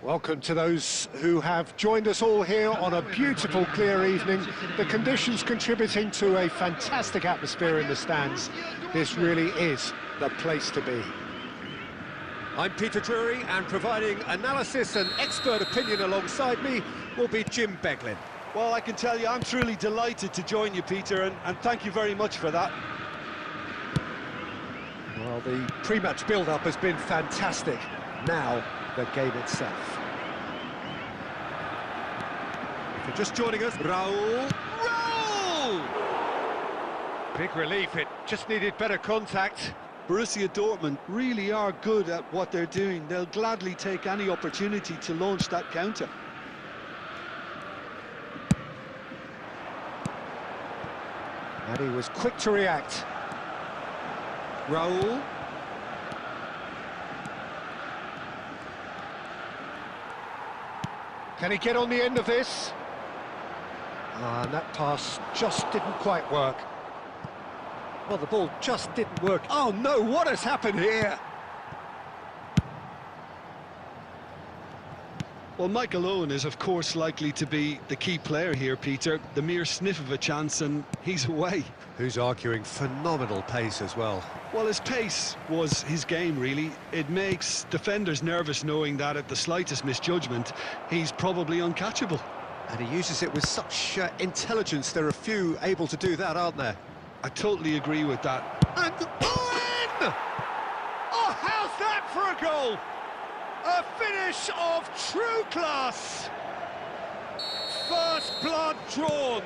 Welcome to those who have joined us all here on a beautiful, clear evening. The conditions contributing to a fantastic atmosphere in the stands. This really is the place to be. I'm Peter Drury, and providing analysis and expert opinion alongside me will be Jim Beglin. Well, I can tell you I'm truly delighted to join you, Peter, and thank you very much for that. Well, the pre-match build-up has been fantastic. Now, the game itself. If you're just joining us, Raul! Big relief, it just needed better contact. Borussia Dortmund really are good at what they're doing. They'll gladly take any opportunity to launch that counter. And he was quick to react. Raul. Can he get on the end of this? And that pass just didn't quite work. Well, the ball just didn't work. Oh no, what has happened here? Well, Michael Owen is, of course, likely to be the key player here, Peter. The mere sniff of a chance and he's away. Who's arguing phenomenal pace as well. Well, his pace was his game, really. It makes defenders nervous knowing that at the slightest misjudgment, he's probably uncatchable. And he uses it with such intelligence. There are few able to do that, aren't there? I totally agree with that. And Owen! Oh, how's that for a goal? A finish of true class. First blood drawn.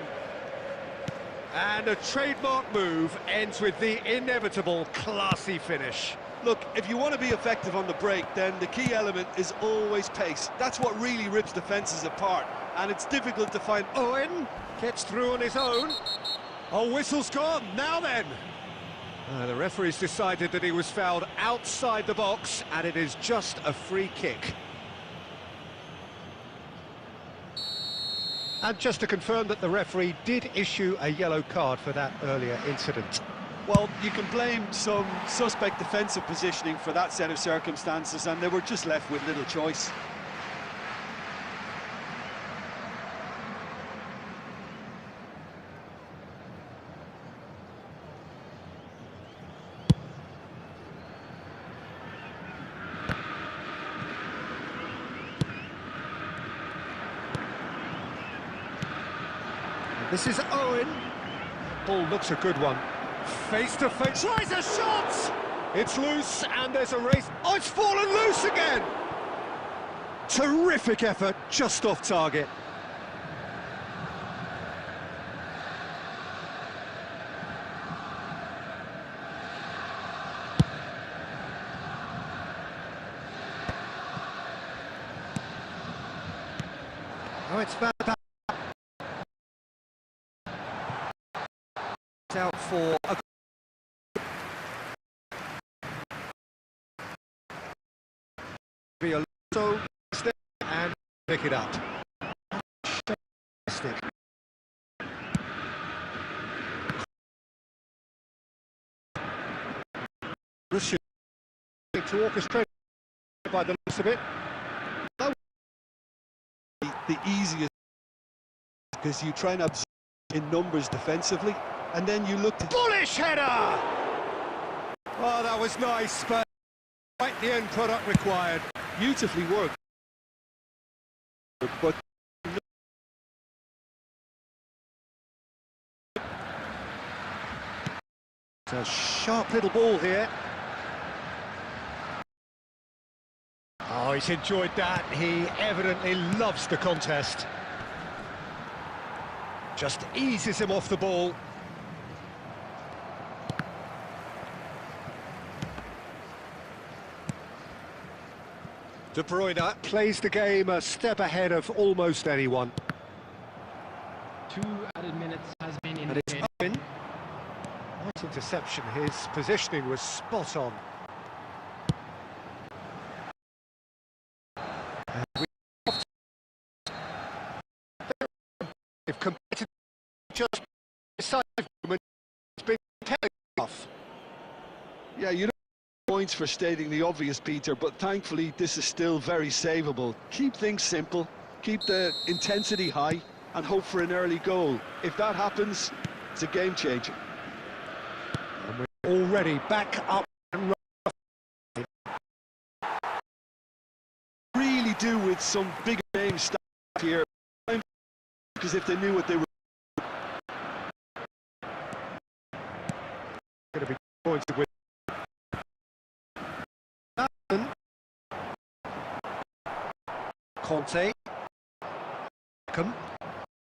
And a trademark move ends with the inevitable classy finish. Look, if you want to be effective on the break, then the key element is always pace. That's what really rips defences apart. And it's difficult to find. Owen gets through on his own. Oh, whistle's gone. Now then. The referee's decided that he was fouled outside the box, and it is just a free kick. And just to confirm that the referee did issue a yellow card for that earlier incident. Well, you can blame some suspect defensive positioning for that set of circumstances, and they were just left with little choice. This is Owen. Ball looks a good one. Face to face. Tries a shot! It's loose and there's a race. Oh, it's fallen loose again! Terrific effort, just off target. Oh, it's bad. Out for a so and pick it up. Fantastic. Russia to orchestrate by the looks of it. The easiest, because you try and absorb in numbers defensively, and then you look to... Bullish header! Oh, that was nice, but quite the end product required. Beautifully worked. But... It's a sharp little ball here. Oh, he's enjoyed that. He evidently loves the contest. Just eases him off the ball. De Bruyne plays the game a step ahead of almost anyone. 2 added minutes has been And it's indicated. Owen. Nice interception. His positioning was spot on. If competitive just decisive moment, it's been off. Yeah, you know, points for stating the obvious, Peter, but thankfully this is still very savable. Keep things simple, keep the intensity high, and hope for an early goal. If that happens, it's a game changer. And we're already back up and running. Really do with some bigger name staff here, because if they knew what they were going to be pointed with. Conte.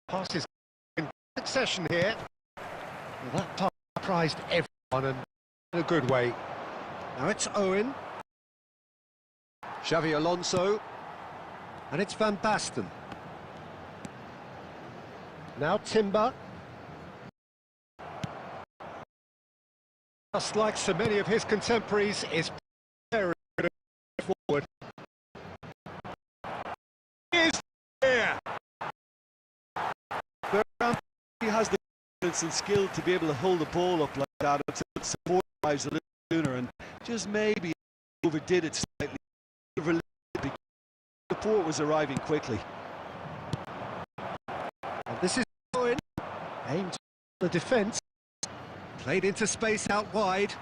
Passes in succession here. Well, that pass surprised everyone and in a good way. Now it's Owen. Xavi Alonso. And it's Van Basten. Now Timber. Just like so many of his contemporaries, is very good forward. He is here. He has the confidence and skill to be able to hold the ball up like that until it support arrives a little sooner, and just maybe overdid it slightly. The support was arriving quickly. And this is Owen, aimed at the defence, played into space out wide.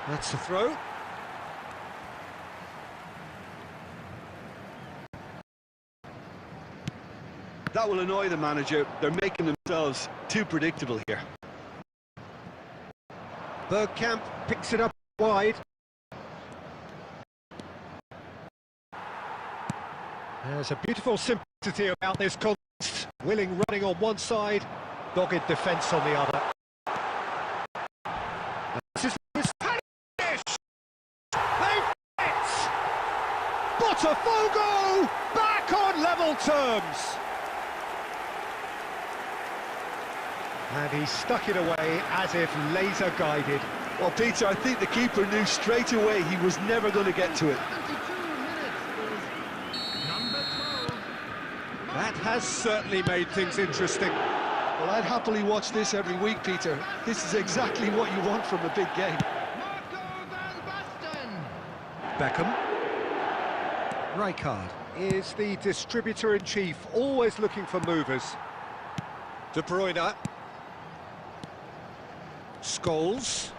That's the throw. That will annoy the manager. They're making themselves too predictable here. Bergkamp picks it up wide. There's a beautiful simplicity about this contest. Willing running on one side, dogged defence on the other. This is finish! They've hit! Botafogo back on level terms! And he stuck it away as if laser guided. Well, Peter, I think the keeper knew straight away he was never going to get to it. 32 minutes is number 12. That has certainly made things interesting. Well, I'd happily watch this every week, Peter. This is exactly what you want from a big game. Marco van Basten. Beckham. Rijkaard is the distributor-in-chief, always looking for movers. De Bruyne. Scholes.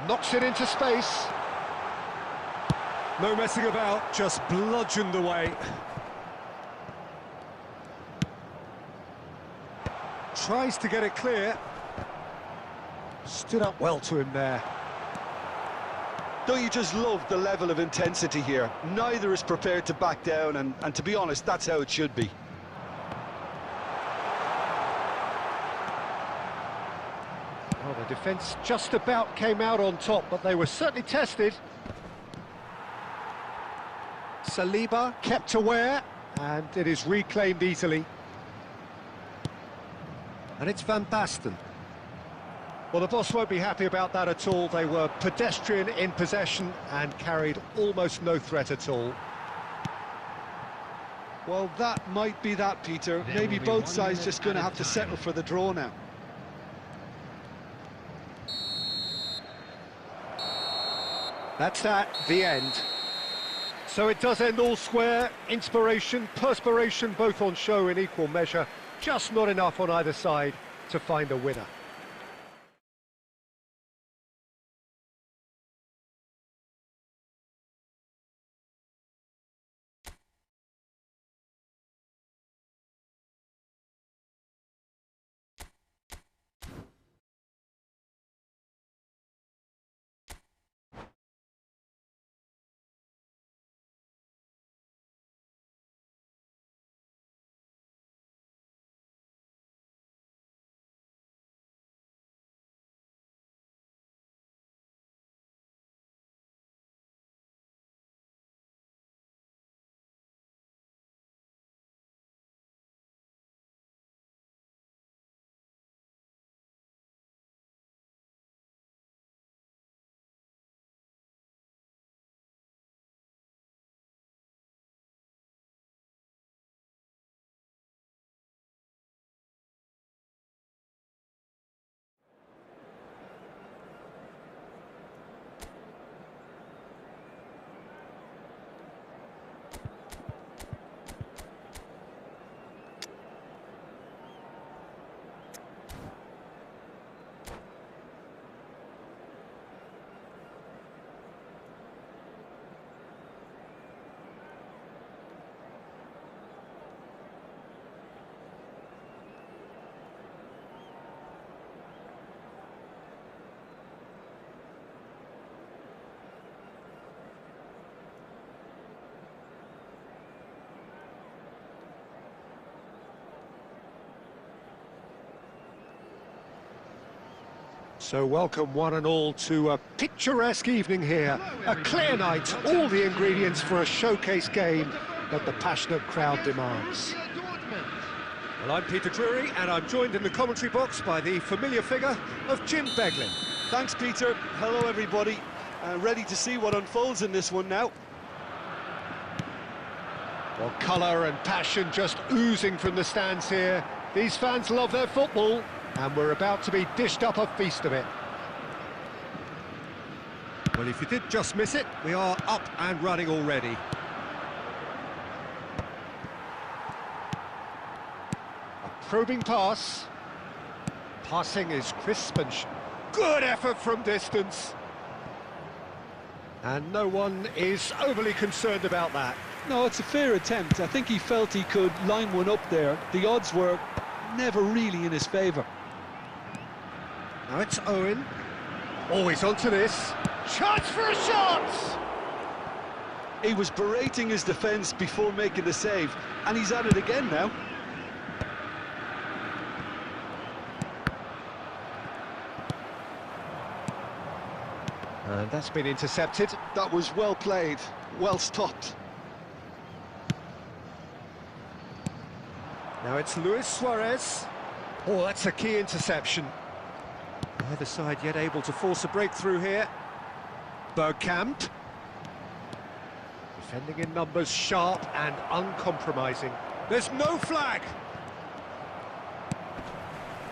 Knocks it into space. No messing about, just bludgeoned away. Tries to get it clear. Stood up well to him there. Don't you just love the level of intensity here? Neither is prepared to back down, and to be honest, that's how it should be. Well, the defence just about came out on top, but they were certainly tested. Saliba kept aware, and it is reclaimed easily. And it's Van Basten. Well, the boss won't be happy about that at all. They were pedestrian in possession and carried almost no threat at all. Well, that might be that, Peter. Maybe both sides just going to have to settle for the draw now. That's that, the end. So it does end all square. Inspiration, perspiration, both on show in equal measure. Just not enough on either side to find a winner. So welcome one and all to a picturesque evening here. A clear night, all the ingredients for a showcase game that the passionate crowd demands. Well, I'm Peter Drury, and I'm joined in the commentary box by the familiar figure of Jim Beglin. Thanks, Peter. Hello, everybody. Ready to see what unfolds in this one now. Well, colour and passion just oozing from the stands here. These fans love their football, and we're about to be dished up a feast of it. Well, if you did just miss it, we are up and running already. A probing pass. Passing is crisp and good effort from distance. And no one is overly concerned about that. No, it's a fair attempt. I think he felt he could line one up there. The odds were never really in his favour. Now it's Owen. Always onto this. Chance for a shot! He was berating his defence before making the save, and he's at it again now. And that's been intercepted. That was well played, well stopped. Now it's Luis Suarez. Oh, that's a key interception. Neither side yet able to force a breakthrough here. Bergkamp. Defending in numbers, sharp and uncompromising. There's no flag!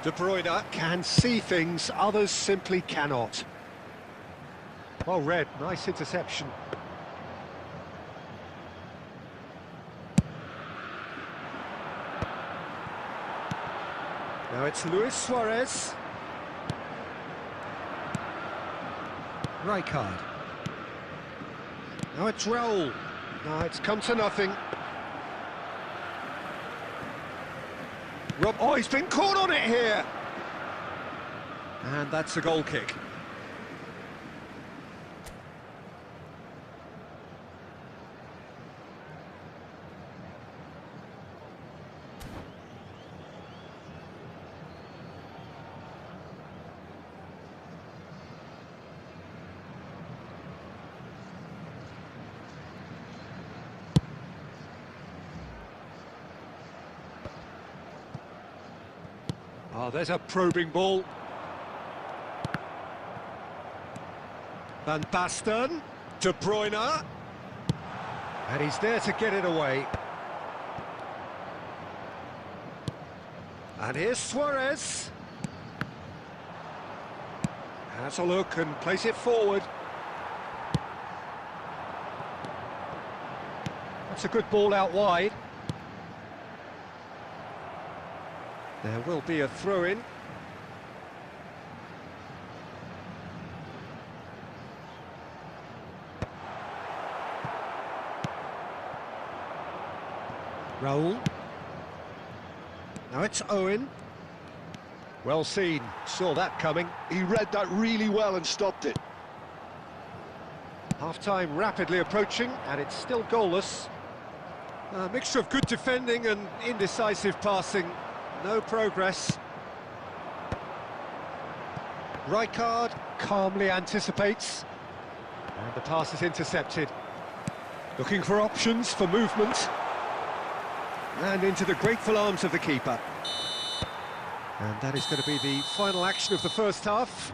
De Bruyne can see things others simply cannot. Well read, nice interception. Now it's Luis Suarez. Rijkaard. Now it's Raul. No, it's come to nothing. Oh, he's been caught on it here. And that's a goal kick. Oh, there's a probing ball. Van Basten, De Bruyne. And he's there to get it away. And here's Suarez. Has a look and plays it forward. That's a good ball out wide. There will be a throw-in. Raul. Now it's Owen. Well seen, saw that coming. He read that really well and stopped it. Half-time rapidly approaching, and it's still goalless. A mixture of good defending and indecisive passing. No progress. Rijkaard calmly anticipates. And the pass is intercepted. Looking for options for movement. And into the grateful arms of the keeper. And that is going to be the final action of the first half.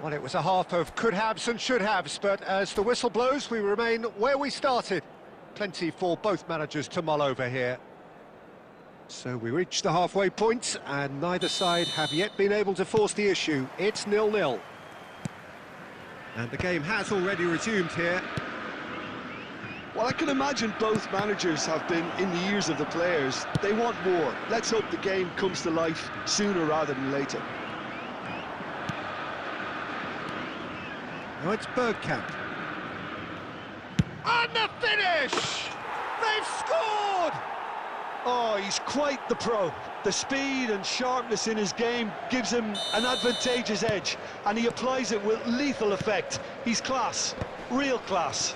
Well, it was a half of could-haves and should-haves, but as the whistle blows, we remain where we started. Plenty for both managers to mull over here. So we reach the halfway point, and neither side have yet been able to force the issue. It's 0-0. And the game has already resumed here. Well, I can imagine both managers have been in the ears of the players. They want more. Let's hope the game comes to life sooner rather than later. Now it's Bergkamp. And the finish! They've scored! Oh, he's quite the pro. The speed and sharpness in his game gives him an advantageous edge, and he applies it with lethal effect. He's class, real class.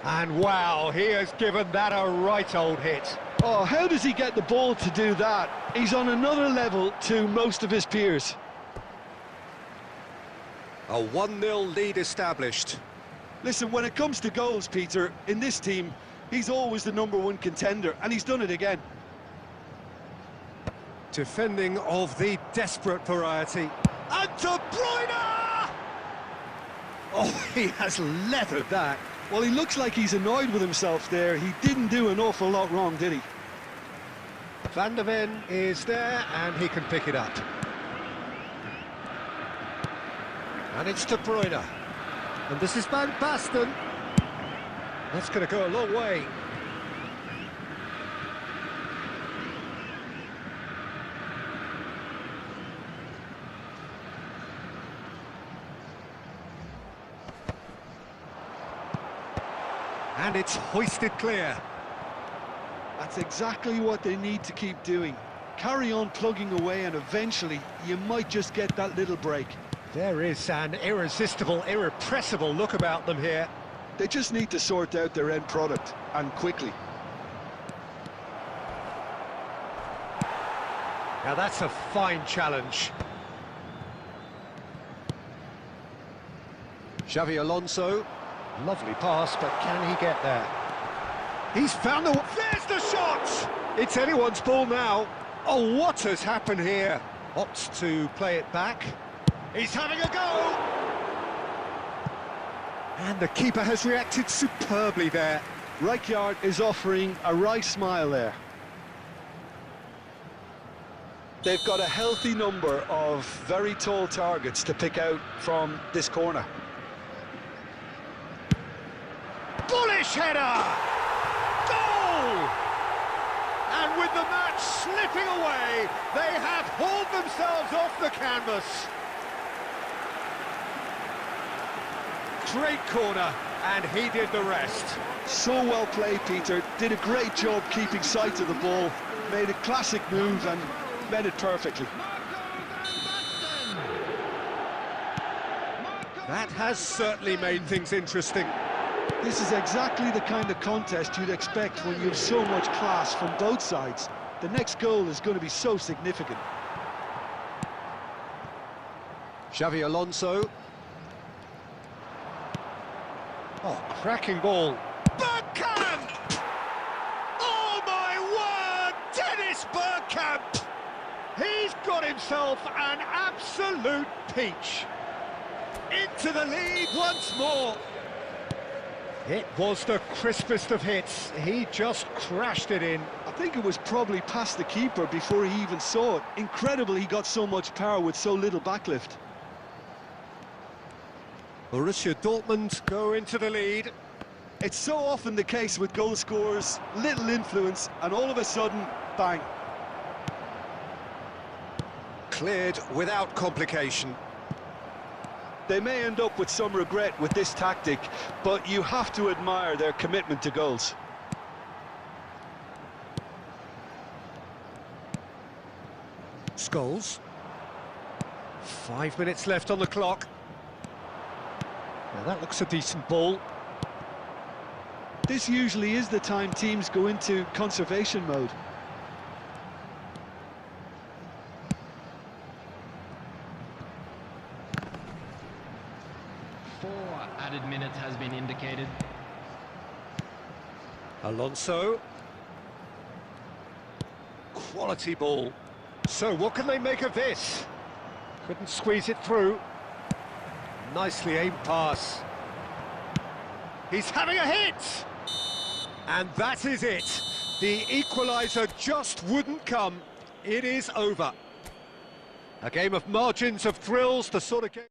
And wow, he has given that a right old hit. Oh, how does he get the ball to do that? He's on another level to most of his peers. A 1-0 lead established. Listen, when it comes to goals, Peter, in this team, he's always the #1 contender, and he's done it again. Defending of the desperate variety. And De Bruyne! Oh, he has leathered that. Well, he looks like he's annoyed with himself there. He didn't do an awful lot wrong, did he? Van der Ven is there, and he can pick it up. And it's De Bruyne. And this is Van Basten. That's going to go a long way. And it's hoisted clear. That's exactly what they need to keep doing. Carry on plugging away, and eventually you might just get that little break. There is an irresistible, irrepressible look about them here. They just need to sort out their end product, and quickly. Now that's a fine challenge. Xavi Alonso. Lovely pass, but can he get there? He's found the... There's the shot! It's anyone's ball now. Oh, what has happened here? Opts to play it back. He's having a go! And the keeper has reacted superbly there. Rijkaard is offering a wry smile there. They've got a healthy number of very tall targets to pick out from this corner. Bullish header! Goal! And with the match slipping away, they have hauled themselves off the canvas. Great corner, and he did the rest. So well played, Peter. Did a great job keeping sight of the ball. Made a classic move and met it perfectly. That has certainly made things interesting. This is exactly the kind of contest you'd expect when you have so much class from both sides. The next goal is going to be so significant. Xavi Alonso. Oh, cracking ball. Bergkamp! Oh, my word! Dennis Bergkamp! He's got himself an absolute peach. Into the lead once more. It was the crispest of hits. He just crashed it in. I think it was probably past the keeper before he even saw it. Incredible he got so much power with so little backlift. Borussia Dortmund go into the lead. It's so often the case with goal scorers, little influence, and all of a sudden, bang. Cleared without complication. They may end up with some regret with this tactic, but you have to admire their commitment to goals. Scholes. 5 minutes left on the clock. Now that looks a decent ball. This usually is the time teams go into conservation mode. Added minutes has been indicated. Alonso. Quality ball. So what can they make of this? Couldn't squeeze it through. Nicely aimed pass. He's having a hit! And that is it. The equaliser just wouldn't come. It is over. A game of margins, of thrills, the sort of game...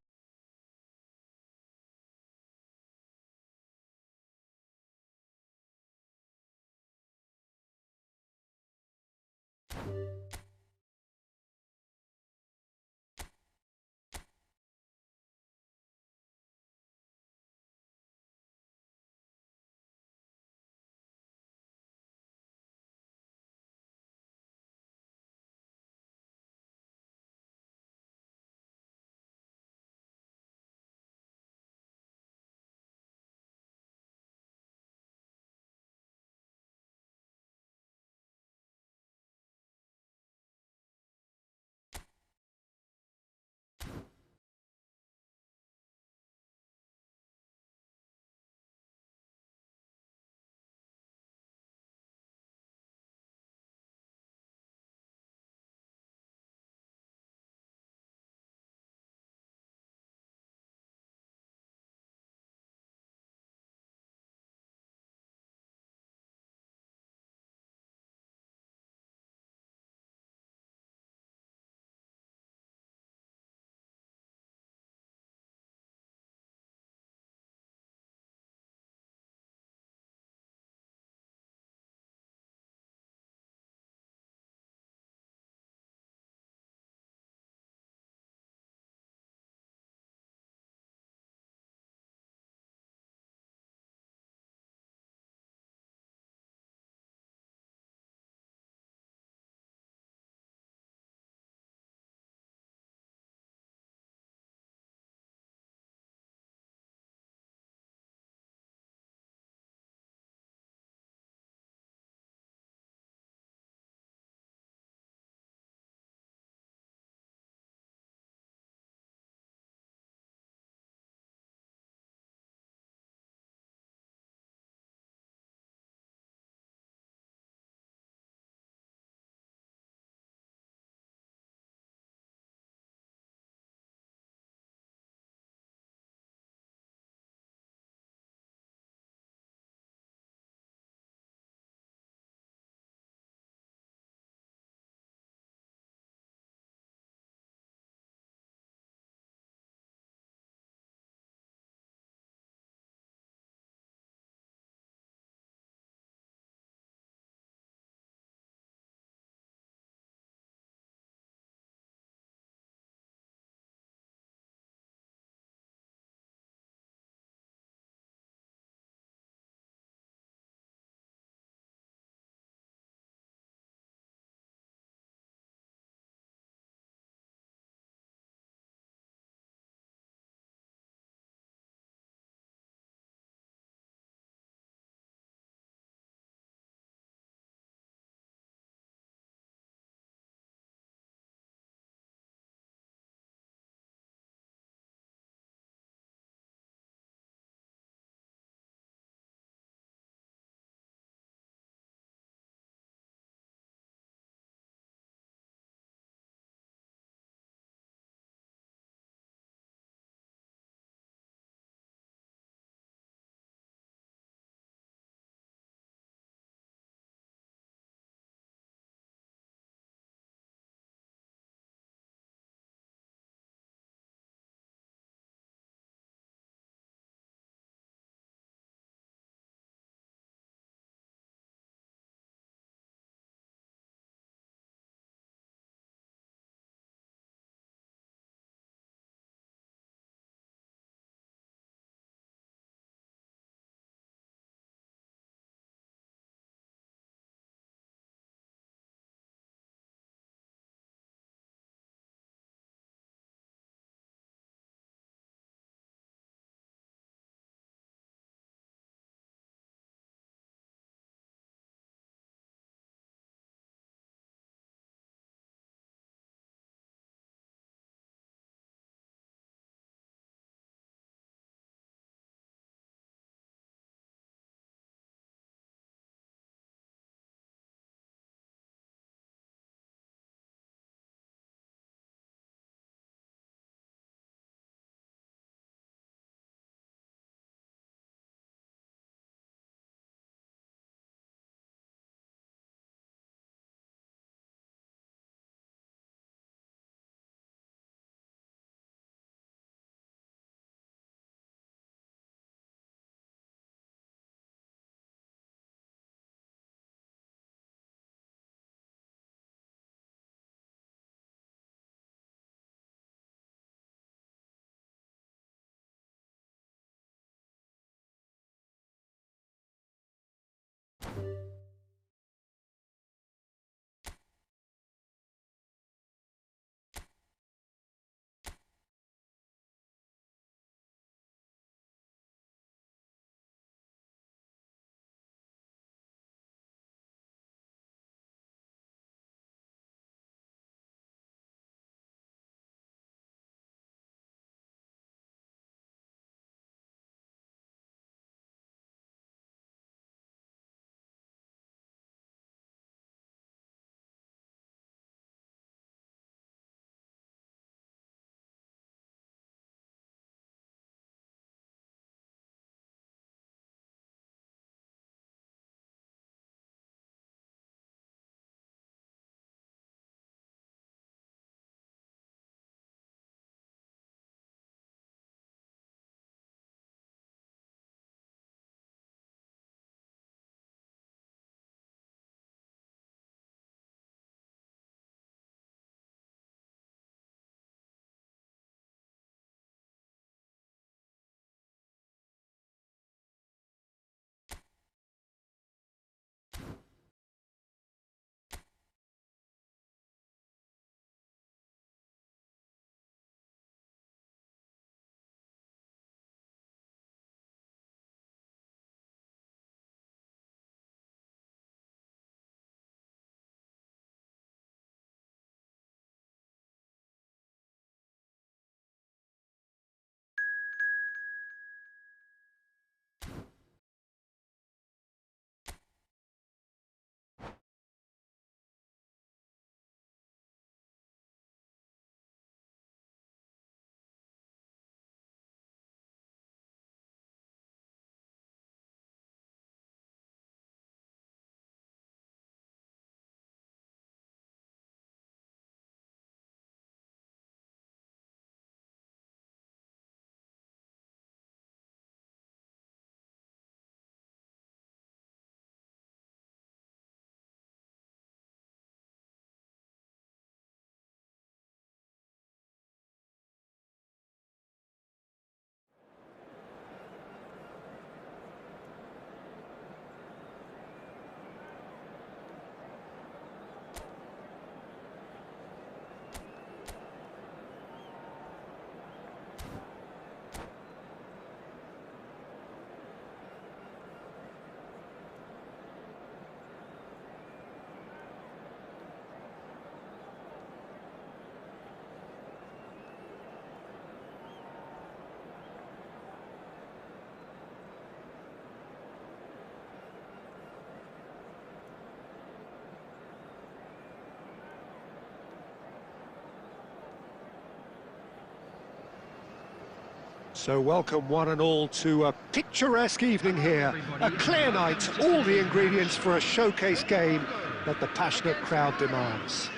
So welcome one and all to a picturesque evening here. A clear night, all the ingredients for a showcase game that the passionate crowd demands.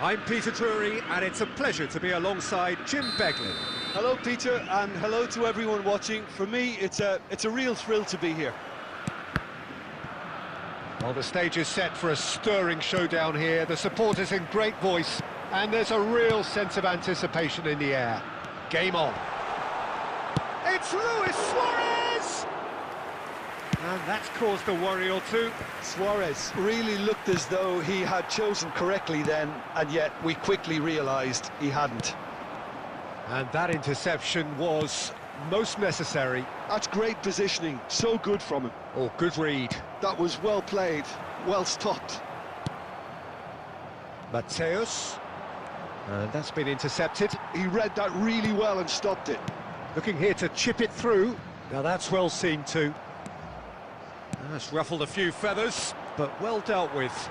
I'm Peter Drury, and it's a pleasure to be alongside Jim Beglin. Hello, Peter, and hello to everyone watching. For me, it's a real thrill to be here. Well, the stage is set for a stirring showdown here. The supporters in great voice, and there's a real sense of anticipation in the air. Game on. It's Luis Suarez! And that's caused a worry or two. Suarez really looked as though he had chosen correctly then, and yet we quickly realised he hadn't. And that interception was most necessary. That's great positioning, so good from him. Oh, good read. That was well played, well stopped. Mateus. And that's been intercepted. He read that really well and stopped it. Looking here to chip it through. Now that's well seen too. That's ruffled a few feathers, but well dealt with.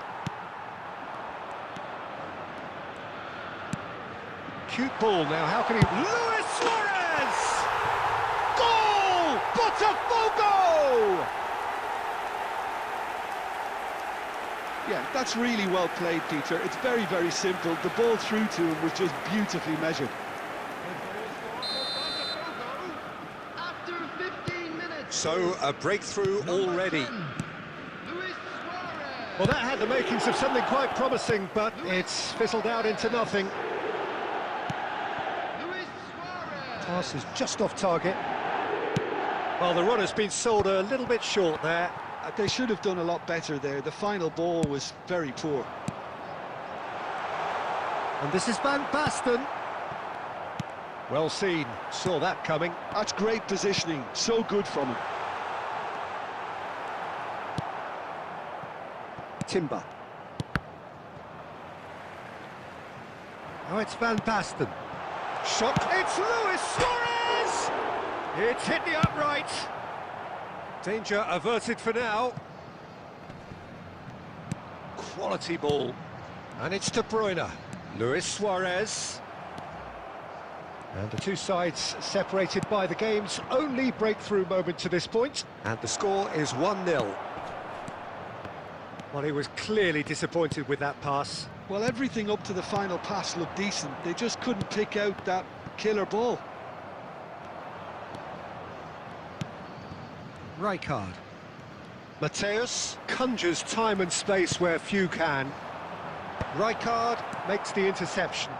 Cute ball now, how can he... Luis Suarez! Goal! Botafogo! Yeah, that's really well played, Peter. It's very, very simple. The ball through to him was just beautifully measured. After 15 minutes. So, a breakthrough already. Well, that had the makings of something quite promising, but it's fizzled out into nothing. Pass is just off target. Well, the run has been sold a little bit short there. They should have done a lot better there. The final ball was very poor. And this is Van Basten. Well seen, saw that coming. That's great positioning, so good from him. Timber. Oh, it's Van Basten. Shot. It's Luis Suarez! It's hit the upright. Danger averted for now. Quality ball. And it's De Bruyne. Luis Suarez. And the two sides separated by the game's only breakthrough moment to this point. And the score is 1-0. Well, he was clearly disappointed with that pass. Well, everything up to the final pass looked decent. They just couldn't pick out that killer ball. Rijkaard. Mateus conjures time and space where few can. Rijkaard makes the interception.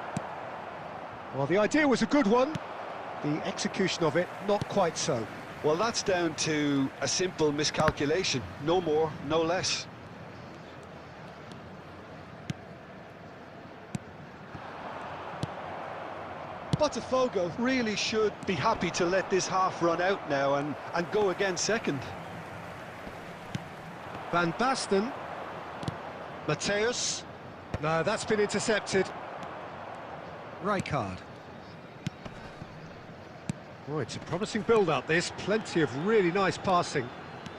Well, the idea was a good one. The execution of it, not quite so. Well, that's down to a simple miscalculation. No more, no less. Botafogo really should be happy to let this half run out now and go again second. Van Basten. Mateus. No, that's been intercepted. Rijkaard. Oh, it's a promising build-up, this. Plenty of really nice passing.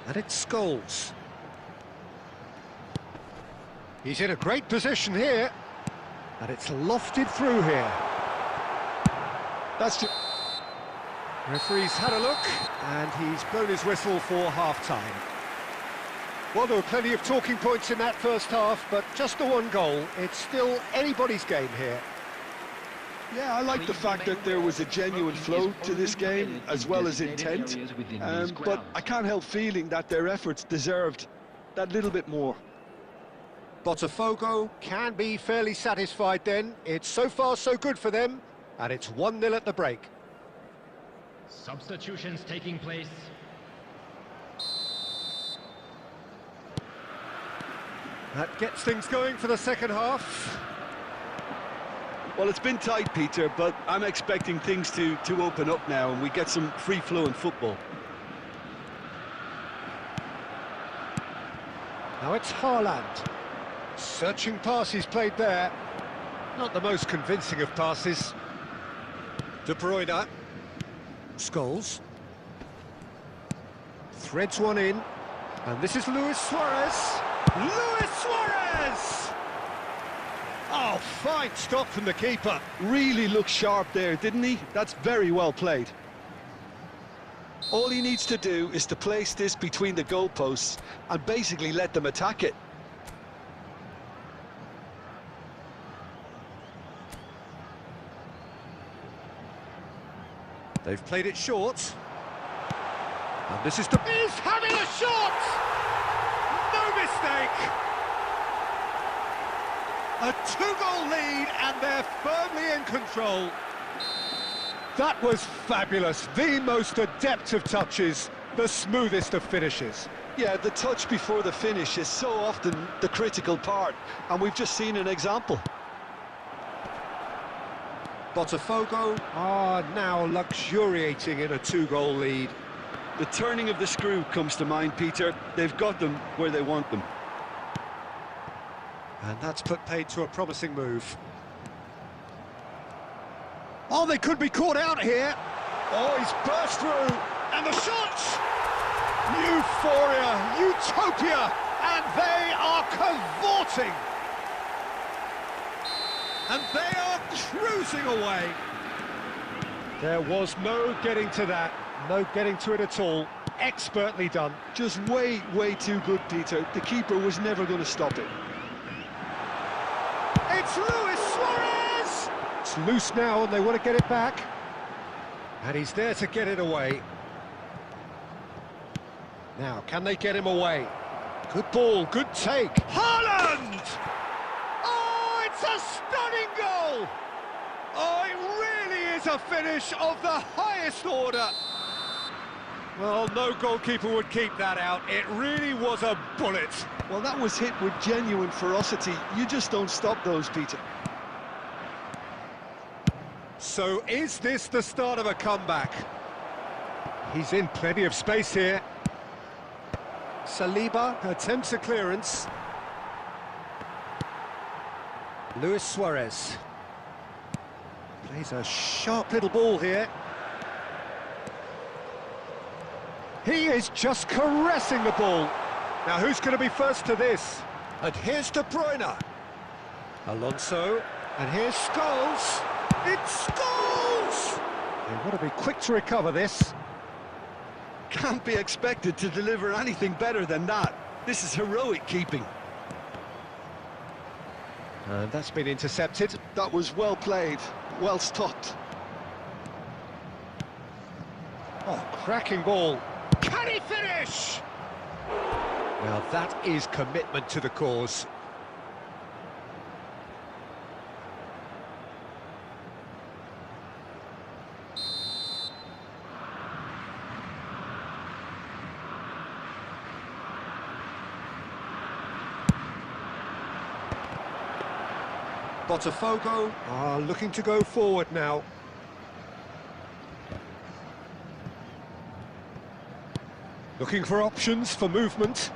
And it's Scholes. He's in a great position here. And it's lofted through here. That's just... Referee's had a look, and he's blown his whistle for half-time. Well, there were plenty of talking points in that first half, but just the one goal. It's still anybody's game here. Yeah, I like the fact that there was a genuine flow to this game, as well as intent. But I can't help feeling that their efforts deserved that little bit more. Botafogo can be fairly satisfied then. It's so far so good for them. And it's 1-0 at the break. Substitutions taking place. That gets things going for the second half. Well, it's been tight, Peter, but I'm expecting things to open up now and we get some free-flowing football. Now it's Haaland. Searching pass he's played there. Not the most convincing of passes. De Bruyne. Scholes. Threads one in. And this is Luis Suarez. Luis Suarez! Oh, Oh, fine stop from the keeper. Really looked sharp there, didn't he? That's very well played. All he needs to do is to place this between the goalposts and basically let them attack it. They've played it short. And this is the... He's having a shot! No mistake! A two-goal lead, and they're firmly in control. That was fabulous. The most adept of touches, the smoothest of finishes. Yeah, the touch before the finish is so often the critical part, and we've just seen an example. Botafogo are now luxuriating in a two-goal lead. The turning of the screw comes to mind, Peter. They've got them where they want them. And that's put paid to a promising move. Oh, they could be caught out here. Oh, he's burst through. And the shots! Euphoria, utopia, and they are cavorting. And they are cruising away. There was no getting to that, no getting to it at all. Expertly done. Just way too good, Peter. The keeper was never going to stop it. It's Luis Suarez! It's loose now and they want to get it back. And he's there to get it away. Now, can they get him away? Good ball, good take. Haaland! Oh, it's a stunning goal! Oh, it really is a finish of the highest order. Well, no goalkeeper would keep that out. It really was a bullet. Well, that was hit with genuine ferocity. You just don't stop those, Peter. So is this the start of a comeback? He's in plenty of space here. Saliba attempts a clearance. Luis Suarez plays a sharp little ball here. He is just caressing the ball. Now who's going to be first to this? And here's De Bruyne. Alonso. And here's Scholes. It's Scholes! They want to be quick to recover this. Can't be expected to deliver anything better than that. This is heroic keeping. And that's been intercepted. That was well played, well stopped. Oh, cracking ball. Can he finish? Well, that is commitment to the cause. Botafogo are looking to go forward now. Looking for options for movement.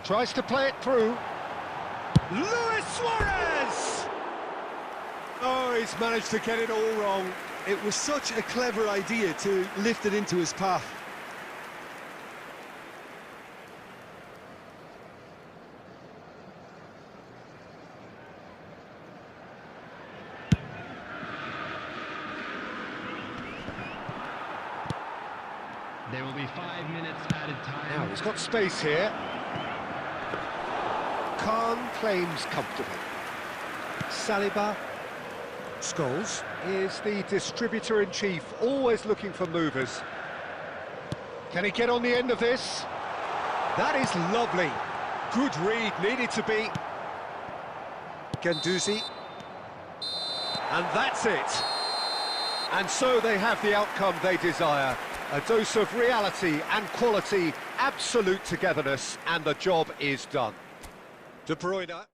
Tries to play it through. Luis Suarez! Oh, he's managed to get it all wrong. It was such a clever idea to lift it into his path. There will be 5 minutes added time. Now, he's got space here. Khan claims comfortably. Saliba. Scholes is the distributor-in-chief, always looking for movers. Can he get on the end of this? That is lovely. Good read, needed to be. Guendouzi. And that's it. And so they have the outcome they desire. A dose of reality and quality, absolute togetherness, and the job is done. De Bruyne.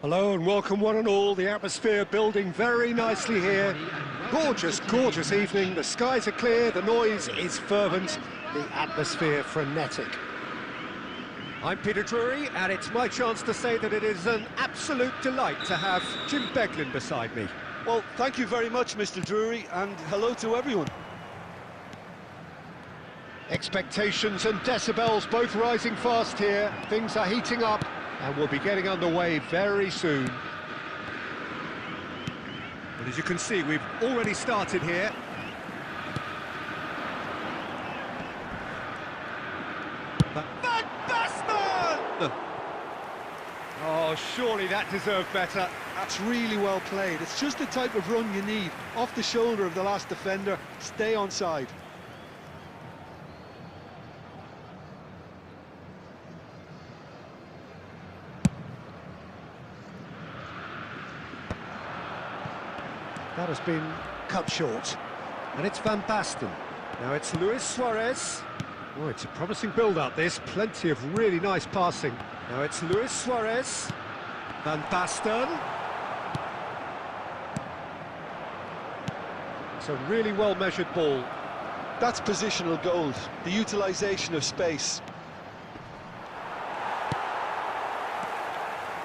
Hello and welcome one and all. The atmosphere building very nicely here. Gorgeous, gorgeous evening. The skies are clear, the noise is fervent, the atmosphere frenetic. I'm Peter Drury, and it's my chance to say that it is an absolute delight to have Jim Beglin beside me. Well, thank you very much, Mr. Drury, and hello to everyone. Expectations and decibels both rising fast here. Things are heating up, and we'll be getting underway very soon. But as you can see, we've already started here. Van Basten! Oh, surely that deserved better. That's really well played. It's just the type of run you need. Off the shoulder of the last defender, stay onside. That has been cut short. And it's Van Basten. Now it's Luis Suarez. Oh, it's a promising build-up, this. Plenty of really nice passing. Now it's Luis Suarez. Van Basten. It's a really well-measured ball. That's positional gold, the utilisation of space.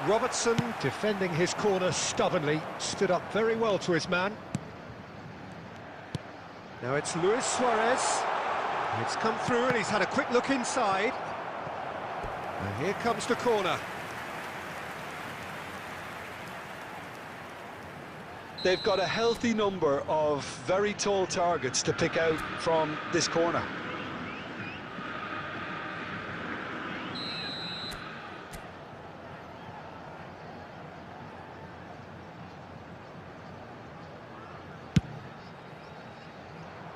Robertson, defending his corner stubbornly, stood up very well to his man. Now it's Luis Suarez. It's come through and he's had a quick look inside. And here comes the corner. They've got a healthy number of very tall targets to pick out from this corner.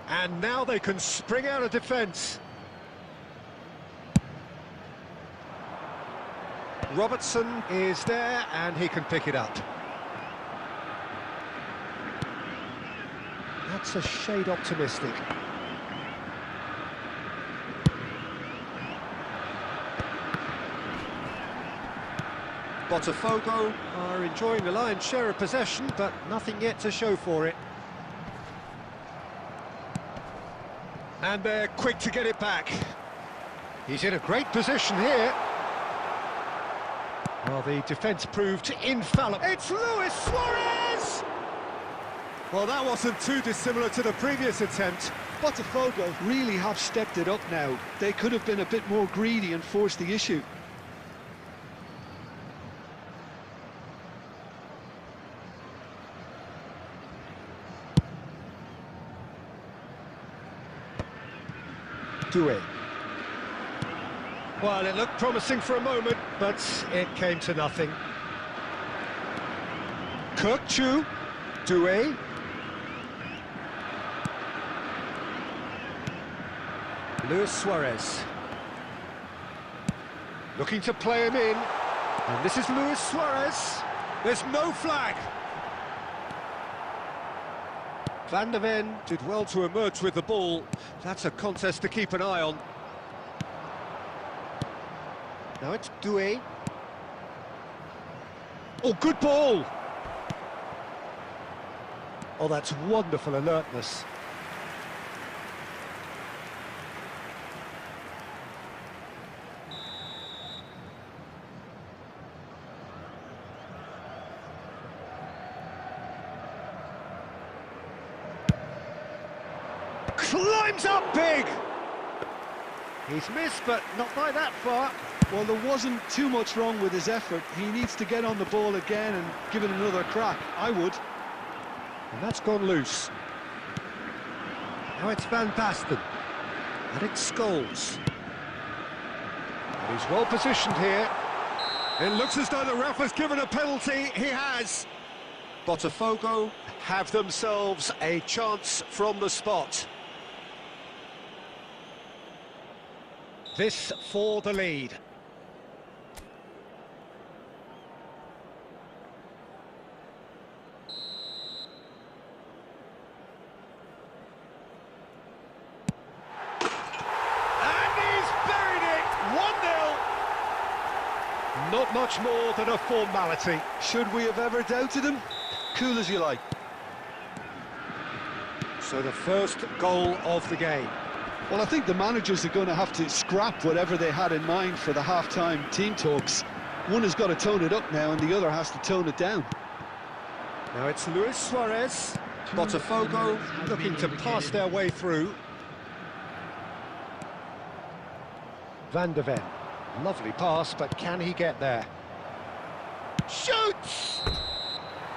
And now they can spring out of defence. Robertson is there and he can pick it up. That's a shade optimistic. Botafogo are enjoying the lion's share of possession, but nothing yet to show for it. And they're quick to get it back. He's in a great position here. Well, the defence proved infallible. It's Luis Suarez! Well, that wasn't too dissimilar to the previous attempt. Botafogo really have stepped it up now. They could have been a bit more greedy and forced the issue. Well, it looked promising for a moment, but it came to nothing. Chu, Doué. Luis Suarez. Looking to play him in. And this is Luis Suarez. There's no flag. Van der Ven did well to emerge with the ball. That's a contest to keep an eye on. Now it's Doué. Oh, good ball! Oh, that's wonderful alertness. Climbs up big! He's missed, but not by that far. Well, there wasn't too much wrong with his effort. He needs to get on the ball again and give it another crack. I would. And that's gone loose. Now it's Van Basten. And it's Scholes. And he's well positioned here. It looks as though the ref has given a penalty. He has. Botafogo have themselves a chance from the spot. This for the lead. not much more than a formality. Should we have ever doubted him? Cool as you like. So the first goal of the game. Well, I think the managers are going to have to scrap whatever they had in mind for the half-time team talks. One has got to tone it up now and the other has to tone it down. Now it's Luis Suarez. Botafogo looking to pass their way through. Van de Ven. Lovely pass, but can he get there? Shoots!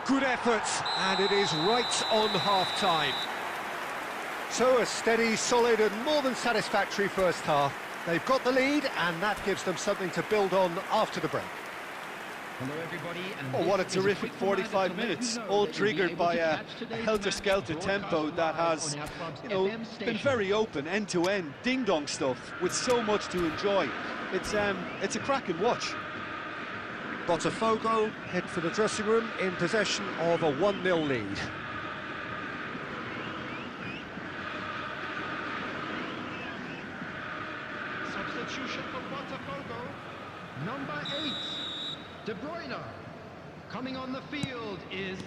Good effort, and it is right on half-time. So a steady, solid and more than satisfactory first half. They've got the lead, and that gives them something to build on after the break. Hello everybody, and Oh, what a terrific 45 minutes, all triggered by a helter-skelter tempo that has, you know, been very open, end-to-end, ding-dong stuff, with so much to enjoy. It's a cracking watch. Botafogo head for the dressing room in possession of a 1-0 lead. Substitution for Botafogo, number 8, De Bruyne. Coming on the field is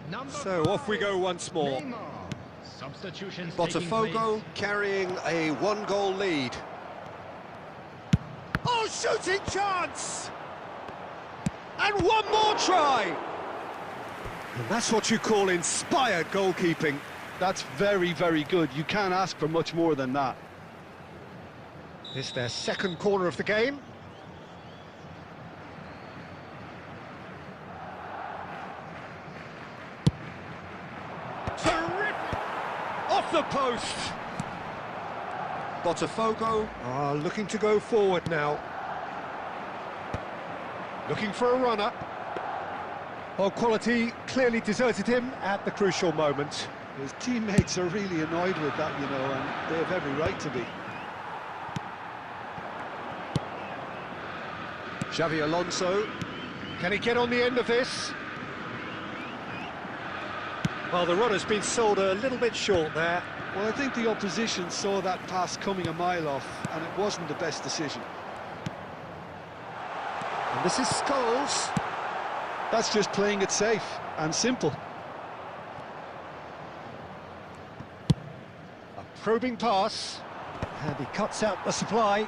number So 5, off we go once more. Neymar. Substitutions taking Botafogo place. carrying a 1-goal lead. Oh, shooting chance! And one more try! And that's what you call inspired goalkeeping. That's very, very good. You can't ask for much more than that. It's their second corner of the game. Terrific! Off the post! Botafogo are looking to go forward now. Looking for a runner. Well, quality clearly deserted him at the crucial moment. His teammates are really annoyed with that, you know, and they have every right to be. Xavi Alonso, can he get on the end of this? Well, the runner's been sold a little bit short there. Well, I think the opposition saw that pass coming a mile off, and it wasn't the best decision. And this is Scholes. That's just playing it safe and simple. A probing pass, and he cuts out the supply.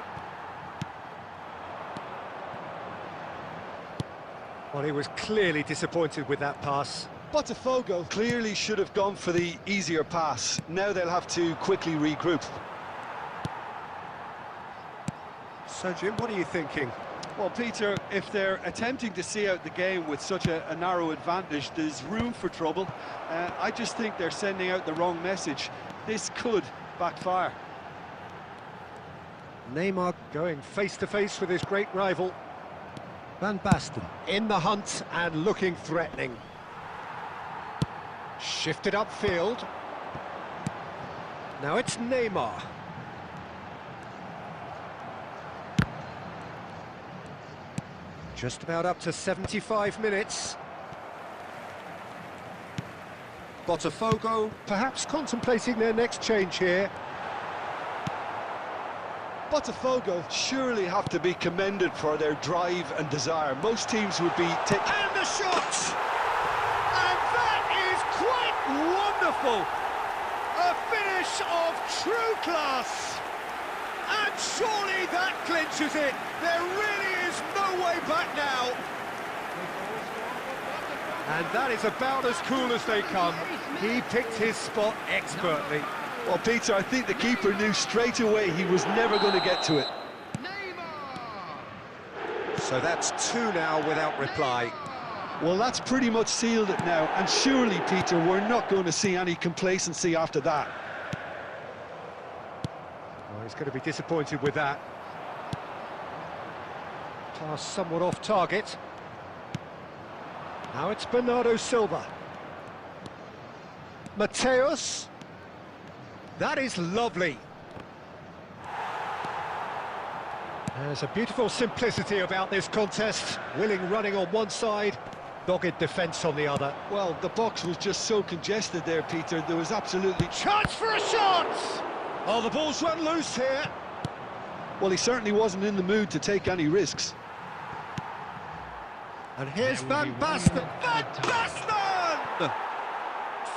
Well, he was clearly disappointed with that pass. Botafogo clearly should have gone for the easier pass. Now they'll have to quickly regroup. So, Jim, what are you thinking? Well, Peter, if they're attempting to see out the game with such a narrow advantage, there's room for trouble. I just think they're sending out the wrong message. This could backfire. Neymar going face-to-face with his great rival. Van Basten in the hunt and looking threatening. Shifted upfield. Now it's Neymar. Just about up to 75 minutes. Botafogo perhaps contemplating their next change here. Botafogo surely have to be commended for their drive and desire. Most teams would be taking... And the shot! And that is quite wonderful! A finish of true class! And surely that clinches it! There really is no way back now! And that is about as cool as they come. He picked his spot expertly. Well, Peter, I think the keeper knew straight away he was never going to get to it. So that's 2 now without reply. Well, that's pretty much sealed it now, and surely, Peter, we're not going to see any complacency after that. Well, he's going to be disappointed with that. Pass somewhat off target. Now it's Bernardo Silva. Mateus. That is lovely. There's a beautiful simplicity about this contest. Willing running on one side, dogged defence on the other. Well, the box was just so congested there, Peter. There was absolutely... Chance for a shot! Oh, the ball's run loose here. Well, he certainly wasn't in the mood to take any risks. And here's There will Van be 1 Basten. minute Van added time. Basten!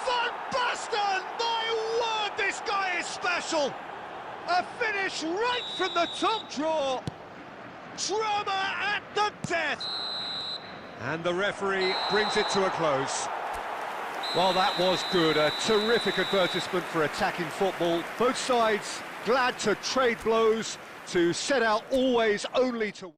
Van Basten! My word, this guy is special! A finish right from the top draw. Drama at the death. And the referee brings it to a close. Well, that was good. A terrific advertisement for attacking football. Both sides glad to trade blows, to set out always only to...